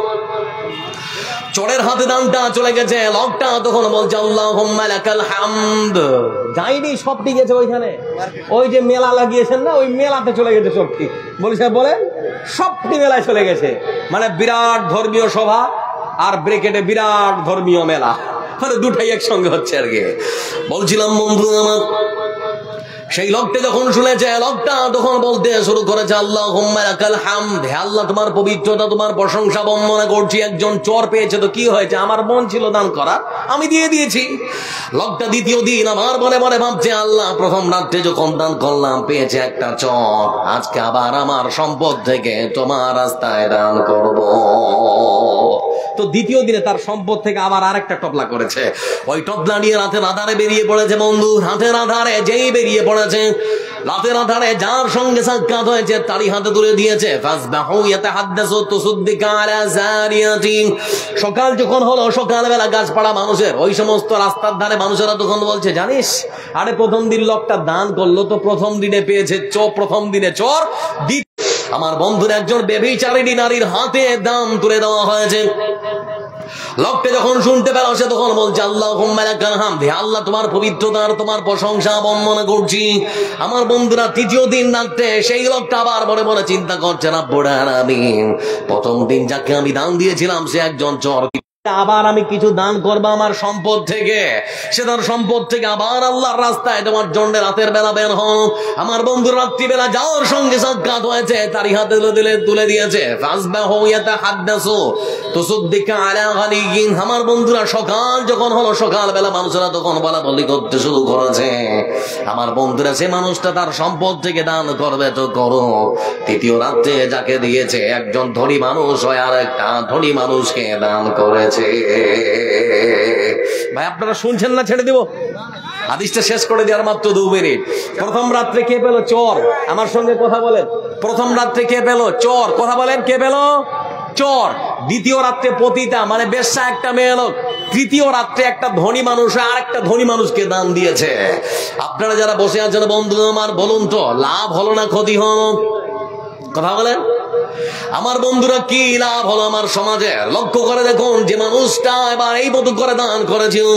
চোরের হাতে দানটা চলে গেছে, লোকটা তখন বলছে আল্লাহুম্মা লাকাল হামদ। যাইনি, সবটি গেছে ওইখানে, ওই যে মেলা লাগিয়েছেন না, ওই মেলাতে চলে গেছে সবটি। বলছে বলেন সবটি মেলায় চলে গেছে, মানে বিরাট ধর্মীয় সভা আর ব্রেকেটে বিরাট ধর্মীয় মেলা, মানে দুটাই একসঙ্গে হচ্ছে আর কি। বলছিলাম বন্ধু আমার, সেই লোকটা যখন শুনেছে, লোকটা তখন বলতে শুরু করেছে আল্লাহুম্মা লাকাল হামদ, হে আল্লাহ তোমার পবিত্রতা, তোমার প্রশংসা বন্দনা করছি। একজন চোর পেয়েছে তো কি হয়েছে, আমার মন ছিল দান করা, আমি দিয়ে দিয়েছি। লোকটা দ্বিতীয় দিন আমার মনে মনে ভাবছে, আল্লাহ প্রথম রাত্রে যখন দান করলাম পেয়েছে একটা চোর, আজকে আবার আমার সম্পদ থেকে তোমার রাস্তায় দান করব। তো দ্বিতীয় দিনে তার সম্পদ থেকে আবার আরেকটা টপলা করেছে। ওই টপলা নিয়ে রাতের আধারে বেরিয়ে পড়েছে বন্ধু। রাতের আধারে যেই বেরিয়ে পড়েছে, রাতের আধারে যার সঙ্গে সাক্ষাৎ হয়েছে তারই হাতে তুলে দিয়েছে। সকাল যখন হলো, সকালবেলা গাছপাড়া মানুষের, ওই সমস্ত রাস্তার ধারে মানুষেরা তখন বলছে, জানিস আরে প্রথম দিন লোকটা দান করলো তো প্রথম দিনে পেয়েছে প্রথম দিনে চোর, আমার বন্ধুর একজন ব্যভিচারিণী নারীর হাতে দান তুলে দেওয়া হয়েছে। লোকটা যখন শুনতে পেল, সে তখন বলছে আল্লাহুম্মা লাকাল হামদ, হে আল্লাহ তোমার পবিত্রতার, তোমার প্রশংসা বন্দনা করছি। আমার বন্ধুরা তৃতীয় দিন রাতে সেই লোকটা আবার মনে মনে চিন্তা করছে, রব্বুল আলামিন প্রথম দিন যাকে আমি দান দিয়েছিলাম সে একজন চোর, আবার আমি কিছু দান করবো আমার সম্পদ থেকে, সে তার সম্পদ থেকে আবার আল্লাহর রাস্তায় তোমার জন্য রাতের বেলা বের হন। আমার বন্ধু রাত্রিবেলা যাওয়ার সঙ্গে সাক্ষাৎ হয়েছে তারই হাতে তুলে দিয়েছে। আমার বন্ধুরা সকাল যখন হলো, সকালবেলা মানুষরা তখন বলা বলি করতে শুরু করেছে। আমার বন্ধুরা সে মানুষটা তার সম্পদ থেকে দান করবে তো করো। তৃতীয় রাত্রে যাকে দিয়েছে একজন ধনী মানুষ হয়, আর একটা ধনী মানুষকে দান করে। ভাই আপনারা শুনছেন না, ছেড়ে দিব হাদিসটা শেষ করে দেওয়ার মাত্র 2 মিনিট। প্রথম রাত্রে কে পেল? চোর। আমার সঙ্গে কথা বলেন, প্রথম রাত্রে কে পেল? চোর। কথা বলেন, কে পেল? চোর। দ্বিতীয় রাত্রে পতিতা মানে বেশ্যা একটা মেয়ে লোক। তৃতীয় রাত্রে একটা ধনী মানুষ আর একটা ধনী মানুষকে দান দিয়েছে। আপনারা যারা বসে আছেন বন্ধু আমার, বলুন তো লাভ হলো না ক্ষতি হলো? কথা বলেন। আমার বন্ধুরা কি লাভ হলো আমার সমাজে? লক্ষ্য করে দেখুন, যে মানুষটা এবার এই মতো করে দান করেছিল,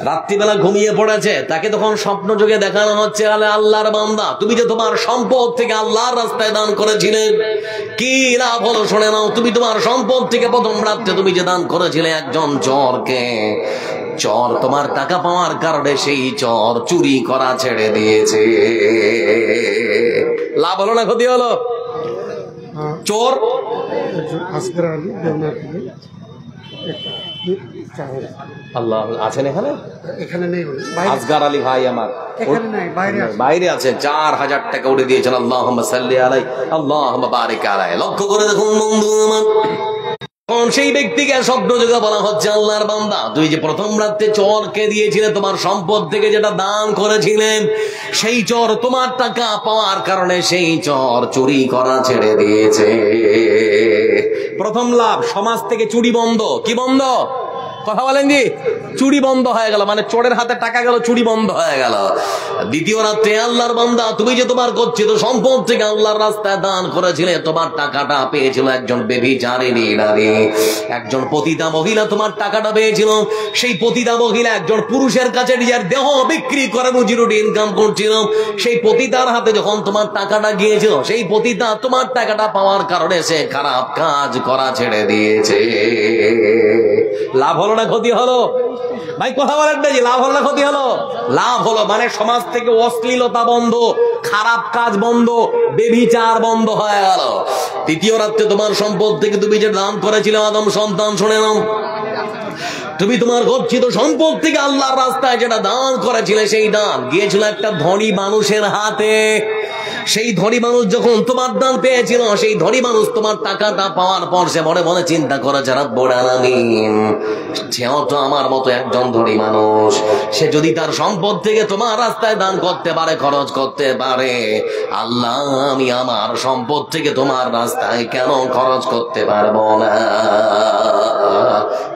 রাত্রিবেলা ঘুমিয়ে পড়েছে, তাকে তখন স্বপ্ন যোগে দেখানো হচ্ছে, আল্লাহর বান্দা তুমি যে তোমার সম্পদ থেকে আল্লাহর রাস্তায় দান করেছিলে, কি লাভ হলো শুনে নাও। তুমি তোমার সম্পদ থেকে প্রথম রাত্রে তুমি যে দান করেছিলে একজন চোরকে, চোর তোমার টাকা পাওয়ার কারণে সেই চোর চুরি করা ছেড়ে দিয়েছে। লাভ হলো না ক্ষতি হলো? চোর আল্লাহ আছেন এখানে? এখানে নেই, আসগার আলী ভাই আমার বাইরে আছেন। 4000 টাকা উঠে দিয়েছেন। আল্লাহুম্মা সাল্লি আলাইহি আল্লাহুম্মা বারিক আলাইহি। লক্ষ্য করে দেখুন বন্ধু আমার, সেই ব্যক্তিকে স্বপ্ন যোগে বলা হচ্ছে, আল্লাহর বান্দা তুই যে প্রথম রাত্রে চোরকে দিয়েছিলে তোমার সম্পদ থেকে যেটা দান করেছিলেন, সেই চোর তোমার টাকা পাওয়ার কারণে সেই চোর চুরি করা ছেড়ে দিয়েছে। প্রথম লাভ, সমাজ থেকে চুরি বন্ধ। কি বন্ধ? কথা বলেন জি, চুরি বন্ধ হয়ে গেল, মানে চোরের হাতে টাকা গেল, চুরি বন্ধ হয়ে গেল। দ্বিতীয় রাত্রে আল্লাহর বান্দা তুমি যে তোমার গচ্ছিত সম্পদ থেকে আল্লাহর রাস্তায় দান করেছিলে, তোমার টাকাটা পেয়েছিল একজন ব্যভিচারিণী নারী, একজন পতিতা মহিলা তোমার টাকাটা পেয়েছিল। সেই পতিতা মহিলা একজন পুরুষের কাছে নিজের দেহ বিক্রি করে রুজি রুটি ইনকাম করছিল। সেই পতিতার হাতে যখন তোমার টাকাটা গিয়েছিল, সেই পতিতা তোমার টাকাটা পাওয়ার কারণে সে খারাপ কাজ করা ছেড়ে দিয়েছে। লাভ হলো না ক্ষতি হলো? ভাই কথা বলেন না, লাভ হলো না ক্ষতি হলো? লাভ হলো, মানে সমাজ থেকে অশ্লীলতা বন্ধ, খারাপ কাজ বন্ধ, ব্যভিচার বন্ধ হয়ে গেল। তৃতীয় রাত্রে তোমার সম্পদ থেকে তুমি যে দান করেছিলে আদম সন্তান, শুনে নাও, তুমি তোমার গচ্ছিত সম্পদ থেকে আল্লাহর রাস্তায় যেটা দান করেছিলে, সেই দান গিয়েছিল একটা ধনী মানুষের হাতে। সেই ধনী মানুষ যখন তোমার দান পেয়েছিল, সেই ধনী মানুষ তোমার টাকাটা পাওয়ার পর সে মনে মনে চিন্তা করেছে, রব্বুল আলামিন সেও তো আমার মতো একজন ধনী মানুষ, সে যদি তার সম্পদ থেকে তোমার রাস্তায় দান করতে পারে, খরচ করতে পারে, আল্লাহ আমি আমার সম্পদ থেকে তোমার রাস্তায় কেন খরচ করতে পারবো না?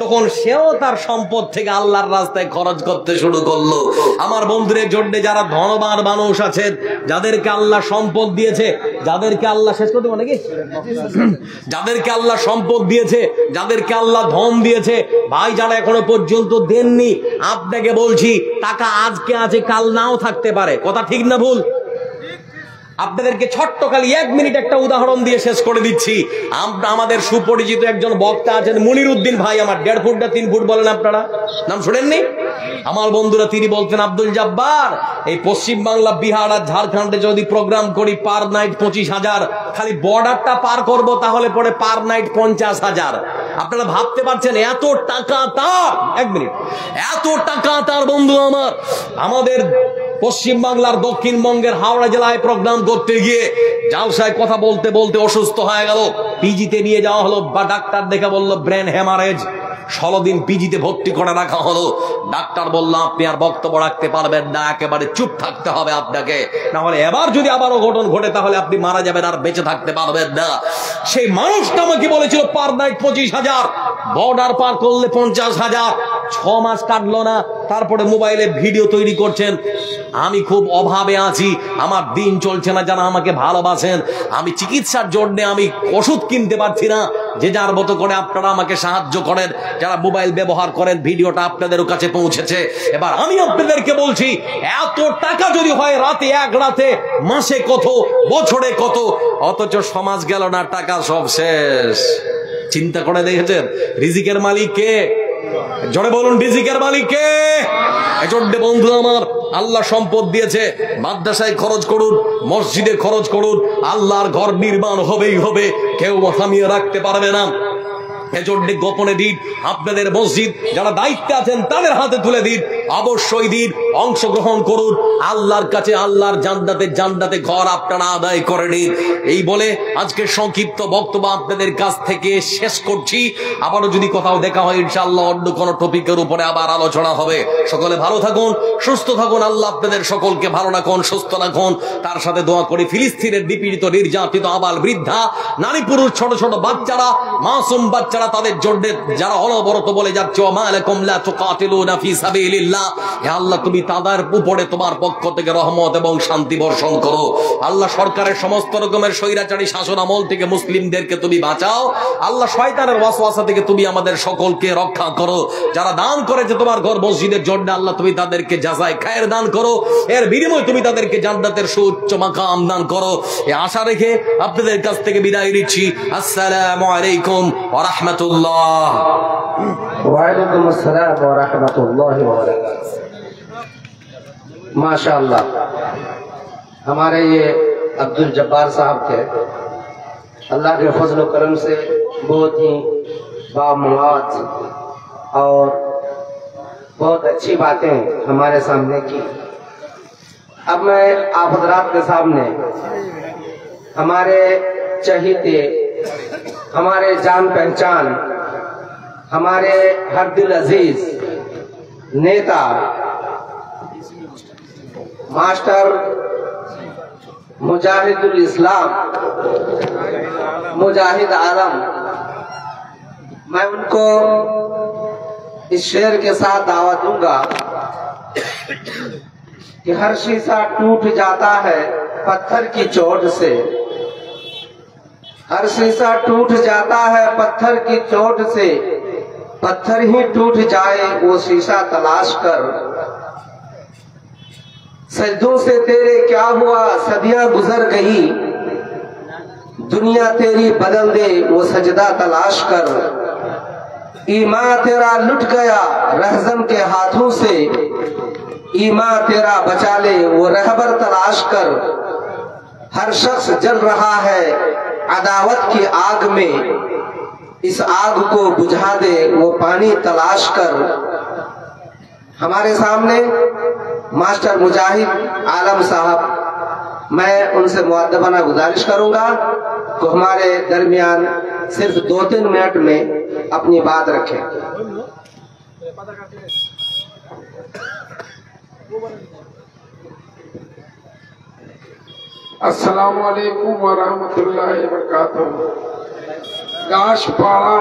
তখন সেও তার সম্পদ থেকে আল্লাহর রাস্তায় খরচ করতে শুরু করলো। আমার বন্ধুদের জন্য যারা ধনবান মানুষ আছেন, যাদেরকে আল্লাহ সম্পদ দিয়েছে, যাদেরকে আল্লাহ শেষ করতে নাকি যাদেরকে আল্লাহ সম্পদ দিয়েছে, যাদেরকে আল্লাহ ধন দিয়েছে, ভাই যারা এখনো পর্যন্ত দেননি, আপনাকে বলছি টাকা আজকে আছে কাল নাও থাকতে পারে। কথা ঠিক না ভুল? আপনাদেরকে ছোট্ট খালি 1 মিনিট একটা উদাহরণ দিয়ে শেষ করে দিচ্ছি। আমাদের সুপরিচিত একজন বক্তা আছেন মনির উদ্দিন ভাই, আমার 1.5 ফুট না 3 ফুট বলেন, আপনারা নাম শুনেননি? আমার বন্ধুরা তিনি বলতেন, আব্দুল জব্বার এই পশ্চিম বাংলা, বিহার আর ঝাড়খণ্ডে যদি প্রোগ্রাম করি পার নাইট 25,000, খালি বর্ডারটা পার করব তাহলে পরে পার নাইট 50,000। আপনারা ভাবতে পারছেন এত টাকা তার? 1 মিনিট, এত টাকা তার বন্ধু আমার। আমাদের পশ্চিম বাংলার দক্ষিণবঙ্গের হাওড়া জেলায় প্রোগ্রাম করতে গিয়ে জালসায় কথা বলতে বলতে অসুস্থ হয়ে গেল, পিজিতে নিয়ে যাওয়া হলো, বা ডাক্তার দেখে বললো ব্রেন হ্যামারেজ, 16 দিন পিজিতে ভর্তি করে রাখা হলো। ডাক্তার বলল আপনি আর বক্তব্য রাখতে পারবেন না, একেবারে চুপ থাকতে হবে আপনাকে, না হলে এবার যদি আবারও ঘটন ঘটে তাহলে আপনি মারা যাবেন, আর বেঁচে থাকতে পারবেন না। সেই মানুষটা আমাকে বলেছিল পার নাইট 25,000, বর্ডার পার করলে 50,000। 6 মাস কাটলো না, তারপরে মোবাইলে ভিডিও তৈরি করছেন, আমি খুব অভাবে আছি, আমার দিন চলছে না, যারা আমাকে ভালোবাসেন, আমি চিকিৎসার জন্য আমি ওষুধ কিনতে পারছি না, যে যার মতো করে আপনারা আমাকে সাহায্য করেন। যারা মোবাইল ব্যবহার করেন, ভিডিওটা আপনাদের কাছে পৌঁছেছে। এবার আমি আপনাদেরকে বলছি, এত টাকা যদি হয় রাতে, 1 রাতে, মাসে কত, বছরে কত, অথচ সমাজ গেল না, টাকা সব শেষ। চিন্তা করে দেখেছেন রিজিকের মালিক কে? জোরে বলুন, রিজিকের মালিক কে? এজন্য বন্ধু আমার, আল্লাহ সম্পদ দিয়েছে, মাদ্রাসায় খরচ করুন, মসজিদে খরচ করুন, আল্লাহর ঘর নির্মাণ হবেই হবে, কেউ থামিয়ে রাখতে পারবে না। এজন্য গোপনে দিন, আপনাদের মসজিদ যারা দায়িত্বে আছেন তাদের হাতে তুলে দিন, অবশ্যই দিন, অংশগ্রহণ করুন, আল্লাহর কাছে আল্লাহর জান্নাতে ঘর আপনারা আদায় করে নিন। এই বলে আজকে সংক্ষিপ্ত বক্তব্য আপনাদের কাছ থেকে শেষ করছি। আবারও যদি কোথাও দেখা হয় ইনশাআল্লাহ অন্য কোনো টপিকের উপরে আবার আলোচনা হবে। সকলে ভালো থাকুন, সুস্থ থাকুন, আল্লাহ আপনাদের সকলকে ভালো রাখুন, সুস্থ রাখুন। তার সাথে দোয়া করি ফিলিস্তিনের নিপীড়িত, নির্যাতিত আবাল বৃদ্ধা, নারী পুরুষ, ছোট ছোট বাচ্চারা, মাসুম বাচ্চারা, তাদের জন্য যারা অনবরত বলে যাচ্ছে ওয়া লাকুম লা তুকাতিলুনা ফি সাবিলিল্লাহ, হে আল্লাহ তুমি তাদের উপরে তোমার পক্ষ থেকে রহমত এবং শান্তি বর্ষণ করো। আল্লাহ সরকারের সমস্ত রকমের স্বৈরাচারী শাসন আমল থেকে মুসলিমদেরকে তুমি বাঁচাও। আল্লাহ শয়তানের ওয়াসওয়াসা থেকে তুমি আমাদের সকলকে রক্ষা করো। যারা দান করেছে তোমার ঘর মসজিদের জন্য, আল্লাহ তুমি তাদেরকে জাযায়ে খায়ের দান করো, এর বিনিময়ে তুমি তাদেরকে জান্নাতের সুউচ্চ মাকাম দান করো। এই আশা রেখে আপনাদের কাছ থেকে বিদায় নিচ্ছি। আসসালামু আলাইকুম ওয়া রাহমাতুল্লাহ। वालेकुम अस्सलाम व रहमतुल्लाहि व बरकातुहू। माशाअल्लाह, हमारे ये अब्दुल जब्बार साहब थे, अल्लाह के फजल व करम से बहुत ही बामुआत और बहुत अच्छी बातें हमारे सामने की। अब मैं आप हज़रात के सामने हमारे चहीते, हमारे जान पहचान, हमारे हर दिल अजीज नेता मास्टर मुजाहिदुल इस्लाम, मुजाहिद आलम, मैं उनको इस शेर के साथ दावा दूंगा कि हर शीशा टूट जाता है पत्थर की चोट से, हर शीशा टूट जाता है पत्थर की चोट से, पत्थर ही टूट जाए वो शीशा तलाश कर, सजदों से तेरे क्या हुआ सदियां गुजर गई, दुनिया तेरी बदल दे वो सजदा तलाश कर, ईमान तेरा लुट गया रहज़न के हाथों से, ईमान तेरा बचा ले वो रहबर तलाश कर, हर शख्स जल रहा है अदावत की आग में, इस आग को बुझा दे वो पानी तलाश कर। हमारे सामने मास्टर मुजाहिद आलम साहब, मैं उनसे मुअद्दबाना गुजारिश करूंगा कि हमारे दरमियान सिर्फ 2-3 मिनट में अपनी बात रखें। अस्सलामु अलैकुम व रहमतुल्लाहि व बरकातुहू। गाशपाड़ा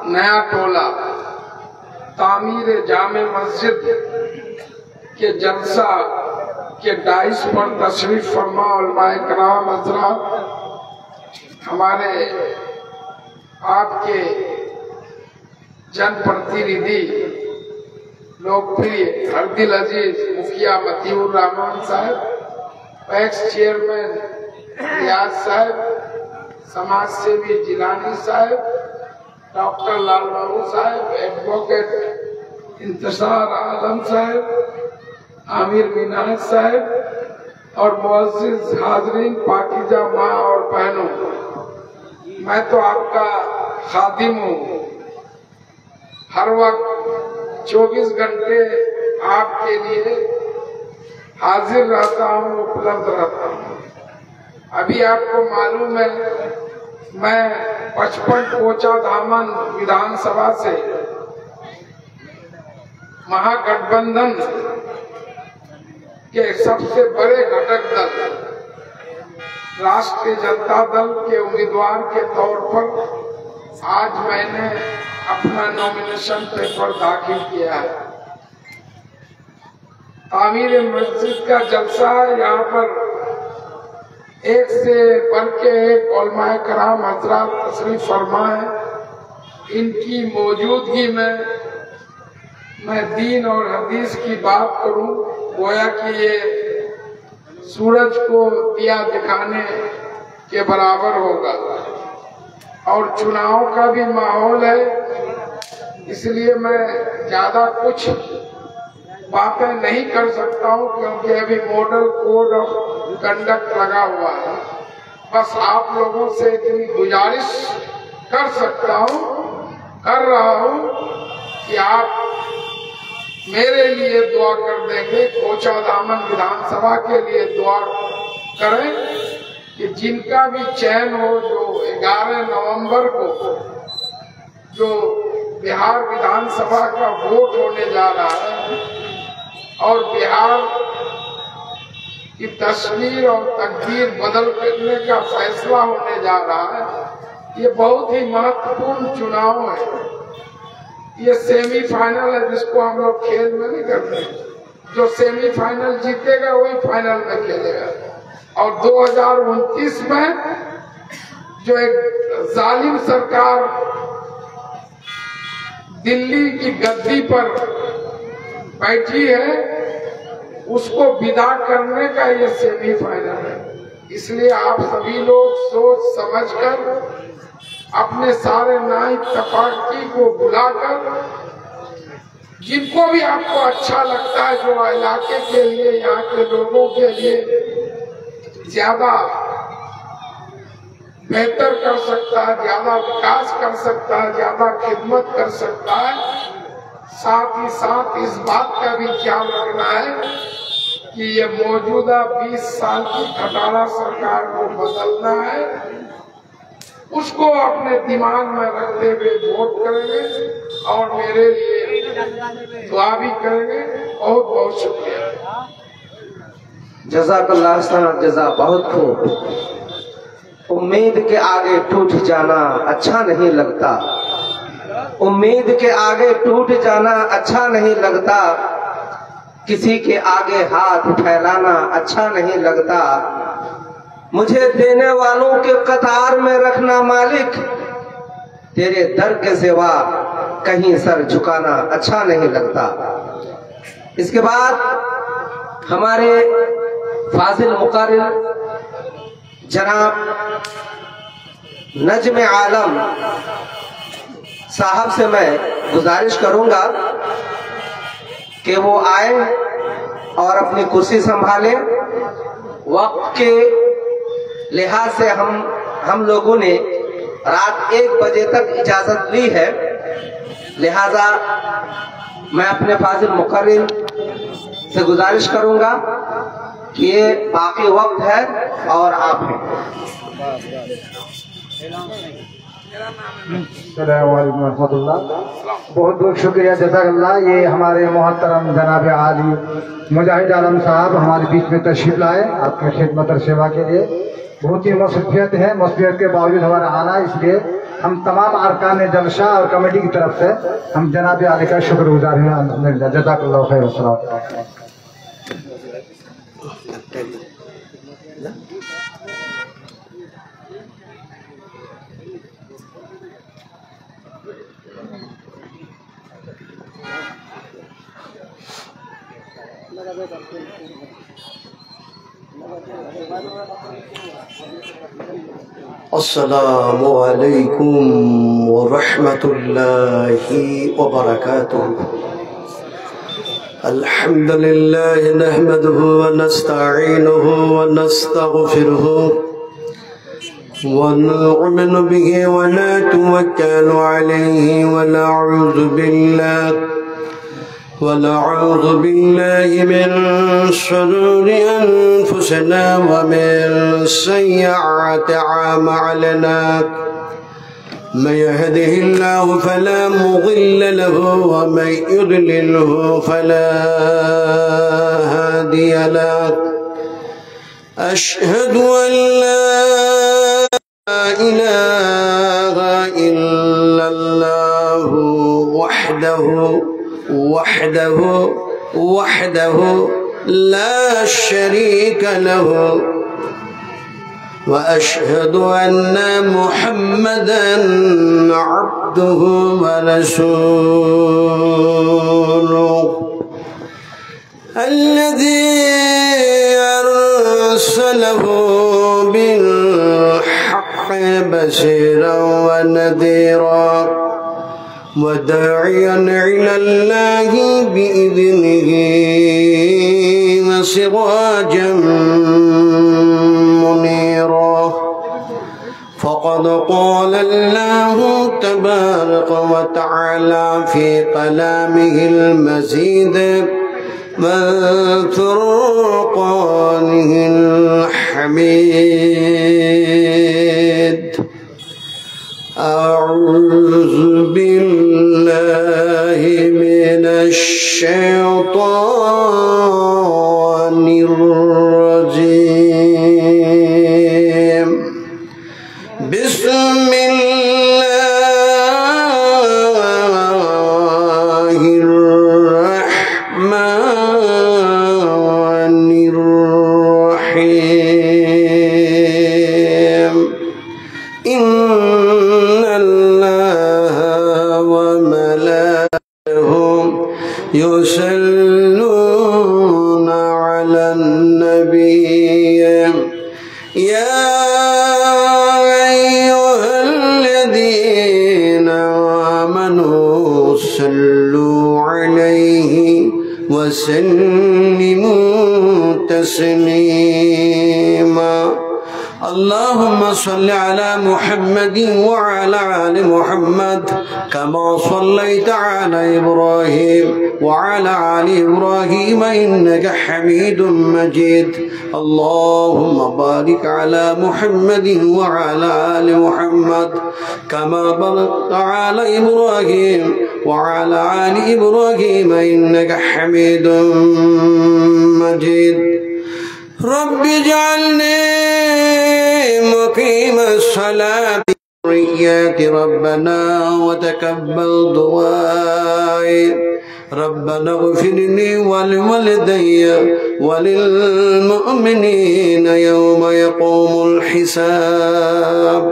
नया टोला तामीर जामे मस्जिद के जलसा के डाइस पर तशरीफ फरमा उलमाए कराम हज़रात, हमारे आपके जनप्रतिनिधि लोकप्रिय हरदिल अजीज मुखिया मतीउर रहमान साहब, पैक्स चेयरमैन रियाज साहब, समाज सेवी जिलानी साहब, डॉक्टर लाल बाबू साहब, एडवोकेट इंतशार आलम साहब, आमिर मिनाज साहब और मुअज़्ज़िज़ हाज़रीन, पाकीज़ा माँ और बहनों, मैं तो आपका खादिम हूँ। हर वक्त 24 घंटे आपके लिए हाजिर रहता हूँ, उपलब्ध रहता हूँ। अभी आपको मालूम है मैं 55 कोचा धामन विधानसभा से महागठबंधन के सबसे बड़े घटक दल राष्ट्रीय जनता दल के उम्मीदवार के तौर पर आज मैंने अपना नॉमिनेशन पेपर दाखिल किया है। तामीर मस्जिद का जलसा है, यहाँ पर एक से बढ़ के एक उलमाए कराम हज़रात तशरीफ फरमा है। इनकी मौजूदगी में मैं दीन और हदीस की बात करूं, गोया कि ये सूरज को दिया दिखाने के बराबर होगा। और चुनाव का भी माहौल है, इसलिए मैं ज्यादा कुछ बातें नहीं कर सकता हूं, क्योंकि अभी मॉडल कोड ऑफ कंडक्ट लगा हुआ है। बस आप लोगों से इतनी गुजारिश कर सकता हूं, कर रहा हूं कि आप मेरे लिए दुआ कर देंगे, कोचा दामन विधानसभा के लिए दुआ करें कि जिनका भी चयन हो, जो 11 नवंबर को जो बिहार विधानसभा का वोट होने जा रहा है और बिहार की तस्वीर और तकदीर बदल करने का फैसला होने जा रहा है। ये बहुत ही महत्वपूर्ण चुनाव है। ये सेमीफाइनल है, जिसको हम लोग खेल में नहीं करते। जो सेमीफाइनल जीतेगा वही फाइनल में खेलेगा। और 2029 में जो एक जालिम सरकार दिल्ली की गद्दी पर बैठी है, उसको विदा करने का ये सेमीफाइनल है। इसलिए आप सभी लोग सोच समझकर अपने सारे नाई तपाकी को बुलाकर, जिनको भी आपको अच्छा लगता है, जो इलाके के लिए, यहाँ के लोगों के लिए ज्यादा बेहतर कर सकता है, ज्यादा विकास कर सकता है, ज्यादा खिदमत कर सकता है, साथ ही साथ इस बात का भी ख्याल रखना है कि ये मौजूदा 20 साल की खटारा सरकार को बदलना है। उसको अपने दिमाग में रखते हुए वोट करेंगे और मेरे लिए दुआ भी करेंगे। बहुत बहुत शुक्रिया। जज़ाकल्लाह जज़ा। बहुत खूब। उम्मीद के आगे टूट जाना अच्छा नहीं लगता, उम्मीद के आगे टूट जाना अच्छा नहीं लगता, किसी के आगे हाथ फैलाना अच्छा नहीं लगता। मुझे देने वालों के कतार में रखना मालिक, तेरे दर के सिवा कहीं सर झुकाना अच्छा नहीं लगता। इसके बाद हमारे फाजिल मुकर्रिर जनाब नज्म आलम साहब से मैं गुजारिश करूंगा कि वो आए और अपनी कुर्सी संभालें। वक्त के लिहाज से हम लोगों ने रात 1 बजे तक इजाजत ली है, लिहाजा मैं अपने फाजिल मुकर्रिर से गुजारिश करूंगा कि ये बाकी वक्त है और आप हैं। बहुत बहुत शुक्रिया, जज़ाकल्लाह। ये हमारे मोहतरम जनाब आली मुजाहिद आलम साहब हमारे बीच में तशरीफ लाए आपके खिदमत और सेवा के लिए। बहुत ही मसरूफियत है, मसरूफियत के बावजूद हमारा आना, इसलिए हम तमाम अरकान जलसा और कमेटी की तरफ से हम जनाब आली का शुक्रगुजार हैं। जज़ाकल्लाह खैर। السلام عليكم ورحمة الله وبركاته. الحمد لله نحمده ونستعينه ونستغفره ونؤمن به ونتوكل عليه ونعوذ بالله من شرور أنفسنا ومن سيئات أعمالنا. من يهده الله فلا مضل له ومن يضلله فلا هادي له. أشهد أن لا إله إلا الله وحده لا شريك له، وأشهد أن محمدا عبده ورسوله الذي أرسله بالحق بشيرا ونذيرا وداعيا إلى الله بإذنه وسراجا منيرا. فقد قال الله تبارك وتعالى في كلامه المجيد وفرقانه الحميد: أعوذ بالله من الشيطان الرجيم. بسم الله الرحمن الرحيم. إن الله وملائكته يصلون على النبي يا أيها الذين آمنوا صلوا عليه وسلموا تسليما. اللهم صل على محمد وعلى آل محمد كما صليت على إبراهيم وعلى آل إبراهيم إنك حميد مجيد. اللهم بارك على محمد وعلى آل محمد كما باركت على إبراهيم وعلى آل إبراهيم إنك حميد مجيد. رب اجعلني مقيم الصلاة وذريتي ربنا وتقبل دعائي. ربنا اغفر لي ولوالدي وللمؤمنين يوم يقوم الحساب.